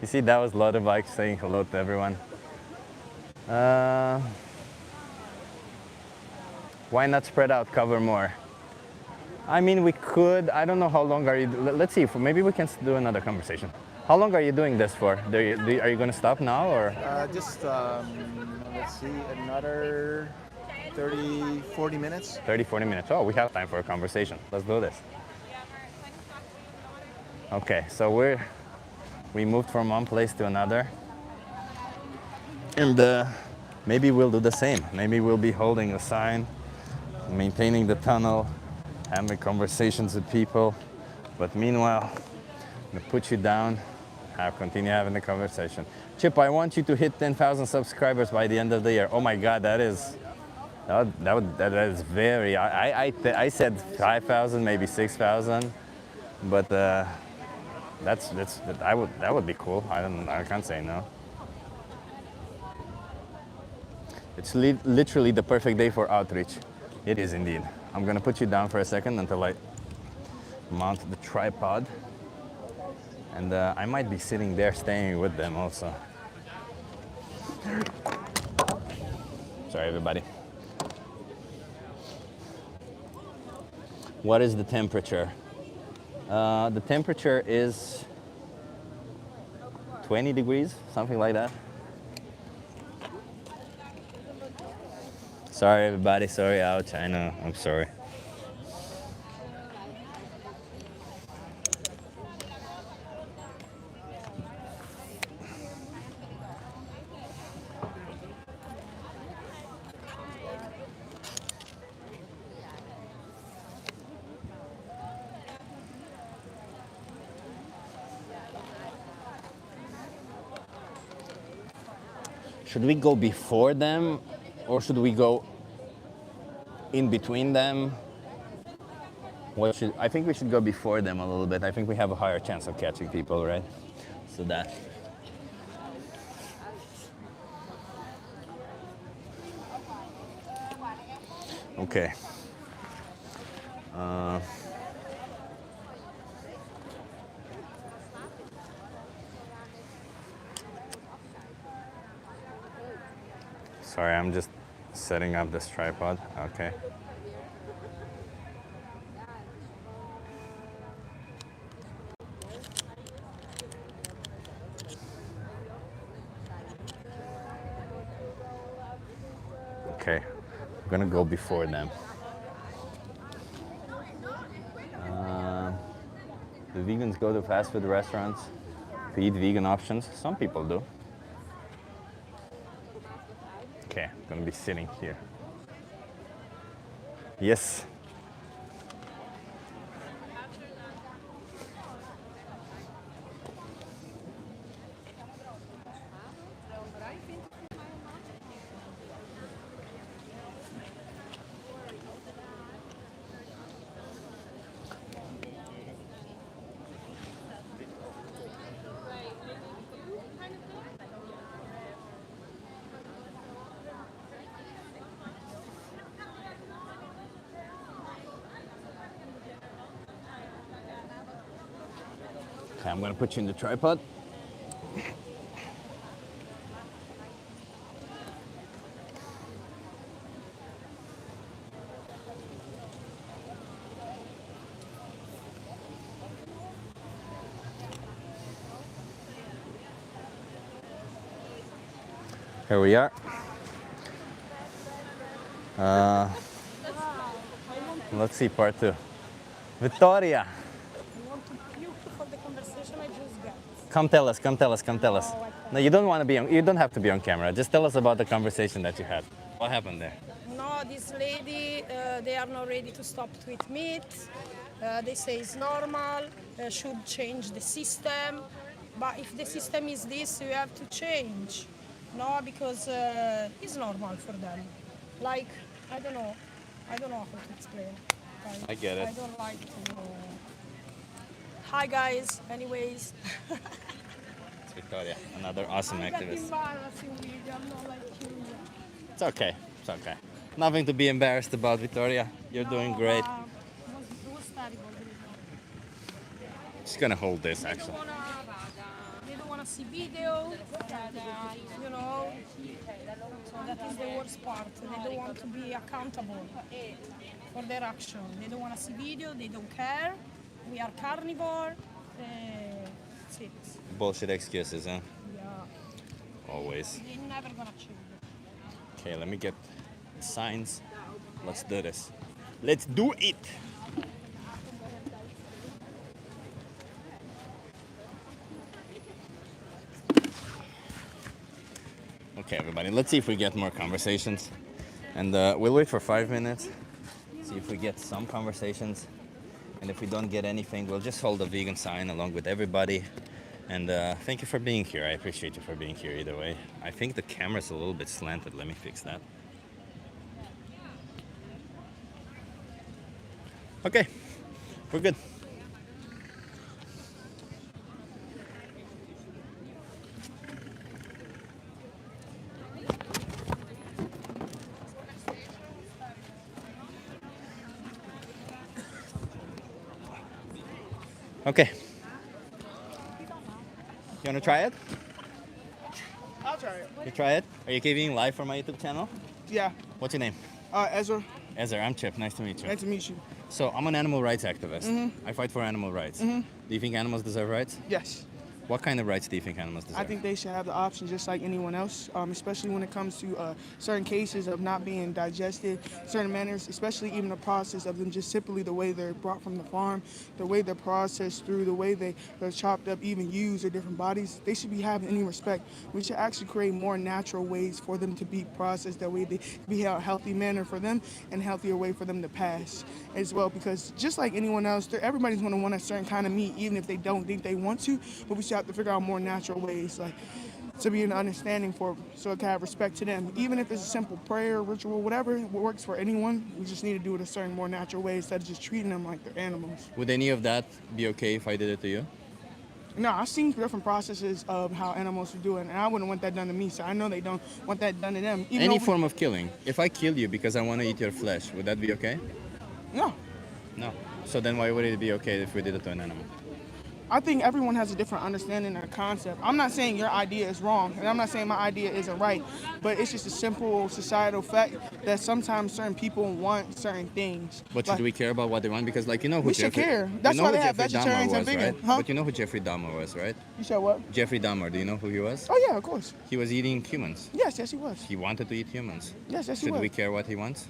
You see, that was Lodewijk saying hello to everyone. Why not spread out, cover more? I mean, we could. I don't know how long are you. Let's see. Maybe we can do another conversation. How long are you doing this for? Are you going to stop now, or?
Just, let's see, another 30, 40 minutes.
30, 40 minutes. Oh, we have time for a conversation. Let's do this. Okay, so we moved from one place to another. And maybe we'll do the same. Maybe we'll be holding a sign, maintaining the tunnel, having conversations with people, But meanwhile, I'm gonna put you down, continue having the conversation. Chip, I want you to hit 10,000 subscribers by the end of the year. Oh my God, that is very. I said 5,000, maybe 6,000, but that would be cool. I can't say no. It's literally the perfect day for outreach. It is indeed. I'm gonna put you down for a second until I mount the tripod. And I might be sitting there staying with them also. Sorry, everybody. What is the temperature? The temperature is 20 degrees, something like that. Sorry, everybody. Sorry, ouch. I know. I'm sorry. Should we go before them or should we go in between them? I think we should go before them a little bit. I think we have a higher chance of catching people, right? So that. Okay. Sorry, I'm just setting up this tripod. Okay. Okay, I'm gonna go before them. Do vegans go to fast food restaurants to eat vegan options? Some people do. Okay, I'm gonna be sitting here. Yes. Okay, I'm gonna put you in the tripod. Here we are. Let's see part 2. Vittoria. Come tell us. No, you don't want to be on, you don't have to be on camera. Just tell us about the conversation that you had. What happened there?
No, this lady, they are not ready to stop to eat meat. They say it's normal, should change the system. But if the system is this, you have to change. No, because it's normal for them. Like, I don't know how to explain.
I get it.
I don't like to. Hi guys, anyways.
It's Victoria, another awesome activist.
Embarrassing video, I'm not like you.
It's okay. Nothing to be embarrassed about, Victoria. You're doing great.
It was terrible.
Just gonna hold this actually.
They don't want to see video, you know. So that is the worst part. They don't want to be accountable for their action. They don't want to see video. They don't care. We are carnivore. That's it.
Bullshit excuses, huh?
Yeah.
Always.
They're never gonna change.
Okay, let me get signs. Let's do this. Let's do it. Okay, everybody, let's see if we get more conversations. And we'll wait for 5 minutes, see if we get some conversations. And if we don't get anything, we'll just hold a vegan sign along with everybody. And thank you for being here. I appreciate you for being here either way. I think the camera's a little bit slanted. Let me fix that. Okay, we're good. Okay. You wanna try it?
I'll try it.
You try it? Are you keeping live for my YouTube channel?
Yeah.
What's your name?
Ezra.
Ezra, I'm Chip. Nice to meet you.
Nice to meet you.
So I'm an animal rights activist.
Mhm.
I fight for animal rights.
Mhm.
Do you think animals deserve rights?
Yes.
What kind of rights do you think animals deserve?
I think they should have the option just like anyone else, especially when it comes to certain cases of not being digested, certain manners, especially even the process of them just simply the way they're brought from the farm, the way they're processed through, the way they're chopped up, even used or different bodies. They should be having any respect. We should actually create more natural ways for them to be processed, that way they be a healthy manner for them and healthier way for them to pass as well, because just like anyone else, everybody's going to want a certain kind of meat, even if they don't think they want to, but we should have to figure out more natural ways, like to be an understanding for, so it can have respect to them. Even if it's a simple prayer, ritual, whatever works for anyone, we just need to do it a certain more natural way instead of just treating them like they're animals.
Would any of that be okay if I did it to you?
No, I've seen different processes of how animals are doing, and I wouldn't want that done to me, so I know they don't want that done to them. Even
Any
though
form of killing. If I kill you because I want to eat your flesh, would that be okay?
No.
No. So then why would it be okay if we did it to an animal?
I think everyone has a different understanding of the concept. I'm not saying your idea is wrong, and I'm not saying my idea isn't right, but it's just a simple societal fact that sometimes certain people want certain things.
But should we care about what they want? Because, like, you know who
We should
Jeffrey...
care.
you
That's
know
why
who
they have
Jeffrey Dahmer
vegetarians and
was,
vegan,
right?
huh?
But you know who Jeffrey Dahmer was, right?
You said what?
Jeffrey Dahmer, do you know who he was?
Oh yeah, of course.
He was eating humans.
Yes, yes he was.
He wanted to eat humans.
Yes, yes he
Should
was.
we care what he wants?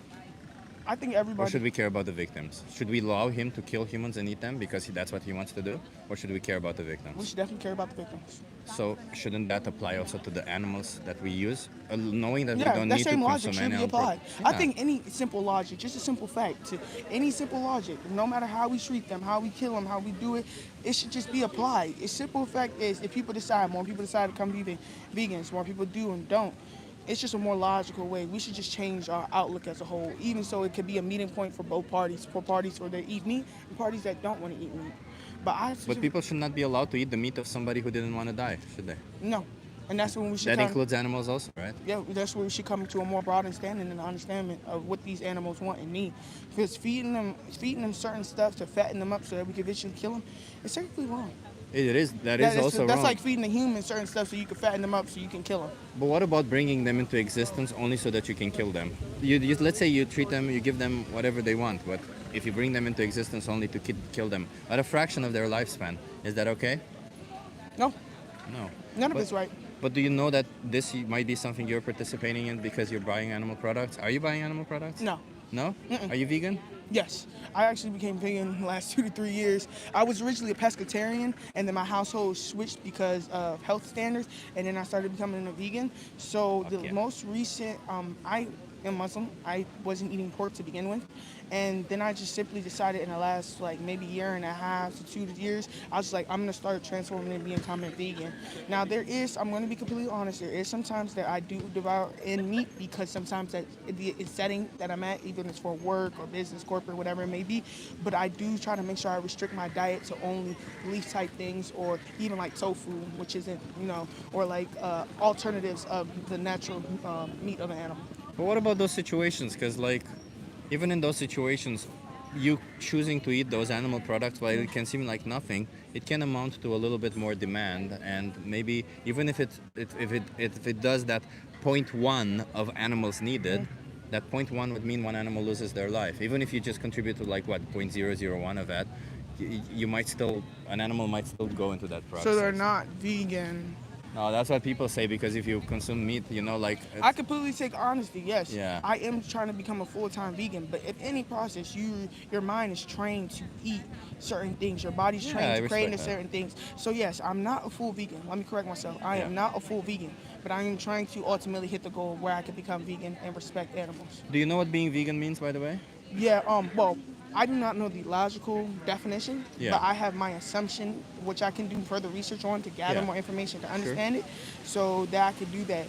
I think
Or
everybody.
should we care about the victims? Should we allow him to kill humans and eat them because that's what he wants to do? Or should we care about the
We
victims?
should definitely care about the victims.
So shouldn't that apply also to the animals that we use? Knowing that we
Yeah,
don't
that
need to
same logic
consume
should
any
be
animal
applied.
pro-
I
Yeah.
think any simple logic, just a simple fact, to any simple logic, no matter how we treat them, how we kill them, how we do it, it should just be applied. A simple fact is, if people decide, more people decide to come be vegans, more people do and don't. It's just a more logical way. We should just change our outlook as a whole, even so it could be a meeting point for both parties, for parties where they eat meat and parties that don't want to eat meat.
But people should not be allowed to eat the meat of somebody who didn't want to die, should they?
No, and that's when we should.
That
come,
includes animals also, right?
Yeah, that's where we should come to a more broad understanding and understanding of what these animals want and need. Because feeding them certain stuff to fatten them up so that we can eventually kill them, it's technically wrong.
It is. That's also
That's
wrong.
like feeding the humans certain stuff so you can fatten them up so you can kill them.
But what about bringing them into existence only so that you can kill them? Let's say you treat them, you give them whatever they want, but if you bring them into existence only to kill them at a fraction of their lifespan, is that okay?
No.
No.
None of it's right.
But do you know that this might be something you're participating in because you're buying animal products? Are you buying animal products?
No.
No?
Mm-mm.
Are you vegan?
Yes, I actually became vegan in the last 2 to 3 years. I was originally a pescatarian, and then my household switched because of health standards, and then I started becoming a vegan. So the most recent, I am Muslim. I wasn't eating pork to begin with, and then I just simply decided in the last like maybe year and a half to 2 years, I was like, I'm gonna start transforming and becoming vegan. Now I'm gonna be completely honest, there is sometimes that I do devour in meat because sometimes that the setting that I'm at, even if it's for work or business, corporate, whatever it may be, but I do try to make sure I restrict my diet to only leaf type things or even like tofu, which isn't, or like alternatives of the natural meat of an animal.
But what about those situations? Because like, even in those situations, you choosing to eat those animal products, while it can seem like nothing, it can amount to a little bit more demand, and maybe even if it does that 0.1 of animals needed, that 0.1 would mean one animal loses their life. Even if you just contribute to like what 0.001 of that, an animal might still go into that process.
So they're not vegan.
No, that's what people say, because if you consume meat,
I completely take honesty, yes.
Yeah.
I am trying to become a full-time vegan, but if any process, your mind is trained to eat certain things, your body's trained to crave certain things. So yes, I'm not a full vegan. Let me correct myself. I am not a full vegan, but I am trying to ultimately hit the goal where I can become vegan and respect animals.
Do you know what being vegan means, by the way?
Yeah, well, I do not know the logical definition,
Yeah.
but I have my assumption, which I can do further research on to gather
Yeah.
more information to
Sure.
understand it, so that I could do that.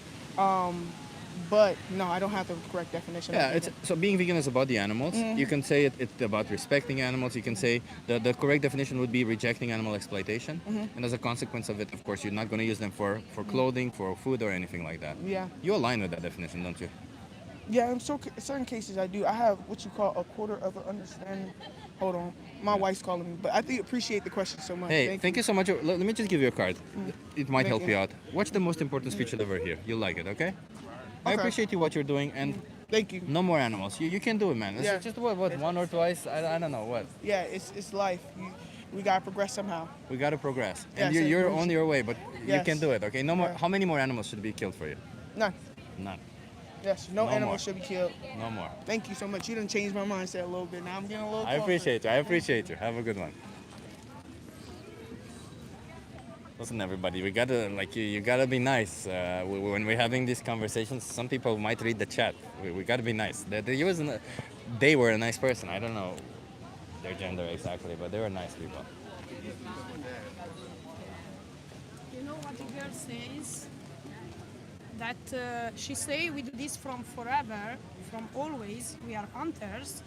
But no, I don't have the correct definition.
Yeah,
of
it's, so being vegan is about the animals. You can say it's about respecting animals. You can say the correct definition would be rejecting animal exploitation. And as a consequence of it, of course, you're not going to use them for clothing, for food, or anything like that.
Yeah.
You align with that definition, don't you?
Yeah, in certain cases I do. I have what you call a quarter of an understanding. Hold on, my wife's calling me, but I think appreciate the question so much.
Hey, thank you so much. Let me just give you a card. It might
Thank
help
you.
you out. Watch the most important speech you'll ever hear. You'll like it, okay? I
Okay.
appreciate you what you're doing, and
thank you.
No more animals. You can do it, man. It's
Yeah.
just what one or twice. I don't know what.
Yeah, it's life. We gotta progress somehow.
We gotta progress,
Yeah,
and
so
you're
we
on
should-
your way, but you
Yes.
can do it. Okay, no more.
Yeah.
How many more animals should be killed for you?
None.
None.
Yes, no
No
animal
more.
should be killed.
No more.
Thank you so much. You done changed my mindset a little bit. Now I'm getting a little.
I
closer.
appreciate you. I appreciate you. Have a good one. Listen, everybody, we gotta you gotta be nice when we're having these conversations. Some people might read the chat. We gotta be nice. They were a nice person. I don't know their gender exactly, but they were nice people.
You know what the girl says? That she say we do this from forever, from always. We are hunters.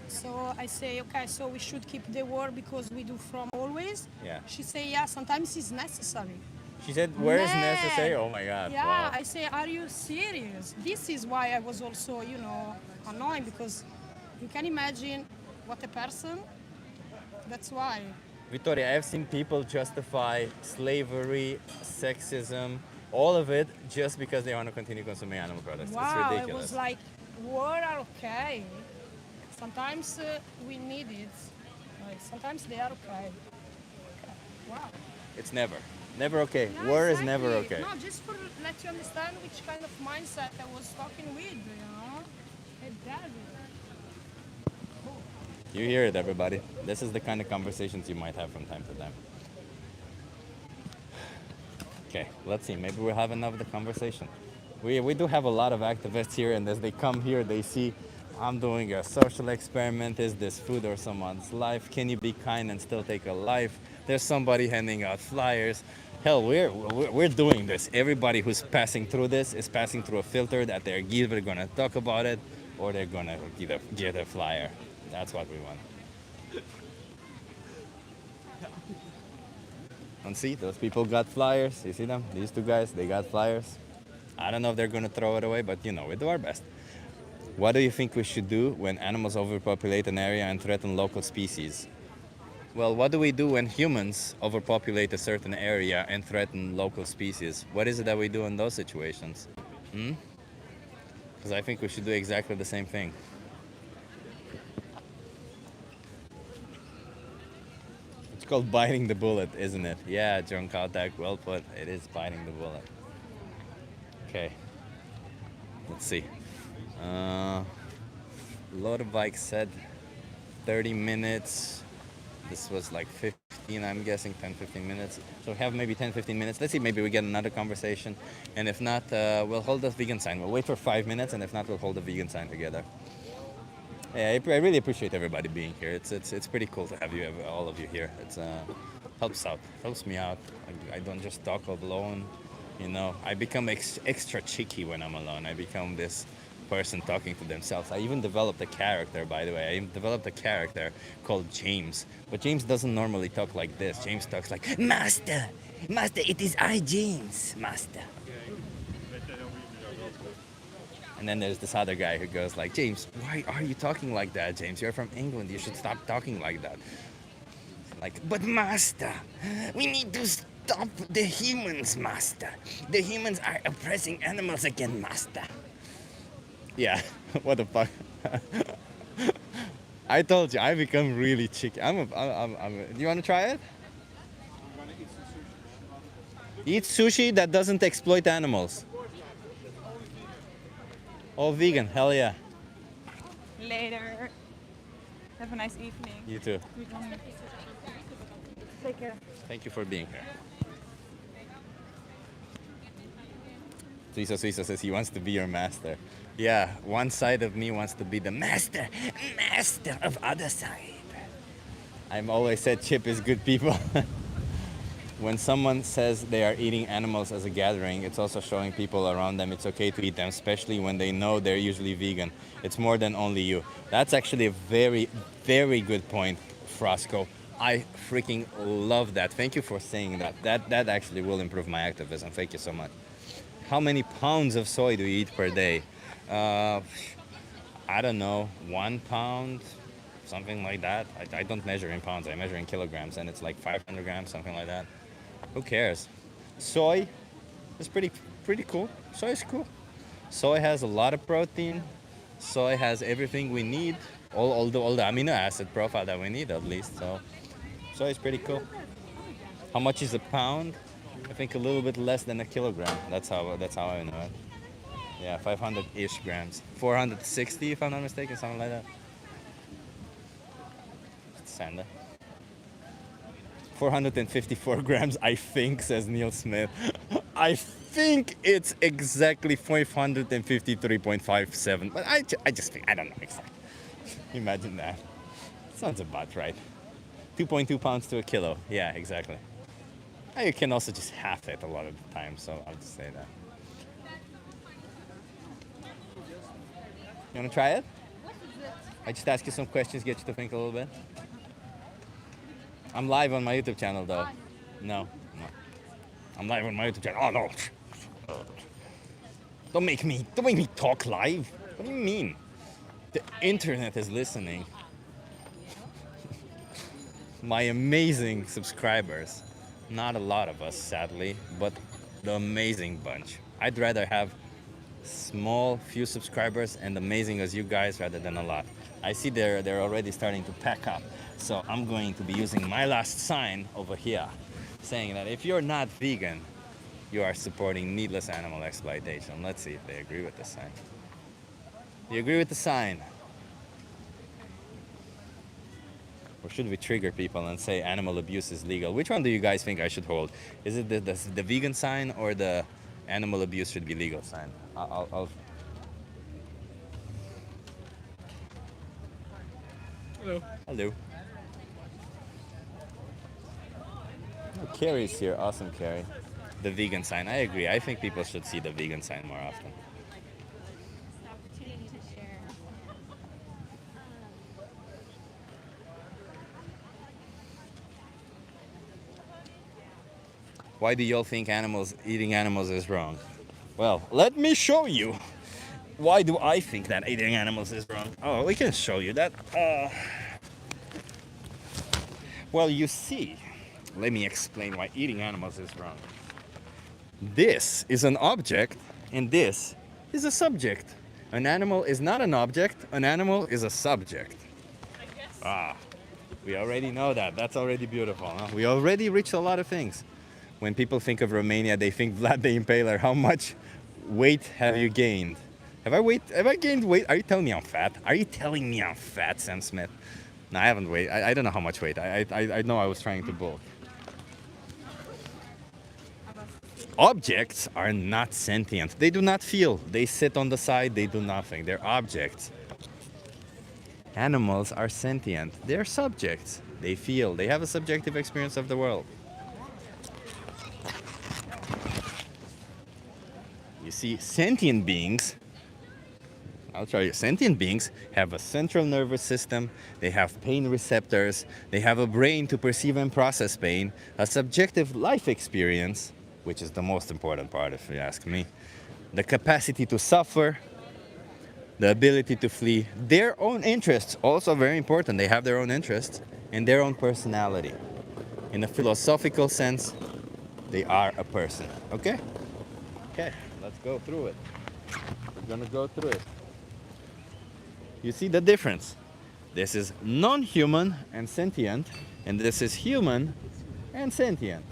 So I say, okay, so we should keep the war because we do from always.
Yeah.
She say, yeah, sometimes it's necessary.
She said, "Where is
Man.
necessary?" Oh my God!
Yeah,
Wow.
I say, are you serious? This is why I was also, annoying because you can imagine what a person. That's why.
Victoria, I've seen people justify slavery, sexism, all of it just because they want to continue consuming animal products. It's
Wow, it
ridiculous.
was like, war are okay. Sometimes we need it. Like, sometimes they are okay. Wow.
It's never okay.
Yeah,
War is
exactly.
never okay.
No, just for let you understand which kind of mindset I was talking with, Exactly.
You hear it, everybody. This is the kind of conversations you might have from time to time. Okay, let's see. Maybe we'll have another conversation. We do have a lot of activists here, and as they come here, they see I'm doing a social experiment. Is this food or someone's life? Can you be kind and still take a life? There's somebody handing out flyers. Hell, we're doing this. Everybody who's passing through this is passing through a filter that they're either gonna talk about it or they're gonna get a flyer. That's what we want. And see, those people got flyers. You see them? These two guys, they got flyers. I don't know if they're gonna throw it away, but we do our best. What do you think we should do when animals overpopulate an area and threaten local species? Well, what do we do when humans overpopulate a certain area and threaten local species? What is it that we do in those situations? Because I think we should do exactly the same thing. It's called biting the bullet, isn't it? Yeah, John Kautak, well put. It is biting the bullet. Okay. Let's see. Lodebike said 30 minutes. This was like 15, I'm guessing 10, 15 minutes. So we have maybe 10, 15 minutes. Let's see, maybe we get another conversation. And if not, we'll hold the vegan sign. We'll wait for 5 minutes, and if not, we'll hold the vegan sign together. Yeah, I really appreciate everybody being here. It's pretty cool to have you, all of you here. It's helps out, helps me out. I don't just talk alone. I become extra cheeky when I'm alone. I become this person talking to themselves. I even developed a character, by the way. I developed a character called James. But James doesn't normally talk like this. James talks like, Master, it is I, James, Master. And then there's this other guy who goes like, James, why are you talking like that, James? You're from England. You should stop talking like that. Like, but Master, we need to stop the humans, Master. The humans are oppressing animals again, Master. Yeah, what the fuck? I told you, I become really cheeky. Do you want to try it? Eat sushi that doesn't exploit animals. All vegan, hell yeah.
Later. Have a nice evening.
You too.
Take care.
Thank you for being here. Suiza says he wants to be your master. Yeah, one side of me wants to be the master of other side. I've always said Chip is good people. When someone says they are eating animals as a gathering, it's also showing people around them it's okay to eat them, especially when they know they're usually vegan. It's more than only you. That's actually a very, very good point, Frosco. I freaking love that. Thank you for saying that. That actually will improve my activism. Thank you so much. How many pounds of soy do you eat per day? I don't know, 1 pound, something like that. I don't measure in pounds, I measure in kilograms, and it's like 500 grams, something like that. Who cares? Soy is pretty cool. Soy is cool. Soy has a lot of protein. Soy has everything we need, all the amino acid profile that we need at least. So soy is pretty cool. How much is a pound? I think a little bit less than a kilogram. That's how I know it. Yeah, 500-ish grams. 460 if I'm not mistaken, something like that. Sanda. 454 grams, I think, says Neil Smith. I think it's exactly 553.57, but I just think, I don't know exactly. Imagine that. Sounds about right. 2.2 pounds to a kilo. Yeah, exactly. You can also just half it a lot of the time, so I'll just say that. You want to try it? I just ask you some questions, get you to think a little bit. I'm live on my YouTube channel, though. No. I'm live on my YouTube channel. Oh, no. Don't make me talk live. What do you mean? The internet is listening. My amazing subscribers. Not a lot of us, sadly, but the amazing bunch. I'd rather have small, few subscribers and amazing as you guys rather than a lot. I see they're already starting to pack up. So I'm going to be using my last sign over here, saying that if you're not vegan, you are supporting needless animal exploitation. Let's see if they agree with the sign. You agree with the sign? Or should we trigger people and say animal abuse is legal? Which one do you guys think I should hold? Is it the vegan sign or the animal abuse should be legal sign? I'll Hello. Hello. Oh, Carrie's here. Awesome, Carrie. The vegan sign. I agree. I think people should see the vegan sign more often. Why do y'all think eating animals is wrong? Well, let me show you. Why do I think that eating animals is wrong? Oh, we can show you that. Well, you see, let me explain why eating animals is wrong. This is an object, and this is a subject. An animal is not an object, an animal is a subject. We already know that. That's already beautiful, huh? We already reached a lot of things. When people think of Romania, they think Vlad the Impaler. How much weight have you gained? Have I gained weight? Are you telling me I'm fat? Are you telling me I'm fat, Sam Smith? No, I haven't weighed. I don't know how much weight. I know I was trying to bulk. Objects are not sentient. They do not feel. They sit on the side. They do nothing. They're objects. Animals are sentient. They're subjects. They feel. They have a subjective experience of the world. You see, sentient beings, I'll tell you, sentient beings have a central nervous system, they have pain receptors, they have a brain to perceive and process pain, a subjective life experience, which is the most important part if you ask me, the capacity to suffer, the ability to flee, their own interests, also very important, they have their own interests, and their own personality. In a philosophical sense, they are a person, okay? Okay, let's go through it. We're gonna go through it. You see the difference? This is non-human and sentient, and this is human and sentient.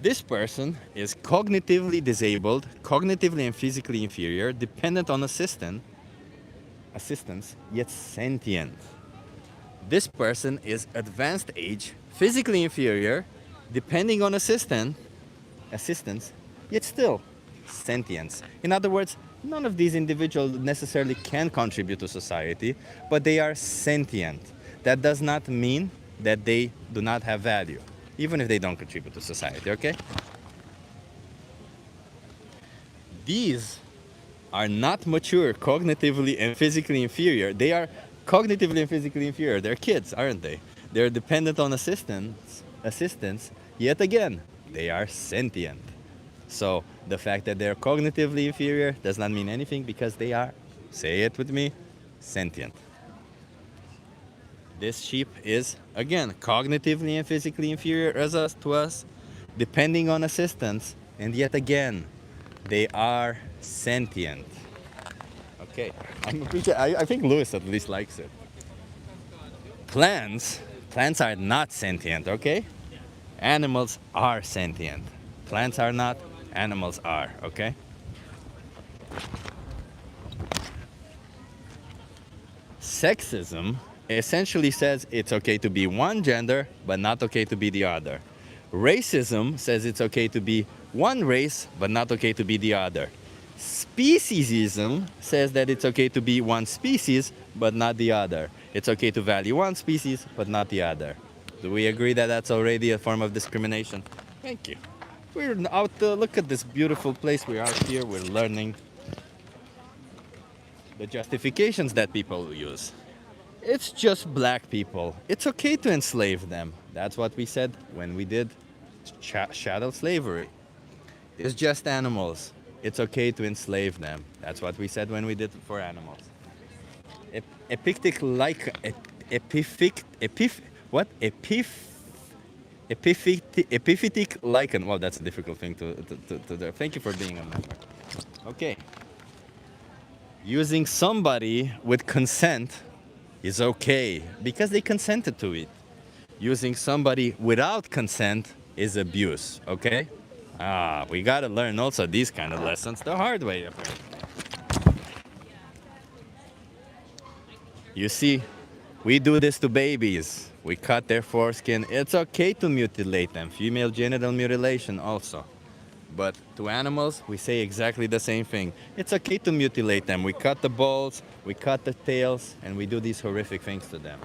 This person is cognitively disabled, cognitively and physically inferior, dependent on assistance, yet sentient. This person is advanced age, physically inferior, depending on assistance, yet still sentience. In other words, none of these individuals necessarily can contribute to society, but they are sentient. That does not mean that they do not have value, even if they don't contribute to society, okay? These are not mature, cognitively and physically inferior. They are cognitively and physically inferior. They're kids, aren't they? They're dependent on assistance, yet again, they are sentient. So the fact that they're cognitively inferior does not mean anything because they are, say it with me, sentient. This sheep is, again, cognitively and physically inferior to us, depending on assistance, and yet again, they are sentient. Okay, I think Lewis at least likes it. Plants are not sentient, okay? Animals are sentient. Plants are not, animals are, okay? Sexism essentially says it's okay to be one gender, but not okay to be the other. Racism says it's okay to be one race, but not okay to be the other. Speciesism says that it's okay to be one species, but not the other. It's okay to value one species, but not the other. Do we agree that that's already a form of discrimination? Thank you. We're out, look at this beautiful place. We're out here, we're learning the justifications that people use. It's just black people. It's okay to enslave them. That's what we said when we did chattel slavery. It's just animals. It's okay to enslave them. That's what we said when we did for animals. Epiphytic lichen. Well, that's a difficult thing to do. Thank you for being a member. Okay. Using somebody with consent is okay because they consented to it. Using somebody without consent is abuse, okay? We gotta learn also these kind of lessons the hard way, apparently. You see, we do this to babies. We cut their foreskin. It's okay to mutilate them. Female genital mutilation also. But to animals, we say exactly the same thing. It's okay to mutilate them. We cut the balls, we cut the tails, and we do these horrific things to them.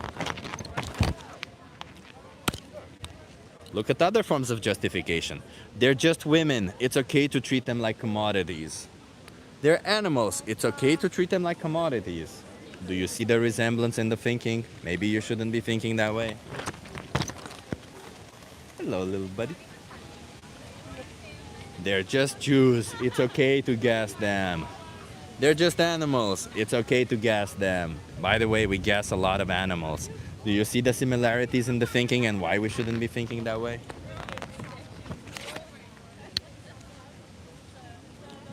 Look at other forms of justification. They're just women. It's okay to treat them like commodities. They're animals. It's okay to treat them like commodities. Do you see the resemblance in the thinking? Maybe you shouldn't be thinking that way. Hello, little buddy. They're just Jews. It's okay to gas them. They're just animals. It's okay to gas them. By the way, we gas a lot of animals. Do you see the similarities in the thinking and why we shouldn't be thinking that way?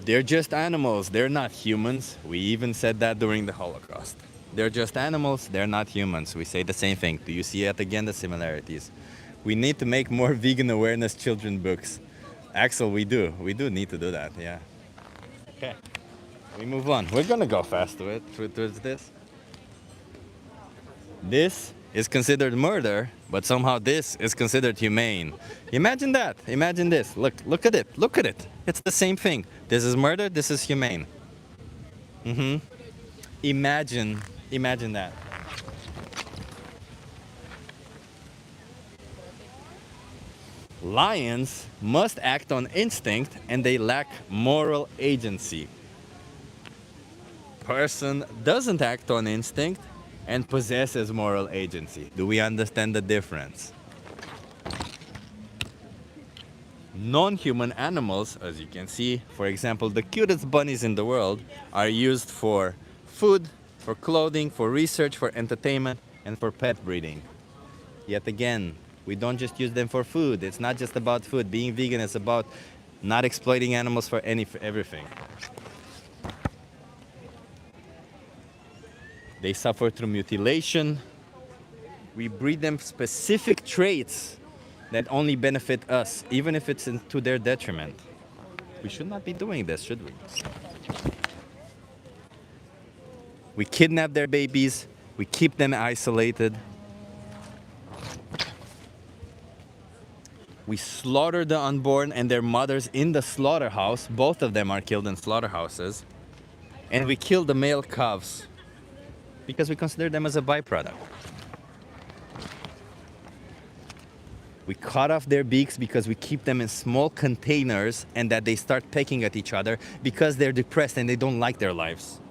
They're just animals. They're not humans. We even said that during the Holocaust. They're just animals. They're not humans. We say the same thing. Do you see yet again the similarities? We need to make more vegan awareness children books. Axel, we do. We do need to do that, yeah. Okay, we move on. We're gonna go fast towards this. This is considered murder, but somehow this is considered humane. Imagine that. Imagine this. Look at it. Look at it. It's the same thing. This is murder. This is humane. Imagine that. Lions must act on instinct and they lack moral agency. Person doesn't act on instinct and possesses moral agency. Do we understand the difference? Non-human animals, as you can see, for example, the cutest bunnies in the world are used for food, for clothing, for research, for entertainment, and for pet breeding. Yet again, we don't just use them for food. It's not just about food. Being vegan is about not exploiting animals for everything. They suffer through mutilation. We breed them specific traits that only benefit us, even if it's to their detriment. We should not be doing this, should we? We kidnap their babies. We keep them isolated. We slaughter the unborn and their mothers in the slaughterhouse. Both of them are killed in slaughterhouses. And we kill the male calves because we consider them as a byproduct. We cut off their beaks because we keep them in small containers and that they start pecking at each other because they're depressed and they don't like their lives.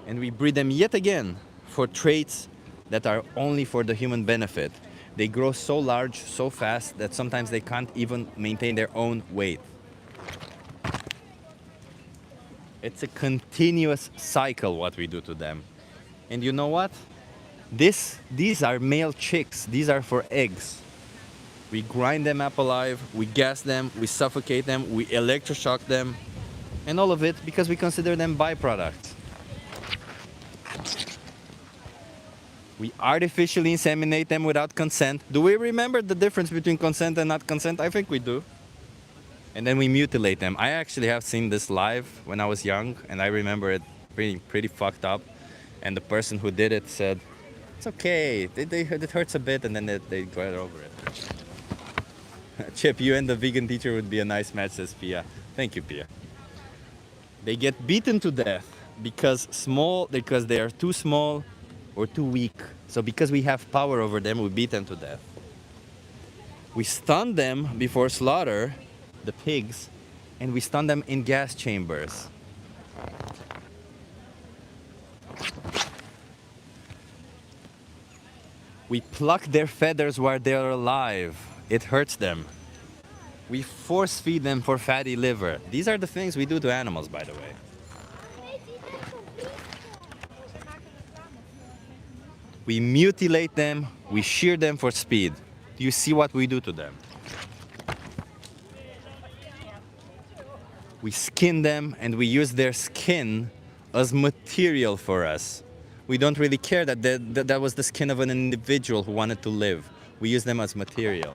And we breed them yet again for traits that are only for the human benefit. They grow so large, so fast, that sometimes they can't even maintain their own weight. It's a continuous cycle what we do to them. And you know what? These are male chicks. These are for eggs. We grind them up alive, we gas them, we suffocate them, we electroshock them, and all of it because we consider them byproducts. We artificially inseminate them without consent. Do we remember the difference between consent and not consent? I think we do. And then we mutilate them. I actually have seen this live when I was young, and I remember it pretty fucked up. And the person who did it said, "It's okay, it hurts a bit," and then they got over it. Chip, you and the vegan teacher would be a nice match, says Pia. Thank you, Pia. They get beaten to death because they are too small or too weak. So because we have power over them, we beat them to death. We stun them before slaughter, the pigs, and we stun them in gas chambers. We pluck their feathers while they're alive. It hurts them. We force feed them for fatty liver. These are the things we do to animals, by the way. We mutilate them, we shear them for speed. Do you see what we do to them? We skin them and we use their skin as material for us. We don't really care that that was the skin of an individual who wanted to live. We use them as material.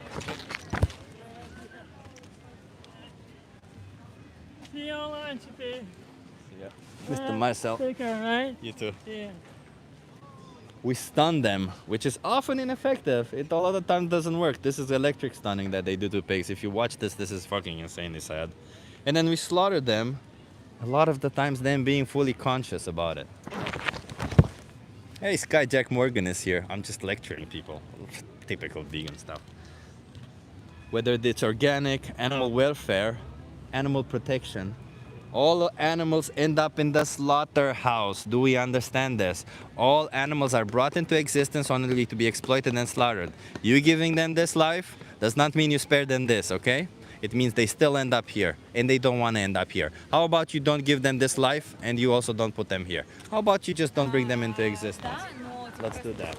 See you online, Chippy.
Yeah. Mr. Marcel.
Take care, right?
You too.
Yeah.
We stun them, which is often ineffective. It a lot of times doesn't work. This is electric stunning that they do to pigs. If you watch this is fucking insanely sad. And then we slaughter them, a lot of the times them being fully conscious about it. Hey, Sky Jack Morgan is here. I'm just lecturing people. Typical vegan stuff. Whether it's organic, animal welfare, animal protection, all animals end up in the slaughterhouse. Do we understand this? All animals are brought into existence only to be exploited and slaughtered. You giving them this life does not mean you spare them this, okay? It means they still end up here, and they don't want to end up here. How about you don't give them this life, and you also don't put them here? How about you just don't bring them into existence? Let's do that.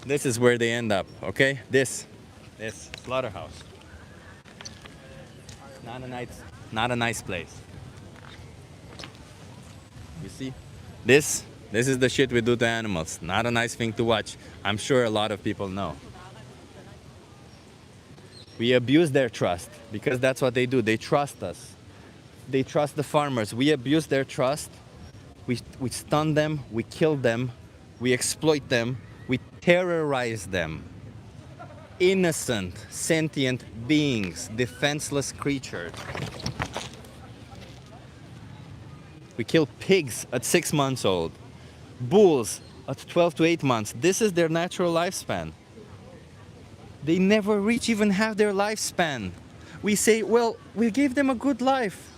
This is where they end up, okay? This slaughterhouse. Not a nice place. You see? This is the shit we do to animals. Not a nice thing to watch. I'm sure a lot of people know. We abuse their trust because that's what they do. They trust us. They trust the farmers. We abuse their trust. We stun them. We kill them. We exploit them. We terrorize them. Innocent, sentient beings, defenseless creatures. We kill pigs at 6 months old. Bulls at 12 to 8 months. This is their natural lifespan. They never reach even half their lifespan. We say, well, we gave them a good life.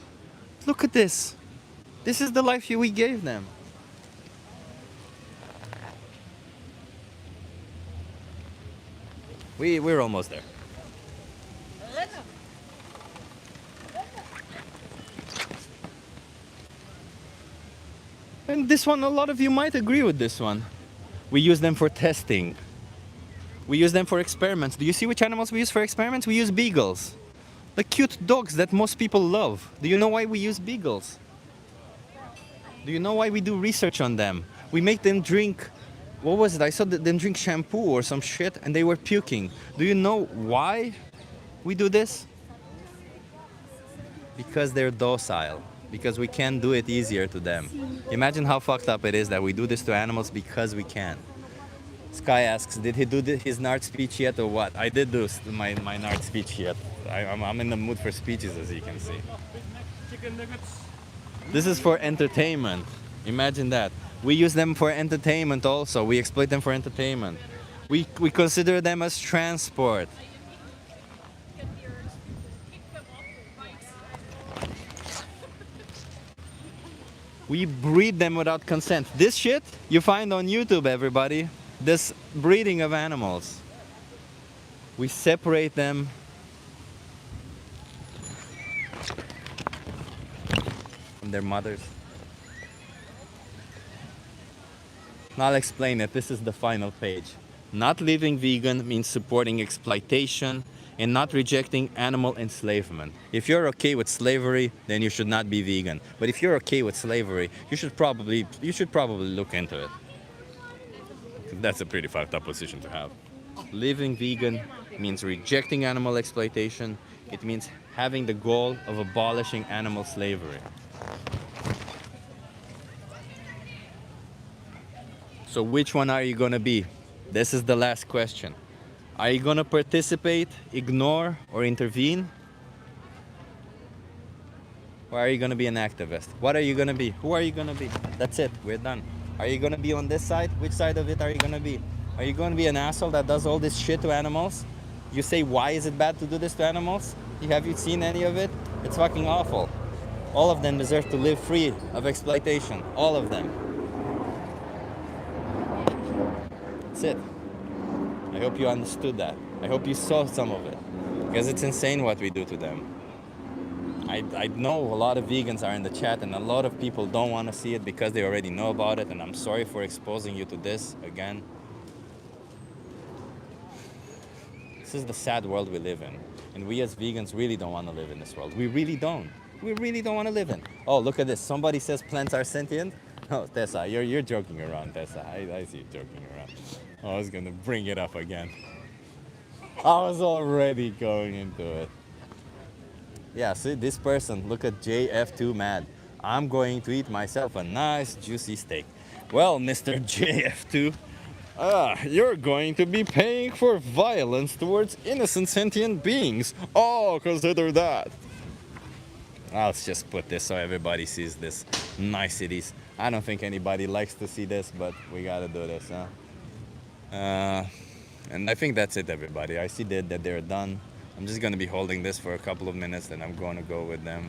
Look at this. This is the life we gave them. We're almost there. And this one, a lot of you might agree with this one. We use them for testing. We use them for experiments. Do you see which animals we use for experiments? We use beagles. The cute dogs that most people love. Do you know why we use beagles? Do you know why we do research on them? We make them drink, what was it? I saw them drink shampoo or some shit and they were puking. Do you know why we do this? Because they're docile. Because we can do it easier to them. Imagine how fucked up it is that we do this to animals because we can. Sky asks, did he do his NARD speech yet or what? I did do my NARD speech yet. I'm in the mood for speeches, as you can see.
Chicken nuggets.
This is for entertainment. Imagine that. We use them for entertainment also. We exploit them for entertainment. We consider them as transport. We breed them without consent. This shit you find on YouTube, everybody. This breeding of animals. We separate them from their mothers. Now I'll explain it. This is the final page. Not living vegan means supporting exploitation and not rejecting animal enslavement. If you're okay with slavery, then you should not be vegan. But if you're okay with slavery, you should probably look into it. That's a pretty fucked up position to have. Living vegan means rejecting animal exploitation. It means having the goal of abolishing animal slavery. So which one are you gonna be? This is the last question. Are you gonna participate, ignore, or intervene? Or are you gonna be an activist? What are you gonna be? Who are you gonna be? That's it, we're done. Are you gonna be on this side? Which side of it are you gonna be? Are you gonna be an asshole that does all this shit to animals? You say, why is it bad to do this to animals? Have you seen any of it? It's fucking awful. All of them deserve to live free of exploitation. All of them. That's it. I hope you understood that. I hope you saw some of it. Because it's insane what we do to them. I know a lot of vegans are in the chat and a lot of people don't want to see it because they already know about it, and I'm sorry for exposing you to this again. This is the sad world we live in. And we as vegans really don't want to live in this world. We really don't. We really don't want to live in. Oh, look at this. Somebody says plants are sentient. Oh, Tessa, you're joking around, Tessa. I see you joking around. I was going to bring it up again. I was already going into it. Yeah, see, this person, look at JF2 mad. I'm going to eat myself a nice juicy steak. Well, Mr. JF2, you're going to be paying for violence towards innocent sentient beings. Oh, consider that. Let's just put this so everybody sees this niceties. I don't think anybody likes to see this, but we gotta do this, huh? And I think that's it, everybody. I see that they're done. I'm just gonna be holding this for a couple of minutes, and I'm gonna go with them.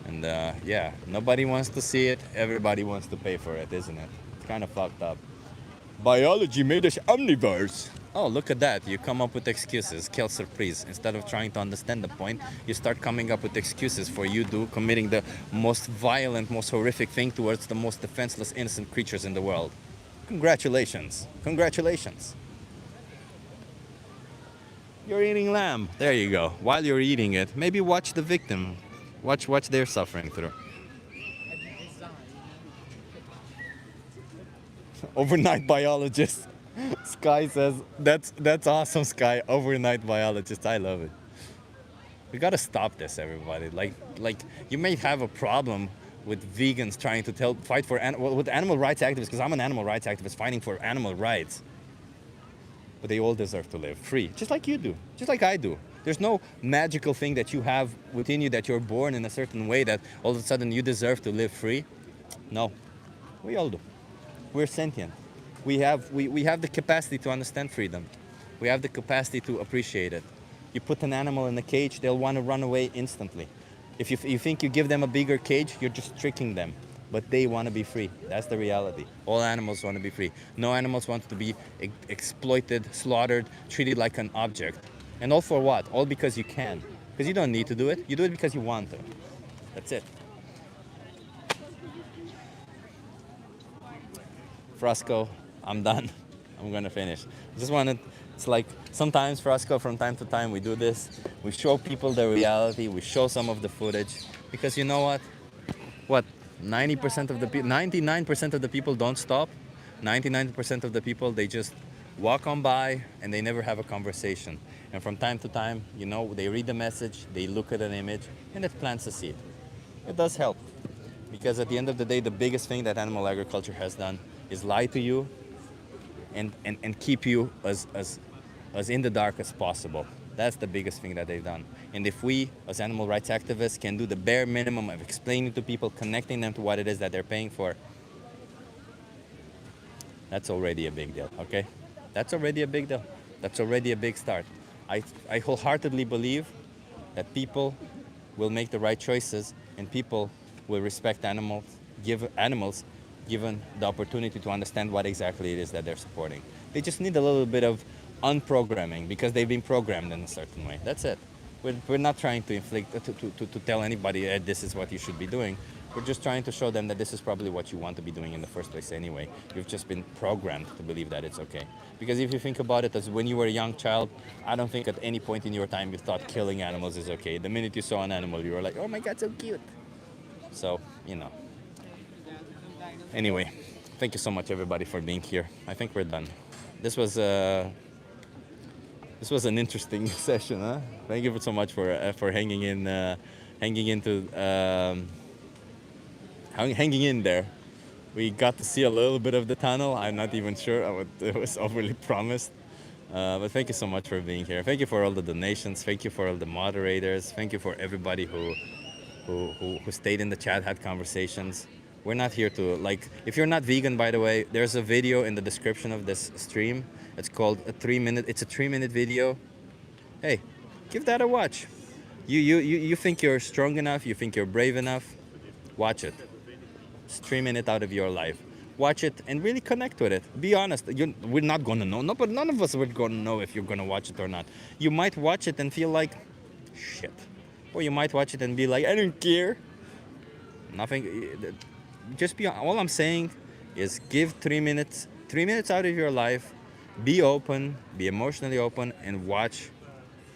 And yeah, nobody wants to see it. Everybody wants to pay for it, isn't it? It's kind of fucked up. Biology made us omnivores. Oh, look at that. You come up with excuses. Quelle surprise. Instead of trying to understand the point, you start coming up with excuses for committing the most violent, most horrific thing towards the most defenseless, innocent creatures in the world. Congratulations. Congratulations. You're eating lamb. There you go. While you're eating it, maybe watch the victim. Watch they're suffering through. Overnight biologist. Sky says, that's awesome, Sky. Overnight biologist. I love it. We gotta stop this, everybody. Like you may have a problem with vegans trying to fight for with animal rights activists, because I'm an animal rights activist fighting for animal rights. But they all deserve to live free, just like you do, just like I do. There's no magical thing that you have within you, that you're born in a certain way that all of a sudden you deserve to live free. No, we all do. We're sentient. We have the capacity to understand freedom. We have the capacity to appreciate it. You put an animal in a cage, they'll want to run away instantly. If you think you give them a bigger cage, you're just tricking them. But they want to be free. That's the reality. All animals want to be free. No animals want to be exploited, slaughtered, treated like an object. And all for what? All because you can. Because you don't need to do it. You do it because you want to. That's it. Frosco, I'm done. I'm going to finish. It's like sometimes, Frosco, from time to time we do this. We show people the reality. We show some of the footage. Because you know what? What? 90% of the people, 99% of the people don't stop. 99% of the people, they just walk on by and they never have a conversation. And from time to time, you know, they read the message, they look at an image, and it plants a seed. It does help. Because at the end of the day, the biggest thing that animal agriculture has done is lie to you and keep you as in the dark as possible. That's the biggest thing that they've done. And if we, as animal rights activists, can do the bare minimum of explaining to people, connecting them to what it is that they're paying for, that's already a big deal, okay? That's already a big deal. That's already a big start. I wholeheartedly believe that people will make the right choices and people will respect animals, given the opportunity to understand what exactly it is that they're supporting. They just need a little bit of unprogramming because they've been programmed in a certain way. That's it. We're not trying to inflict, to tell anybody this is what you should be doing. We're just trying to show them that this is probably what you want to be doing in the first place anyway. You've just been programmed to believe that it's okay. Because if you think about it, as when you were a young child, I don't think at any point in your time you thought killing animals is okay. The minute you saw an animal, you were like, oh my God, so cute. So, you know. Anyway, thank you so much everybody for being here. I think we're done. This was an interesting session, huh? Thank you so much for hanging in there. We got to see a little bit of the tunnel. I'm not even sure what it was overly promised. But thank you so much for being here. Thank you for all the donations. Thank you for all the moderators. Thank you for everybody who stayed in the chat, had conversations. We're not here to, like, if you're not vegan, by the way, there's a video in the description of this stream. It's called it's a 3-minute video. Hey, give that a watch. You think you're strong enough, you think you're brave enough, watch it. Stream it out of your life. Watch it and really connect with it. Be honest. We're not going to know. No, but none of us are going to know if you're going to watch it or not. You might watch it and feel like, shit. Or you might watch it and be like, I don't care. Nothing. Just be. All I'm saying is give 3 minutes. 3 minutes out of your life. Be open. Be emotionally open and watch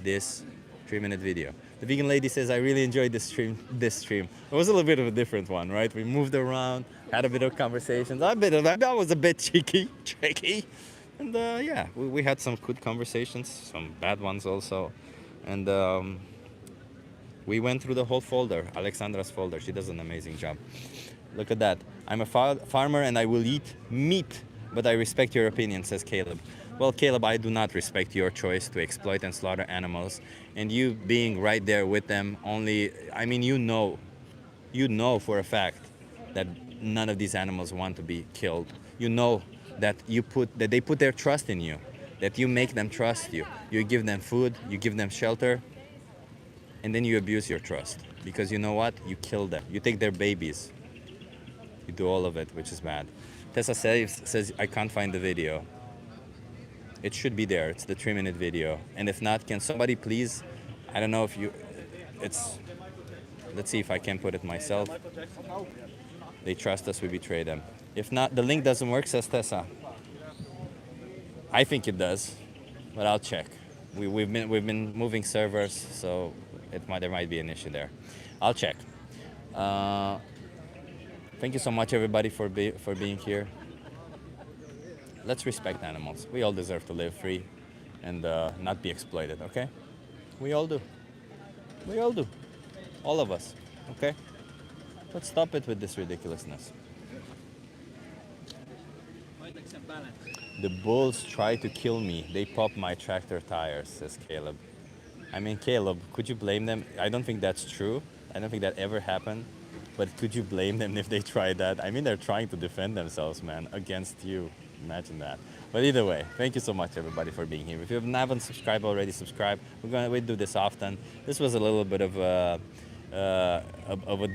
this 3-minute video. The vegan lady says, I really enjoyed this stream. It was a little bit of a different one, right? We moved around, had a bit of conversations. That was a bit tricky. And yeah, we had some good conversations, some bad ones also. And we went through the whole folder, Alexandra's folder. She does an amazing job. Look at that. I'm a farmer and I will eat meat, but I respect your opinion, says Caleb. Well, Caleb, I do not respect your choice to exploit and slaughter animals. And you being right there with them only, I mean, you know for a fact that none of these animals want to be killed. You know that they put their trust in you, that you make them trust you. You give them food, you give them shelter, and then you abuse your trust. Because you know what? You kill them. You take their babies. You do all of it, which is bad. Tessa says I can't find the video. It should be there. It's the 3-minute video. And if not, can somebody please, I don't know if let's see if I can put it myself. They trust us, we betray them. If not, the link doesn't work, says Tessa. I think it does, but I'll check. We've been moving servers, so there might be an issue there. I'll check. Thank you so much, everybody, for being here. Let's respect animals. We all deserve to live free and not be exploited, okay? We all do. We all do. All of us, okay? Let's stop it with this ridiculousness. The bulls try to kill me. They pop my tractor tires, says Caleb. I mean, Caleb, could you blame them? I don't think that's true. I don't think that ever happened. But could you blame them if they tried that? I mean, they're trying to defend themselves, man, against you. Imagine that. But either way, thank you so much, everybody, for being here. If you haven't subscribed already, subscribe. We do this often. This was a little bit of a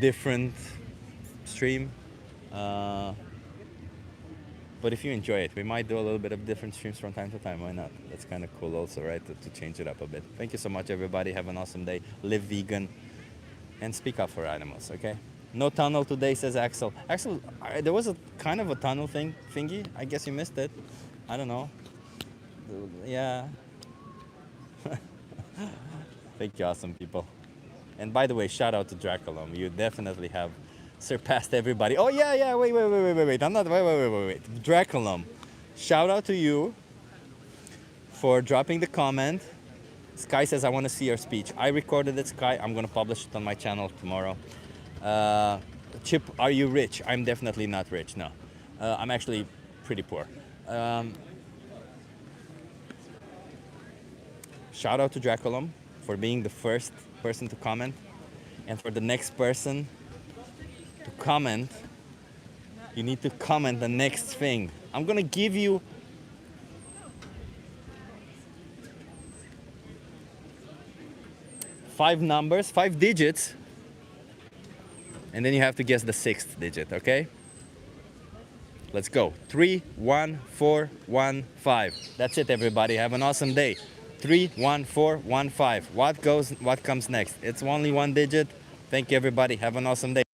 different stream. But if you enjoy it, we might do a little bit of different streams from time to time. Why not? That's kind of cool also, right? To change it up a bit. Thank you so much, everybody. Have an awesome day. Live vegan and speak up for animals, okay? No tunnel today, says Axel. Axel, there was a kind of a tunnel thingy. I guess you missed it. I don't know. Yeah. Thank you, awesome people. And by the way, shout out to Draculum. You definitely have surpassed everybody. Oh yeah. Wait. I'm not. Wait. Draculum, shout out to you for dropping the comment. Sky says I want to see your speech. I recorded it, Sky. I'm gonna publish it on my channel tomorrow. Chip, are you rich? I'm definitely not rich, no. I'm actually pretty poor. shout out to Draculum for being the first person to comment. And for the next person to comment, you need to comment the next thing. I'm gonna give you five numbers, 5 digits, and then you have to guess the 6th digit, okay? Let's go. 3, 1, 4, 1, 5. That's it, everybody. Have an awesome day. 3, 1, 4, 1, 5. What comes next? It's only 1 digit. Thank you, everybody. Have an awesome day.